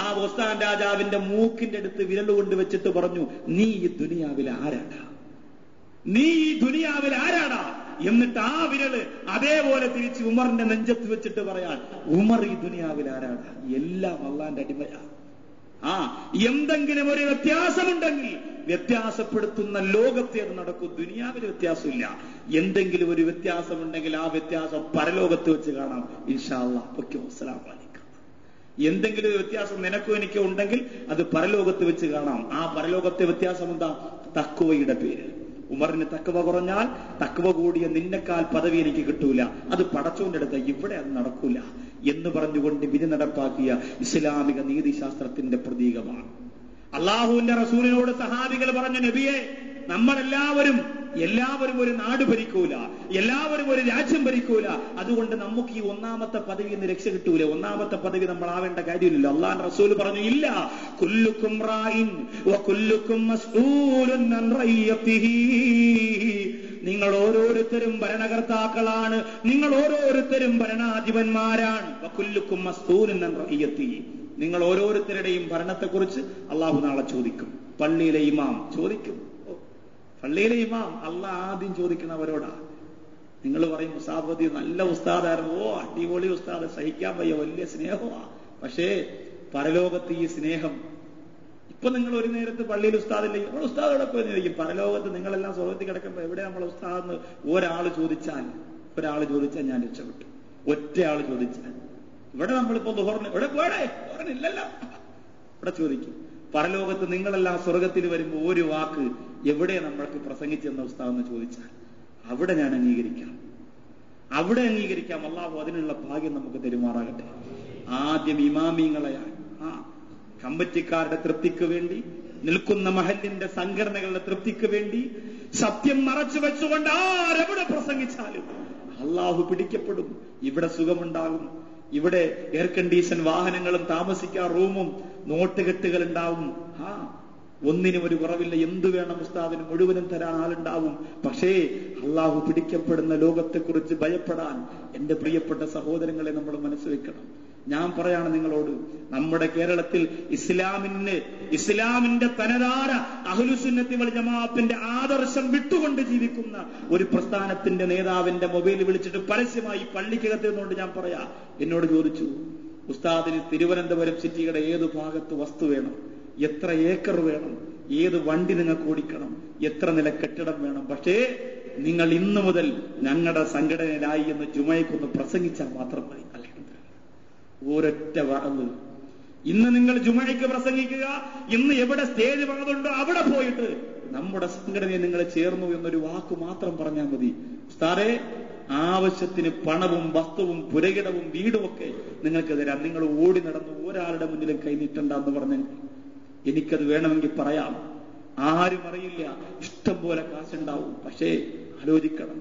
ആ ഒസ്മാൻ രാജാവിന്റെ മൂക്കിന്റെ അടുത്ത് വിരൽ കൊണ്ട് വെച്ചിട്ട് പറഞ്ഞു, നീ ഈ ദുനിയാവിൽ ആരാടാ? എന്നിട്ട് ആ വിരല് അതേപോലെ തിരിച്ച് ഉമറിന്റെ നെഞ്ചത്ത് വെച്ചിട്ട് പറയാൻ, ഉമർ ഈ ദുനിയാവിൽ ആരാടാ? എല്ലാം അള്ളാന്റെ അടിമയാ. എന്തെങ്കിലും ഒരു വ്യത്യാസമുണ്ടെങ്കിൽ വ്യത്യാസപ്പെടുത്തുന്ന ലോകത്തെ അത് നടക്കും. ദുനിയാവിൽ വ്യത്യാസമില്ല. എന്തെങ്കിലും ഒരു വ്യത്യാസമുണ്ടെങ്കിൽ ആ വ്യത്യാസം പരലോകത്ത് വെച്ച് കാണാം. ഇൻഷാ അല്ലാഹ്. അസ്സലാമു അലൈക്കും. എന്തെങ്കിലും വ്യത്യാസം നിനക്കും എനിക്കോ ഉണ്ടെങ്കിൽ അത് പരലോകത്ത് വെച്ച് കാണാം. ആ പരലോകത്തെ വ്യത്യാസം എന്താ? തഖ്വയുടെ പേര്. ഉമറിന് തഖ്വ കുറഞ്ഞാൽ തഖ്വ കൂടിയ നിന്നെക്കാൾ പദവി എനിക്ക് കിട്ടൂല. അത് പടച്ചോന്റെ അടുത്ത്, ഇവിടെ അത് നടക്കൂല എന്ന് പറഞ്ഞുകൊണ്ട് വിധി നടപ്പാക്കിയ ഇസ്ലാമിക നീതിശാസ്ത്രത്തിന്റെ പ്രതീകമാണ്. അള്ളാഹുവിന്റെ റസൂലിനോട് സഹാബികൾ പറഞ്ഞു, നബിയെ, നമ്മളെല്ലാവരും ഒരു നാട് ഭരിക്കൂല, എല്ലാവരും ഒരു രാജ്യം ഭരിക്കൂല, അതുകൊണ്ട് നമുക്ക് ഈ ഒന്നാമത്തെ പദവി നിന്ന് രക്ഷ കിട്ടൂല, ഒന്നാമത്തെ പദവി നമ്മൾ ആവേണ്ട കാര്യമില്ലല്ലോ. അള്ളാഹുവിന്റെ റസൂൽ പറഞ്ഞു, ഇല്ല, കുല്ലുക്കും റായിൻ വ കുല്ലുക്കും മസ്ഊലുൻ അൻ റയ്യത്തിഹി, നിങ്ങൾ ഓരോരുത്തരും ഭരണകർത്താക്കളാണ്, നിങ്ങൾ ഓരോരുത്തരും ഭരണാധിപന്മാരാണ്. വ കുല്ലുക്കും മസ്ഊലുൻ അൻ റയ്യത്തിഹി, നിങ്ങൾ ഓരോരുത്തരുടെയും ഭരണത്തെക്കുറിച്ച് അള്ളാഹു നാളെ ചോദിക്കും. പള്ളിയിലെ ഇമാം ചോദിക്കും. പള്ളിയിലെ ഇമാം അള്ളാഹ് ആദ്യം ചോദിക്കുന്നവരോടാ. നിങ്ങൾ പറയും, ഉസ്താദ് നല്ല ഉസ്താദായിരുന്നു, അടിപൊളി ഉസ്താദ്, സഹിക്കാൻ വയ്യ, വലിയ സ്നേഹമാ. പക്ഷേ പരലോകത്ത് ഈ സ്നേഹം, ഇപ്പൊ നിങ്ങൾ ഒരു നേരത്ത് പള്ളിയിൽ ഉസ്താദില്ലേ, നമ്മൾ ഉസ്താദോടൊപ്പം ചോദിക്കും. പരലോകത്ത് നിങ്ങളെല്ലാം സ്വർഗ്ഗത്തിൽ കിടക്കുമ്പോ എവിടെ നമ്മൾ ഉസ്താദെന്ന് ഒരാൾ ചോദിച്ചാൽ ഞാൻ രക്ഷപ്പെട്ടു. ഒറ്റയാൾ ചോദിച്ചാൽ, ഇവിടെ നമ്മളിപ്പോ ഇവിടെ ഇല്ലല്ലോ, ഇവിടെ ചോദിക്കും. പരലോകത്ത് നിങ്ങളെല്ലാം സ്വർഗത്തിൽ വരുമ്പോ ഒരു വാക്ക് എവിടെ നമ്മൾക്ക് പ്രസംഗിച്ചെന്ന ഉസ്താദെന്ന് ചോദിച്ചാൽ അവിടെ ഞാൻ അംഗീകരിക്കാം. അള്ളാഹു അതിനുള്ള ഭാഗ്യം നമുക്ക് തെരുമാറാകട്ടെ. ആദ്യം ഇമാമിങ്ങളെയാണ്, കമ്മിറ്റിക്കാരുടെ തൃപ്തിക്ക് വേണ്ടി, നിൽക്കുന്ന മഹല്ലിന്റെ സംഘടനകളുടെ തൃപ്തിക്ക് വേണ്ടി സത്യം മറച്ചു വെച്ചുകൊണ്ട് ആരെവിടെ പ്രസംഗിച്ചാലും അള്ളാഹു പിടിക്കപ്പെടും. ഇവിടെ സുഖമുണ്ടാകും, ഇവിടെ എയർ കണ്ടീഷൻ വാഹനങ്ങളും താമസിക്കാൻ റൂമും നോട്ടുകെട്ടുകൾ ഉണ്ടാവും. ഒന്നിനും ഒരു കുറവില്ല. എന്തു വേണം ഉസ്താദിന് മുഴുവനും തരാൻ ആളുണ്ടാവും. പക്ഷേ അള്ളാഹു പിടിക്കപ്പെടുന്ന ലോകത്തെക്കുറിച്ച് ഭയപ്പെടാൻ എന്റെ പ്രിയപ്പെട്ട സഹോദരങ്ങളെ നമ്മൾ മനസ്സ് വെക്കണം. ഞാൻ പറയാണ് നിങ്ങളോട്, നമ്മുടെ കേരളത്തിൽ ഇസ്ലാമിന്റെ തനതാര അഹ്ലുസുന്നത്തി വൽ ജമാഅത്തിന്റെ ആദർശം വിട്ടുകൊണ്ട് ജീവിക്കുന്ന ഒരു പ്രസ്ഥാനത്തിന്റെ നേതാവിന്റെ മൊബൈൽ വിളിച്ചിട്ട് പരസ്യമായി പള്ളിക്കകത്ത് നിന്നുകൊണ്ട് ഞാൻ പറയാ, എന്നോട് ചോദിച്ചു, ഉസ്താദിന് തിരുവനന്തപുരം സിറ്റിയുടെ ഏത് ഭാഗത്ത് വസ്തു വേണം, എത്ര ഏക്കർ വേണം, ഏത് വണ്ടി നിങ്ങൾക്ക് ഓടിക്കണം, എത്ര നില കെട്ടിടം വേണം, പക്ഷേ നിങ്ങൾ ഇന്നു മുതൽ ഞങ്ങളുടെ സംഘടനയിലായി എന്ന് ജുമയ്ക്കൊന്ന് പ്രസംഗിച്ചാൽ മാത്രം മതി. ഒരൊറ്റ വാദ്. ഇന്ന് നിങ്ങൾ ജുമയ്ക്ക് പ്രസംഗിക്കുക, ഇന്ന് എവിടെ സ്റ്റേജ് വാദമുണ്ടോ അവിടെ പോയിട്ട് നമ്മുടെ സംഘടനയെ നിങ്ങൾ ചേർന്നു എന്നൊരു വാക്ക് മാത്രം പറഞ്ഞാൽ മതി. ഉസ്താദേ, ആവശ്യത്തിന് പണവും വസ്തുവും പുരകിടവും വീടും ഒക്കെ നിങ്ങൾക്ക് തരാം, നിങ്ങൾ ഓടി നടന്നു ഒരാളുടെ മുന്നിലും കൈനീട്ടണ്ടെന്ന് പറഞ്ഞ് എനിക്കത് വേണമെങ്കിൽ പറയാം. ആരും അറിയില്ല, ഇഷ്ടം പോലെ കാശുണ്ടാവും. പക്ഷേ ആലോചിക്കണം,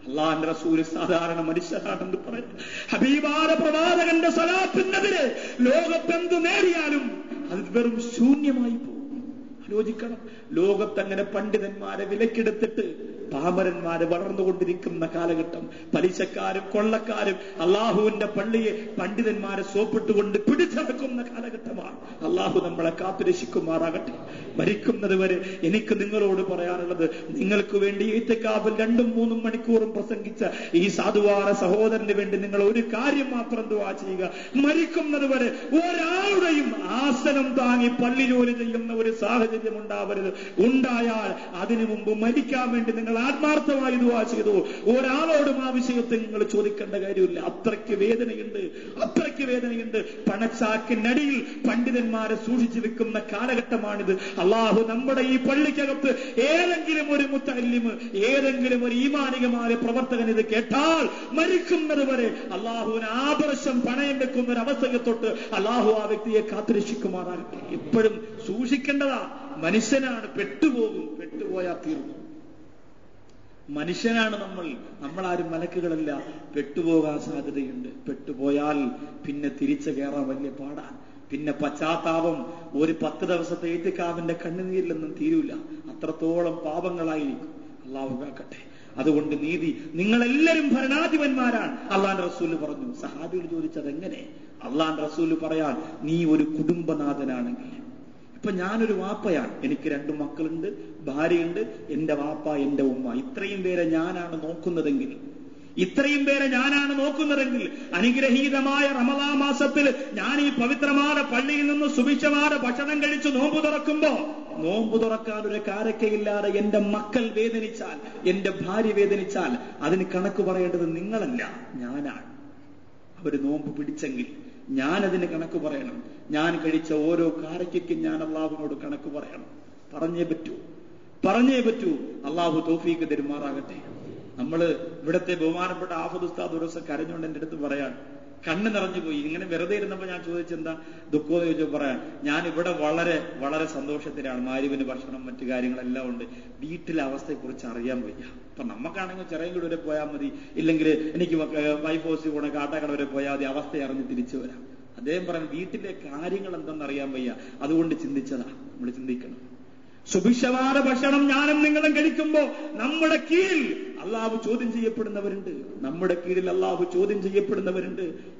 അള്ളാഹുവിന്റെ റസൂല് സാധാരണ മനുഷ്യരാണെന്ന് പറഞ്ഞു. ഹബീബായ പ്രവാചകന്റെ സ്വലാത്തിനെതിരെ ലോകത്തെന്ത് നേടിയാലും അത് വെറും ശൂന്യമായി പോകും. ആലോചിക്കണം, ലോകത്തങ്ങനെ പണ്ഡിതന്മാരെ വിലക്കെടുത്തിട്ട് പാമരന്മാര് വളർന്നുകൊണ്ടിരിക്കുന്ന കാലഘട്ടം, പലിശക്കാരും കൊള്ളക്കാരും അള്ളാഹുവിന്റെ പള്ളിയെ പണ്ഡിതന്മാരെ സോപ്പിട്ടുകൊണ്ട് പിടിച്ചടക്കുന്ന കാലഘട്ടമാണ്. അള്ളാഹു നമ്മളെ കാത്തുരക്ഷിക്കുമാറാകട്ടെ. മരിക്കുന്നത് വരെ എനിക്ക് നിങ്ങളോട് പറയാനുള്ളത്, നിങ്ങൾക്ക് വേണ്ടി ഇത്തിക്കാഫിൽ 2-3 മണിക്കൂറും പ്രസംഗിച്ച ഈ സാധുവാന സഹോദരന് വേണ്ടി നിങ്ങൾ ഒരു കാര്യം മാത്രം ദുആ ചെയ്യുക. മരിക്കുന്നത് വരെ ഒരാളുടെയും ആസനം താങ്ങി പള്ളി ജോലി ചെയ്യുന്ന ഒരു സാഹചര്യം ഉണ്ടാവരുത്. ഉണ്ടായാൽ അതിനു മുമ്പ് മരിക്കാൻ വേണ്ടി നിങ്ങൾ ആത്മാർത്ഥമായി ദുആ ചെയ്തു. ഒരാളോടും ആ വിഷയത്തിൽ നിങ്ങൾ ചോദിക്കേണ്ട കാര്യമില്ല. അത്രയ്ക്ക് വേദനയുണ്ട്. പണച്ചാക്കിനടിയിൽ പണ്ഡിതന്മാരെ സൂക്ഷിച്ചു വെക്കുന്ന കാലഘട്ടമാണിത്. അള്ളാഹു നമ്മുടെ ഈ പള്ളിക്കകത്ത് ഏതെങ്കിലും ഒരു മുത്തഅല്ലിമ്, ഏതെങ്കിലും ഒരു ഈമാനികമായ പ്രവർത്തകൻ ഇത് കേട്ടാൽ മരിക്കുന്നത് വരെ അള്ളാഹുവിന് ആദർശം പണയം വെക്കുന്ന ഒരു അവസ്ഥയെ തൊട്ട് അള്ളാഹു ആ വ്യക്തിയെ കാത്തുരക്ഷിക്കുമാറാകട്ടെ. എപ്പോഴും സൂക്ഷിക്കേണ്ടതാ. മനുഷ്യനാണ്, പെട്ടുപോയാൽ തീർന്നു. മനുഷ്യനാണ് നമ്മളാരും മലക്കുകളല്ല. പെട്ടുപോകാൻ സാധ്യതയുണ്ട്. പെട്ടുപോയാൽ പിന്നെ തിരിച്ചു കയറാൻ വലിയ പാടാണ്. പിന്നെ പശ്ചാത്താപം ഒരു 10 ദിവസത്തെ ഇത്തിക്കാഫിന്റെ കണ്ണുനീരിലൊന്നും തീരൂല. അത്രത്തോളം പാപങ്ങളായിരിക്കും. അള്ളാഹു കാക്കട്ടെ. അതുകൊണ്ട് നീതി, നിങ്ങളെല്ലാവരും ഭരണാധിപന്മാരാണ്. അള്ളാന്റെ റസൂല് പറഞ്ഞു. സഹാബികൾ ചോദിച്ചത് എങ്ങനെ? അള്ളാന്റെ റസൂല് പറയാൻ, നീ ഒരു കുടുംബനാഥനാണെങ്കിൽ, ഇപ്പൊ ഞാനൊരു വാപ്പയാണ്, എനിക്ക് 2 മക്കളുണ്ട്, ഭാര്യയുണ്ട്, എന്റെ വാപ്പ, എന്റെ ഉമ്മ, ഇത്രയും പേരെ ഞാനാണ് നോക്കുന്നതെങ്കിൽ അനുഗ്രഹീതമായ റമദാൻ മാസത്തിൽ ഞാൻ ഈ പവിത്രമായ പള്ളിയിൽ നിന്ന് സുഭിക്ഷമായ ഭക്ഷണം കഴിച്ച് നോമ്പ് തുറക്കാൻ ഒരു കാരക്കയില്ലാതെ എന്റെ മക്കൾ വേദനിച്ചാൽ, എന്റെ ഭാര്യ വേദനിച്ചാൽ അതിന് കണക്ക് പറയേണ്ടത് നിങ്ങളല്ല, ഞാനാണ്. അവര് നോമ്പ് പിടിച്ചെങ്കിൽ ഞാനതിന് കണക്ക് പറയണം. ഞാൻ കഴിച്ച ഓരോ കാരയ്ക്കും ഞാൻ അള്ളാഹുവിനോട് കണക്ക് പറയണം. പറഞ്ഞേ പറ്റൂ. അള്ളാഹു തൗഫീഖ് തരുമാറാകട്ടെ. നമ്മള് ഇവിടത്തെ ബഹുമാനപ്പെട്ട ആഫദ് ഉസ്താദ് ഒരു ദിവസം കരഞ്ഞുകൊണ്ട് എന്റെ അടുത്ത് പറയാൻ, കണ്ണ് നിറഞ്ഞു പോയി. ഇങ്ങനെ വെറുതെ ഇരുന്നപ്പോ ഞാൻ ചോദിച്ചെന്താ ദുഃഖമെന്ന് ചോദിച്ചപ്പോൾ പറയാൻ, ഞാൻ ഇവിടെ വളരെ വളരെ സന്തോഷത്തിലാണ്. മാരിവിന് ഭക്ഷണം, മറ്റു കാര്യങ്ങളെല്ലാം ഉണ്ട്. വീട്ടിലെ അവസ്ഥയെക്കുറിച്ച് അറിയാൻ വയ്യ. അപ്പൊ നമുക്കാണെങ്കിൽ ചെറിയങ്കട് വരെ പോയാൽ മതി, ഇല്ലെങ്കിൽ എനിക്ക് വൈഫ് ഹൗസിൽ പോണ കാട്ടാക്കട വരെ പോയാൽ മതി, അവസ്ഥ അറിഞ്ഞ് തിരിച്ചു വരാം. അദ്ദേഹം പറയാൻ, വീട്ടിലെ കാര്യങ്ങൾ എന്തെന്ന് അറിയാൻ വയ്യ, അതുകൊണ്ട് ചിന്തിച്ചതാ. നമ്മൾ ചിന്തിക്കണം. സുഭിക്ഷമായ ഭക്ഷണം ഞാനും നിങ്ങളും കഴിക്കുമ്പോ നമ്മുടെ കീഴിൽ അള്ളാഹു ചോദ്യം ചെയ്യപ്പെടുന്നവരുണ്ട്.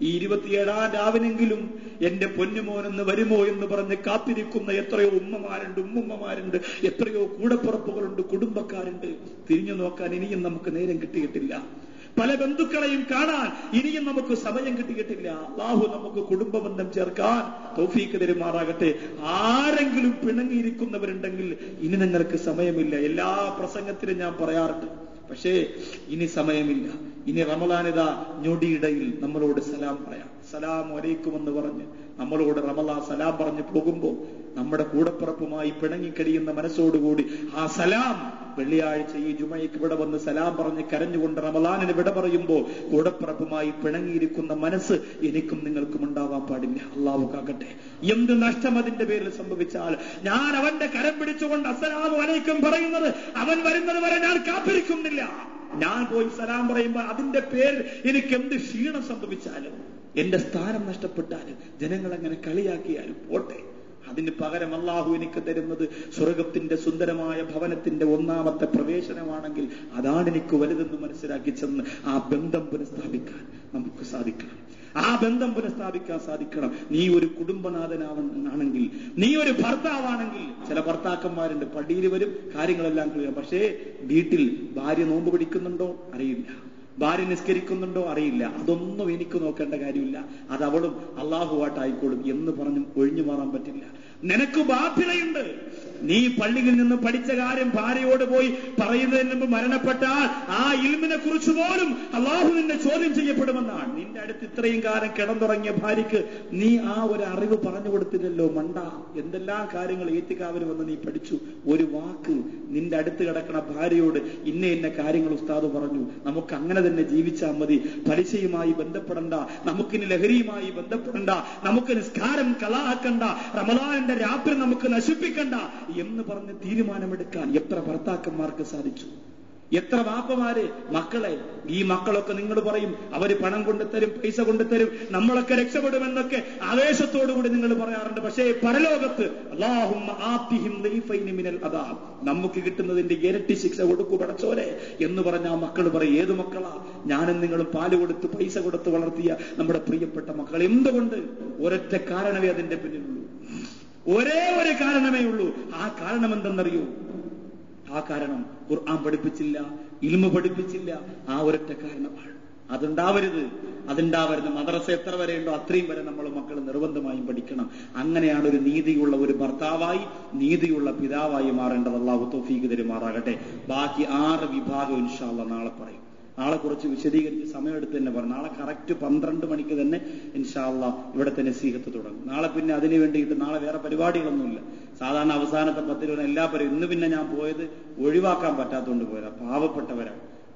ഈ 27-ാം രാവിനെങ്കിലും എന്റെ പൊന്നുമോനെന്ന് വരുമോ എന്ന് പറഞ്ഞ് കാത്തിരിക്കുന്ന എത്രയോ ഉമ്മമാരുണ്ട്, എത്രയോ കൂടപ്പുറപ്പുകളുണ്ട്, കുടുംബക്കാരുണ്ട്. തിരിഞ്ഞു നോക്കാൻ ഇനിയും നമുക്ക് നേരം കിട്ടിയിട്ടില്ല. പല ബന്ധുക്കളെയും കാണാൻ ഇനിയും നമുക്ക് സമയം കിട്ടിയിട്ടില്ല. അള്ളാഹു നമുക്ക് കുടുംബബന്ധം ചേർക്കാൻ തൗഫീഖ് തരുമാറാകട്ടെ. ആരെങ്കിലും പിണങ്ങിയിരിക്കുന്നവരുണ്ടെങ്കിൽ ഇനി നിങ്ങൾക്ക് സമയമില്ല. എല്ലാ പ്രസംഗത്തിലും ഞാൻ പറയാറുണ്ട്, പക്ഷേ ഇനി സമയമില്ല. ഇനി റമളാനിതാ ഞൊടിയിടയിൽ നമ്മളോട് സലാം പറയാം. സലാമു അലൈക്കും എന്ന് പറഞ്ഞ് നമ്മളോട് റമളാൻ സലാം പറഞ്ഞു പോകുമ്പോൾ നമ്മുടെ കൂടപ്പിറപ്പുമായി പിണങ്ങിക്കഴിയുന്ന മനസ്സോടുകൂടി ആ സലാം വെള്ളിയാഴ്ച ഈ ജുമയ്ക്ക് ഇവിടെ വന്ന് സലാം പറഞ്ഞ് കരഞ്ഞുകൊണ്ട് റമളാനിന് വിട പറയുമ്പോൾ കൂടപ്പിറപ്പുമായി പിണങ്ങിയിരിക്കുന്ന മനസ്സ് എനിക്കും നിങ്ങൾക്കും ഉണ്ടാവാൻ പാടില്ല. അള്ളാഹു കാക്കട്ടെ. എന്ത് നഷ്ടം അതിന്റെ പേരിൽ സംഭവിച്ചാൽ ഞാൻ അവന്റെ കരം പിടിച്ചുകൊണ്ട് അസ്സലാമു അലൈക്കും പറയുന്നത് അവൻ വരുന്നത് വരെ ഞാൻ കാത്തിരിക്കുന്നില്ല. ഞാൻ പോയി സലാം പറയുമ്പോൾ അതിന്റെ പേരിൽ എനിക്ക് എന്ത് ക്ഷീണം സംഭവിച്ചാലും, എന്റെ സ്ഥാനം നഷ്ടപ്പെട്ടാലും, ജനങ്ങൾ അങ്ങനെ കളിയാക്കിയാലും പോട്ടെ. അതിന് പകരം അള്ളാഹു എനിക്ക് തരുന്നത് സ്വർഗത്തിന്റെ സുന്ദരമായ ഭവനത്തിന്റെ 1ാമത്തെ പ്രവേശനമാണെങ്കിൽ അതാണ് എനിക്ക് വലുതെന്ന് മനസ്സിലാക്കി ചെന്ന് ആ ബന്ധം പുനഃസ്ഥാപിക്കാൻ നമുക്ക് സാധിക്കണം. ആ ബന്ധം പുനഃസ്ഥാപിക്കാൻ സാധിക്കണം. നീ ഒരു കുടുംബനാഥനാണെങ്കിൽ, നീ ഒരു ഭർത്താവാണെങ്കിൽ, ചില ഭർത്താക്കന്മാരുണ്ട് പള്ളിയിൽ വരും, കാര്യങ്ങളെല്ലാം ക്ലിയർ, പക്ഷേ വീട്ടിൽ ഭാര്യ നോമ്പ് പിടിക്കുന്നുണ്ടോ അറിയില്ല, ഭാര്യ നിസ്കരിക്കുന്നുണ്ടോ അറിയില്ല. അതൊന്നും എനിക്ക് നോക്കേണ്ട കാര്യമില്ല, അത് അവളും അള്ളാഹുവായിട്ടായിക്കോളും എന്ന് പറഞ്ഞും ഒഴിഞ്ഞു മാറാൻ പറ്റില്ല. നിനക്ക് ബാധ്യതയുണ്ട്. നീ പള്ളിയിൽ നിന്ന് പഠിച്ച കാര്യം ഭാര്യയോട് പോയി പറയുന്നതിന് മുമ്പ് മരണപ്പെട്ടാൽ ആ ഇൽമിനെ കുറിച്ച് പോലും അള്ളാഹു നിന്നെ ചോദ്യം ചെയ്യപ്പെടുമെന്നാണ്. നിന്റെ അടുത്ത് ഇത്രയും കാലം കിടന്നുറങ്ങിയ ഭാര്യയ്ക്ക് നീ ആ ഒരു അറിവ് പറഞ്ഞു കൊടുത്തില്ലല്ലോ മണ്ട. എന്തെല്ലാം കാര്യങ്ങൾ ഏത്തിക്കാവിന് വന്ന് നീ പഠിച്ചു. ഒരു വാക്ക് നിന്റെ അടുത്ത് കിടക്കണ ഭാര്യയോട് ഇന്ന ഇന്ന കാര്യങ്ങൾ ഉസ്താദ് പറഞ്ഞു, നമുക്ക് അങ്ങനെ തന്നെ ജീവിച്ചാൽ മതി, പലിശയുമായി ബന്ധപ്പെടണ്ട, നമുക്കിനി ലഹരിയുമായി ബന്ധപ്പെടണ്ട, നമുക്ക് നിസ്കാരം കളാക്കണ്ട, റമദാനിന്റെ രാത്രി നമുക്ക് നശിപ്പിക്കണ്ട എന്ന് പറഞ്ഞ് തീരുമാനമെടുക്കാൻ എത്ര ഭർത്താക്കന്മാർക്ക് സാധിച്ചു? എത്ര വാപ്പമാര് മക്കളെ, ഈ മക്കളൊക്കെ നിങ്ങൾ പറയും അവര് പണം കൊണ്ടുതരും, പൈസ കൊണ്ടുതരും, നമ്മളൊക്കെ രക്ഷപ്പെടുമെന്നൊക്കെ ആവേശത്തോടുകൂടി നിങ്ങൾ പറയാറുണ്ട്. പക്ഷേ പരലോകത്ത് അല്ലാഹുമ്മ ആതിഹിം ദൈഫൈനി മിനൽ അദാബ്, നമുക്ക് കിട്ടുന്നതിന്റെ ഇരട്ടി ശിക്ഷ കൊടുക്കൂ പടച്ചോനെ എന്ന് പറഞ്ഞ ആ മക്കൾ പറയും. ഏത് മക്കളാ? ഞാനും നിങ്ങളും പാല് കൊടുത്ത് പൈസ കൊടുത്ത് വളർത്തിയ നമ്മുടെ പ്രിയപ്പെട്ട മക്കൾ. എന്തുകൊണ്ട്? ഒരൊറ്റ കാരണമേ അതിന്റെ പിന്നിലുള്ളൂ, ഒരേ ഒരു കാരണമേ ഉള്ളൂ. ആ കാരണം എന്തെന്നറിയൂ? ആ കാരണം ഖുർആൻ പഠിപ്പിച്ചില്ല, ഇൽമു പഠിപ്പിച്ചില്ല. ആ ഒരൊറ്റ കാരണമാണ്. അതുണ്ടാവരുത്. മദ്രസ എത്ര വരെയുണ്ടോ അത്രയും വരെ നമ്മൾ മക്കൾ നിർബന്ധമായും പഠിക്കണം. അങ്ങനെയാണ് ഒരു നീതിയുള്ള ഒരു ഭർത്താവായി, നീതിയുള്ള പിതാവായി മാറേണ്ടത്. അല്ലാഹു തൗഫീഖ് തരുമാറാകട്ടെ. ബാക്കി 6 വിഭാഗം ഇൻഷാ അല്ലാഹ് നാളെ പറയും. നാളെ കുറച്ച് വിശദീകരിച്ച് സമയമെടുത്ത് തന്നെ പറഞ്ഞു. നാളെ കറക്റ്റ് 12 മണിക്ക് തന്നെ ഇൻഷാ അല്ലാഹ് ഇവിടെ തന്നെ നസീഹത്ത് തുടങ്ങും. നാളെ പിന്നെ അതിന് വേണ്ടിയിട്ട് നാളെ വേറെ പരിപാടികളൊന്നുമില്ല. സാധാരണ അവസാനത്തെ 10 എല്ലാ പരിപാടി. ഇന്ന് പിന്നെ ഞാൻ പോയത് ഒഴിവാക്കാൻ പറ്റാത്തതുകൊണ്ട് പോയതാ.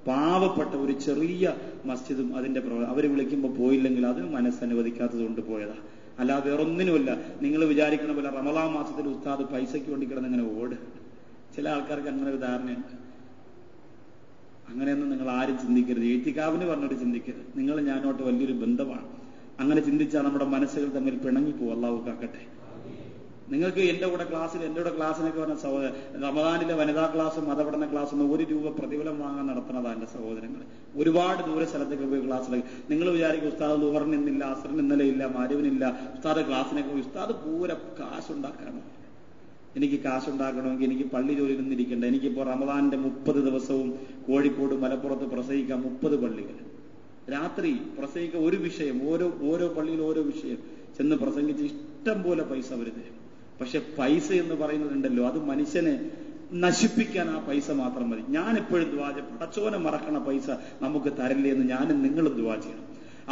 പാവപ്പെട്ട ഒരു ചെറിയ മസ്ജിദും അതിന്റെ അവര് വിളിക്കുമ്പോൾ പോയില്ലെങ്കിൽ അതിന് മനസ്സനുവദിക്കാത്തത് കൊണ്ട് പോയതാ. അല്ലാതെ വേറൊന്നിനുമില്ല. നിങ്ങൾ വിചാരിക്കണ പോലെ റമളാൻ മാസത്തിൽ ഉസ്താദ് പൈസയ്ക്ക് വേണ്ടി കിടന്നിങ്ങനെ ഓട്. ചില ആൾക്കാർക്ക് അങ്ങനെ ഒരു ധാരണയുണ്ട്. അങ്ങനെയൊന്നും നിങ്ങൾ ആരും ചിന്തിക്കരുത്. എഴുത്തിക്കാവിന് പറഞ്ഞിട്ട് ചിന്തിക്കരുത്. നിങ്ങൾ ഞാനോട്ട് വലിയൊരു ബന്ധമാണ്. അങ്ങനെ ചിന്തിച്ചാൽ നമ്മുടെ മനസ്സുകൾ തമ്മിൽ പിണങ്ങിപ്പോവും. അല്ലാഹു കാക്കട്ടെ. നിങ്ങൾക്ക് എന്റെ കൂടെ ക്ലാസ്സിനൊക്കെ പറഞ്ഞ റമദാനിലെ വനിതാ ക്ലാസ്സും മതപഠന ക്ലാസ്സും 1 രൂപ പ്രതിഫലം വാങ്ങാൻ നടത്തുന്നതാ എന്റെ സഹോദരങ്ങൾ. ഒരുപാട് ദൂര സ്ഥലത്തേക്ക് പോയി ക്ലാസ്സിലേക്ക്. നിങ്ങൾ വിചാരിക്കും ഉസ്താദ് ളുഹറിന് ഇന്നില്ല, അസ്റിന് ഇന്നലെ ഇല്ല, മഗ്‌രിബിനില്ല, ഉസ്താദ് ക്ലാസ്സിനൊക്കെ പോയി. ഉസ്താദ് പൂരെ കാശുണ്ടാക്കാണ്. എനിക്ക് കാശുണ്ടാക്കണമെങ്കിൽ എനിക്ക് പള്ളി ജോലിയിൽ നിന്നിരിക്കേണ്ട. എനിക്കിപ്പോ റമദാനിന്റെ 30 ദിവസവും കോഴിക്കോട് മലപ്പുറത്ത് പ്രസംഗിക്കാം. 30 പള്ളികൾ രാത്രി പ്രസംഗിക്കുക. ഒരു വിഷയം, ഓരോ പള്ളിയിൽ ഓരോ വിഷയം ചെന്ന് പ്രസംഗിച്ച് ഇഷ്ടം പോലെ പൈസ അവർ തരും. പക്ഷെ പൈസ എന്ന് പറയുന്നതുണ്ടല്ലോ, അത് മനുഷ്യനെ നശിപ്പിക്കാൻ ആ പൈസ മാത്രം മതി. ഞാൻ എപ്പോഴും ദുആ ചെയ്യും, പടച്ചോനെ മറക്കണ പൈസ നമുക്ക് തരല്ലേ എന്ന് ഞാനും നിങ്ങളും ദുആ ചെയ്യണം.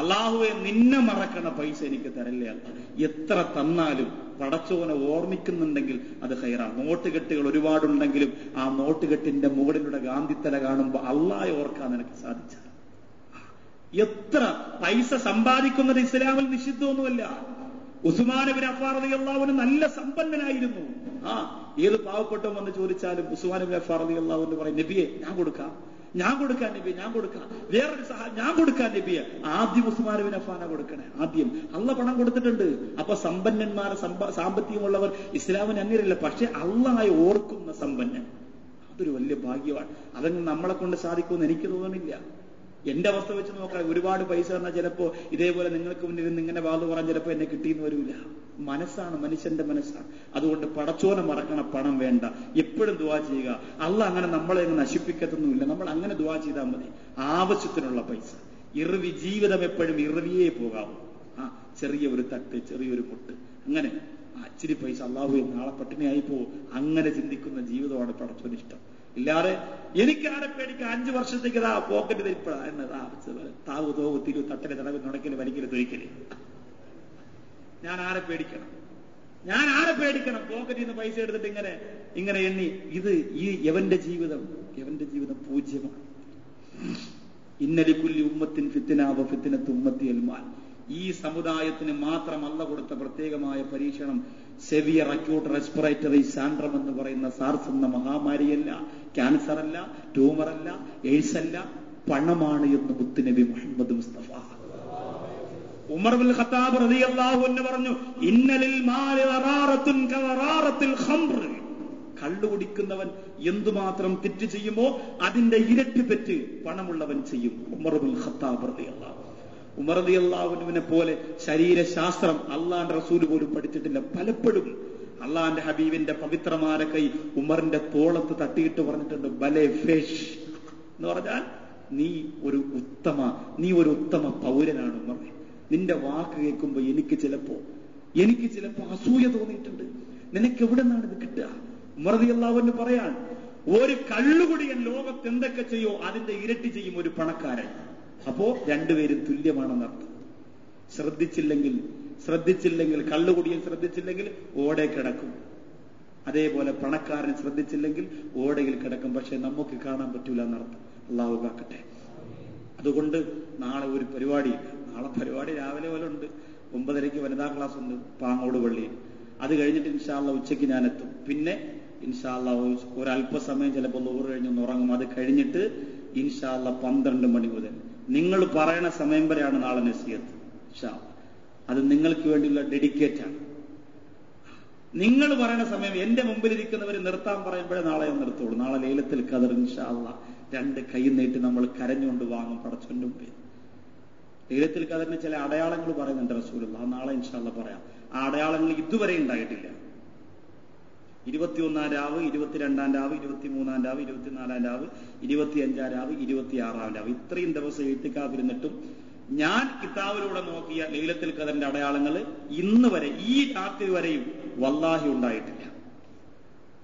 അല്ലാഹുവേ നിന്നെ മറക്കണ പൈസ എനിക്ക് തരല്ലേ അല്ല. എത്ര തന്നാലും പടച്ചോനെ ഓർമ്മിക്കുന്നുണ്ടെങ്കിൽ അത് ഖൈറാണ്. നോട്ടുകെട്ടുകൾ ഒരുപാടുണ്ടെങ്കിലും ആ നോട്ടുകെട്ടിന്റെ മുകളിലൂടെ ഗാന്ധിത്തല കാണുമ്പോൾ അള്ളാഹെ ഓർക്കാൻ നിനക്ക് സാധിച്ച. എത്ര പൈസ സമ്പാദിക്കുന്നത് ഇസ്ലാമിൽ നിഷിദ്ധമൊന്നുമല്ല. ഉസ്മാൻ ഇബ്നു അഫ്ഫാൻ റളിയല്ലാഹു അൻഹു നല്ല സമ്പന്നനായിരുന്നു. ഏത് പാവപ്പെട്ടവൻ വന്ന് ചോദിച്ചാലും ഉസ്മാൻ ഇബ്നു അഫ്ഫാൻ റളിയല്ലാഹു അൻഹു പറയും, നബിയെ ഞാൻ കൊടുക്കാം നബിയെ, ഞാൻ കൊടുക്കാം, വേറൊരു സഹായം ഞാൻ കൊടുക്കാം നബിയെ. ആദ്യം ഉസ്മാൻ ഇബ്നു അഫ്ഫാനാ കൊടുക്കണേ. ആദ്യം അള്ളാഹ് പണം കൊടുത്തിട്ടുണ്ട്. അപ്പൊ സമ്പന്നന്മാർ, സാമ്പത്തികമുള്ളവർ ഇസ്ലാമിന് അന്യരല്ല. പക്ഷെ അള്ളാഹെ ഓർക്കുന്ന സമ്പന്നൻ, അതൊരു വലിയ ഭാഗ്യമാണ്. അതൊന്നും നമ്മളെ കൊണ്ട് സാധിക്കുമെന്ന് എനിക്ക് തോന്നുന്നില്ല. എന്റെ അവസ്ഥ വെച്ച് നോക്കാം. ഒരുപാട് പൈസ തന്നാൽ ചിലപ്പോ ഇതേപോലെ നിങ്ങൾക്ക് മുന്നിൽ നിന്ന് ഇങ്ങനെ വാതു പറയാൻ ചിലപ്പോ എന്നെ കിട്ടിയെന്ന് വരില്ല. മനസ്സാണ്, മനുഷ്യന്റെ മനസ്സാണ്. അതുകൊണ്ട് പടച്ചോനെ മറക്കണ പണം വേണ്ട. എപ്പോഴും ദുആ ചെയ്യുക. അള്ളാഹ് അങ്ങനെ നമ്മളെ നശിപ്പിക്കത്തൊന്നുമില്ല. നമ്മൾ അങ്ങനെ ദുആ ചെയ്താൽ മതി. ആവശ്യത്തിനുള്ള പൈസ. ജീവിതം എപ്പോഴും ഇറുവിയേ പോകാവൂ. ചെറിയ ഒരു തട്ട്, ചെറിയൊരു മുട്ട്, അങ്ങനെ ഇച്ചിരി പൈസ. അള്ളാഹു നാളെ പട്ടിണിയായി പോകും. അങ്ങനെ ചിന്തിക്കുന്ന ജീവിതമാണ് പടച്ചോന് ഇഷ്ടം. ഇല്ലാതെ എനിക്ക് ആരെ പേടിക്കാം, 5 വർഷത്തേക്ക് പോക്കറ്റ് തിരിപ്പഴ താവ് തോവ് തിരു തട്ടല് തടവ് നുടക്കല് വലിക്കല് തൊഴിക്കല്. ഞാൻ ആരെ പേടിക്കണം? പോക്കറ്റിൽ നിന്ന് പൈസ എടുത്തിട്ട് ഇങ്ങനെ എണ്ണി. ഈ യവന്റെ ജീവിതം പൂജ്യമാണ്. ഇന്നലിക്കുല്ലി ഉമ്മത്തിൻ ഫിത്ന വ ഫിത്നത്തു ഉമ്മത്തി അൽമാൽ. ഈ സമുദായത്തിന് മാത്രം അല്ലാഹു കൊടുത്ത പ്രത്യേകമായ പരീക്ഷണം സെവിയർ അക്യൂട്ട് റെസ്പിറേറ്ററി സാൻഡ്രം എന്ന് പറയുന്ന സാർസ് എന്ന മഹാമാരിയല്ല, ക്യാൻസർ അല്ല, ട്യൂമർ അല്ല, എയ്ഡ്സ് അല്ല, പണമാണ് എന്ന് മുത്തുനബി മുഹമ്മദ് മുസ്തഫ. ഉമർ ഇബ്നുൽ ഖത്താബ് റളിയല്ലാഹു അൻഹു പറഞ്ഞു, ഇന്നലിൽ മാലി ഖറാറത്തുൻ കഖറാറത്തിൽ ഖംർ. കള്ളു കുടിക്കുന്നവൻ എന്തുമാത്രം തെറ്റ് ചെയ്യുമോ അതിന്റെ ഇരട്ടി തെറ്റ് പണമുള്ളവൻ ചെയ്യും. ഉമർ ഇബ്നുൽ ഖത്താബ് റളിയല്ലാഹു. ഉമർ റളിയല്ലാഹു അൻഹുവിനെ പോലെ ശരീരശാസ്ത്രം അള്ളാന്റെ റസൂൽ പോലും പഠിച്ചിട്ടില്ല. പലപ്പോഴും അള്ളാന്റെ ഹബീബിന്റെ പവിത്രമായ കൈ ഉമറിന്റെ തോളത്ത് തട്ടിയിട്ട് പറഞ്ഞിട്ടുണ്ട്, ബലേ ഫേഷ് എന്ന് പറഞ്ഞാൽ നീ ഒരു ഉത്തമ പൗരനാണ് ഉമർ. നിന്റെ വാക്ക് കേൾക്കുമ്പോ എനിക്ക് ചിലപ്പോ അസൂയ തോന്നിയിട്ടുണ്ട്. നിനക്ക് എവിടെ നിന്നാണ് ഇത് കിട്ടുക? ഉമർ റളിയല്ലാഹു അൻഹു പറയാൻ, ഒരു കള്ളുകുടിയൻ ലോകത്ത് എന്തൊക്കെ ചെയ്യോ അതിന്റെ ഇരട്ടി ചെയ്യും ഒരു പണക്കാരൻ. അപ്പോ രണ്ടുപേരും തുല്യമാണെന്നർത്ഥം. ശ്രദ്ധിച്ചില്ലെങ്കിൽ കള്ളുകുടിയൻ ശ്രദ്ധിച്ചില്ലെങ്കിൽ ഓടെ കിടക്കും. അതേപോലെ പണക്കാരൻ ശ്രദ്ധിച്ചില്ലെങ്കിൽ ഓടയിൽ കിടക്കും. പക്ഷെ നമുക്ക് കാണാൻ പറ്റൂല എന്നർത്ഥം. അള്ളാഹു കാക്കട്ടെ. അതുകൊണ്ട് നാളെ ഒരു പരിപാടിയില്ല. നാളെ പരിപാടി രാവിലെ പോലെ ഉണ്ട്. 9:30 വനിതാ ക്ലാസ് ഉണ്ട് പാങ്ങോട് പള്ളിയിൽ. അത് കഴിഞ്ഞിട്ട് ഇൻഷാ അല്ലാഹ് ഉച്ചയ്ക്ക് ഞാനെത്തും. പിന്നെ ഇൻഷാ അല്ലാഹ് ഒരല്പസമയം ചിലപ്പോൾ ളുഹർ കഴിഞ്ഞൊന്ന് ഉറങ്ങും. അത് കഴിഞ്ഞിട്ട് ഇൻഷാ അല്ലാഹ് 12 മണി മുതൽ നിങ്ങൾ പറയണ സമയം വരെയാണ് നാളെ നസീഹത്ത്. ഇൻഷാ അല്ലാഹ് അത് നിങ്ങൾക്ക് വേണ്ടിയുള്ള ഡെഡിക്കേറ്റാണ്. നിങ്ങൾ പറയണ സമയം എന്റെ മുമ്പിലിരിക്കുന്നവർ നിർത്താൻ പറയുമ്പോഴേ നാളെ ഞാൻ നിർത്തുള്ളൂ. നാളെ ലൈലത്തുൽ ഖദർ ഇൻഷാ അല്ലാഹ് 2 കൈ നീട്ടി നമ്മൾ കരഞ്ഞുകൊണ്ട് വാങ്ങും പടച്ചവന്റെ മുമ്പിൽ. ലൈലത്തുൽ ഖദറിന് ചില അടയാളങ്ങൾ പറയുന്നുണ്ട് റസൂലുള്ളാഹി. നാളെ ഇൻഷാ അല്ലാഹ് പറയാം. ആ അടയാളങ്ങൾ ഇതുവരെ ഉണ്ടായിട്ടില്ല. 21-ാം രാവ്, 22-ാം രാവ്, 23-ാം രാവ്, 24-ാം രാവ്, 25-ാം രാവ്, 26-ാം രാവ്, ഇത്രയും ദിവസം ഇത്തിക്കാഫിരുന്നിട്ടും ഞാൻ കിതാബിലൂടെ നോക്കിയ ലൈലത്തുൽ ഖദറിന്റെ അടയാളങ്ങൾ ഇന്ന് വരെ ഈ രാത്രി വരെയും വല്ലാഹി ഉണ്ടായിട്ടില്ല.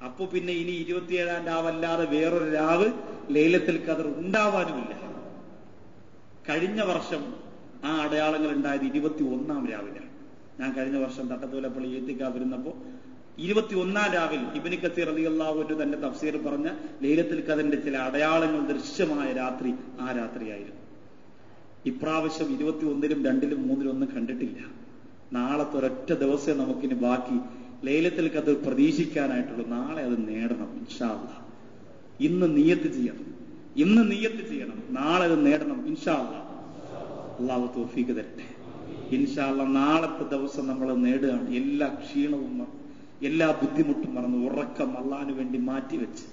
അപ്പൊ പിന്നെ ഇനി 27-ാം രാവല്ലാതെ വേറൊരു രാവ് ലൈലത്തുൽ ഖദർ ഉണ്ടാവാനുമില്ല. കഴിഞ്ഞ വർഷം ആ അടയാളങ്ങൾ ഉണ്ടായത് 21-ാം രാവിലാണ്. ഞാൻ കഴിഞ്ഞ വർഷം തട്ടത്തുലപ്പള്ളി ഇത്തിക്കാഫിരുന്നപ്പോ 21-ാം രാവിൽ ഇബ്നു കസീർ റളിയല്ലാഹു അൻഹു തന്റെ തഫ്സീർ പറഞ്ഞ ലൈലത്തുൽ ഖദറിന്റെ ചില അടയാളങ്ങൾ ദൃശ്യമായ രാത്രി ആ രാത്രിയായിരുന്നു. ഇപ്രാവശ്യം 21-ലും 2-ലും 3-ലും ഒന്നും കണ്ടിട്ടില്ല. നാളത്തെ ഒരൊറ്റ ദിവസം നമുക്കിനി ബാക്കി ലൈലത്തുൽ ഖദർ പ്രതീക്ഷിക്കാനായിട്ടുള്ളൂ. നാളെ അത് നേടണം ഇൻഷാ അല്ലാഹ്. ഇന്ന് നിയ്യത്ത് ചെയ്യണം. നാളെ അത് നേടണം ഇൻഷാ അല്ലാഹ്. അല്ലാഹു തൗഫീഖ് തരട്ടെ. ഇൻഷാ അല്ലാഹ് നാളത്തെ ദിവസം നമ്മൾ നേടുകയാണ്. എല്ലാ ക്ഷീണവും എല്ലാ ബുദ്ധിമുട്ടും മറന്ന് ഉറക്കം അള്ളാഹിന് വേണ്ടി മാറ്റിവെച്ച്,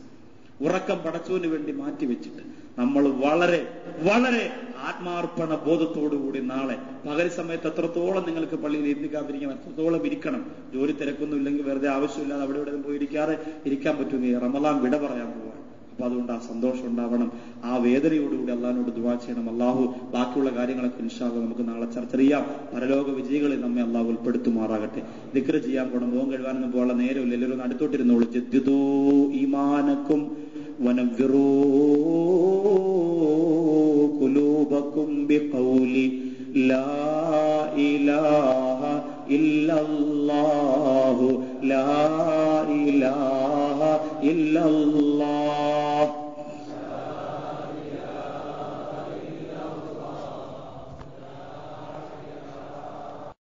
ഉറക്കം പടച്ചവന് വേണ്ടി മാറ്റിവെച്ചിട്ട് നമ്മൾ വളരെ വളരെ ആത്മാർപ്പണ ബോധത്തോടുകൂടി നാളെ പകൽ സമയത്ത് എത്രത്തോളം നിങ്ങൾക്ക് പള്ളിയിൽ ഇരിക്കാതിരിക്കാം എത്രത്തോളം ഇരിക്കണം. ജോലി തിരക്കൊന്നും ഇല്ലെങ്കിൽ വെറുതെ ആവശ്യമില്ലാതെ അവിടെ ഇവിടെ പോയി ഇരിക്കാൻ പറ്റുമെങ്കിൽ റമളാൻ വിട പറയാൻ പോവാണ്. അപ്പൊ അതുകൊണ്ട് ആ സന്തോഷം ഉണ്ടാവണം. ആ വേദനയോടുകൂടി അള്ളാഹിനോട് ദുആ ചെയ്യണം. അള്ളാഹു ബാക്കിയുള്ള കാര്യങ്ങളൊക്കെ ഇൻഷാ അല്ലാഹ് നമുക്ക് നാളെ ചർച്ച ചെയ്യാം. പരലോക വിജയികളിൽ നമ്മെ അള്ളാഹു ഉൾപ്പെടുത്തുമാറാകട്ടെ. ദിക്ർ ചെയ്യാൻ പോകണം. മോൻ കഴിവാനൊന്നും പോകാനുള്ള നേരമില്ല. എല്ലാവരും അടുത്തോട്ടിരുന്നോളൂ. ജദ്ദിദൂ ഈമാനക്കും വനവ്വിറൂ ഖുലൂബക്കും ബിഖൗലി ലാ ഇലാഹ ഇല്ലല്ലാഹു ലാ ഇലാഹ ഇല്ലല്ലാഹു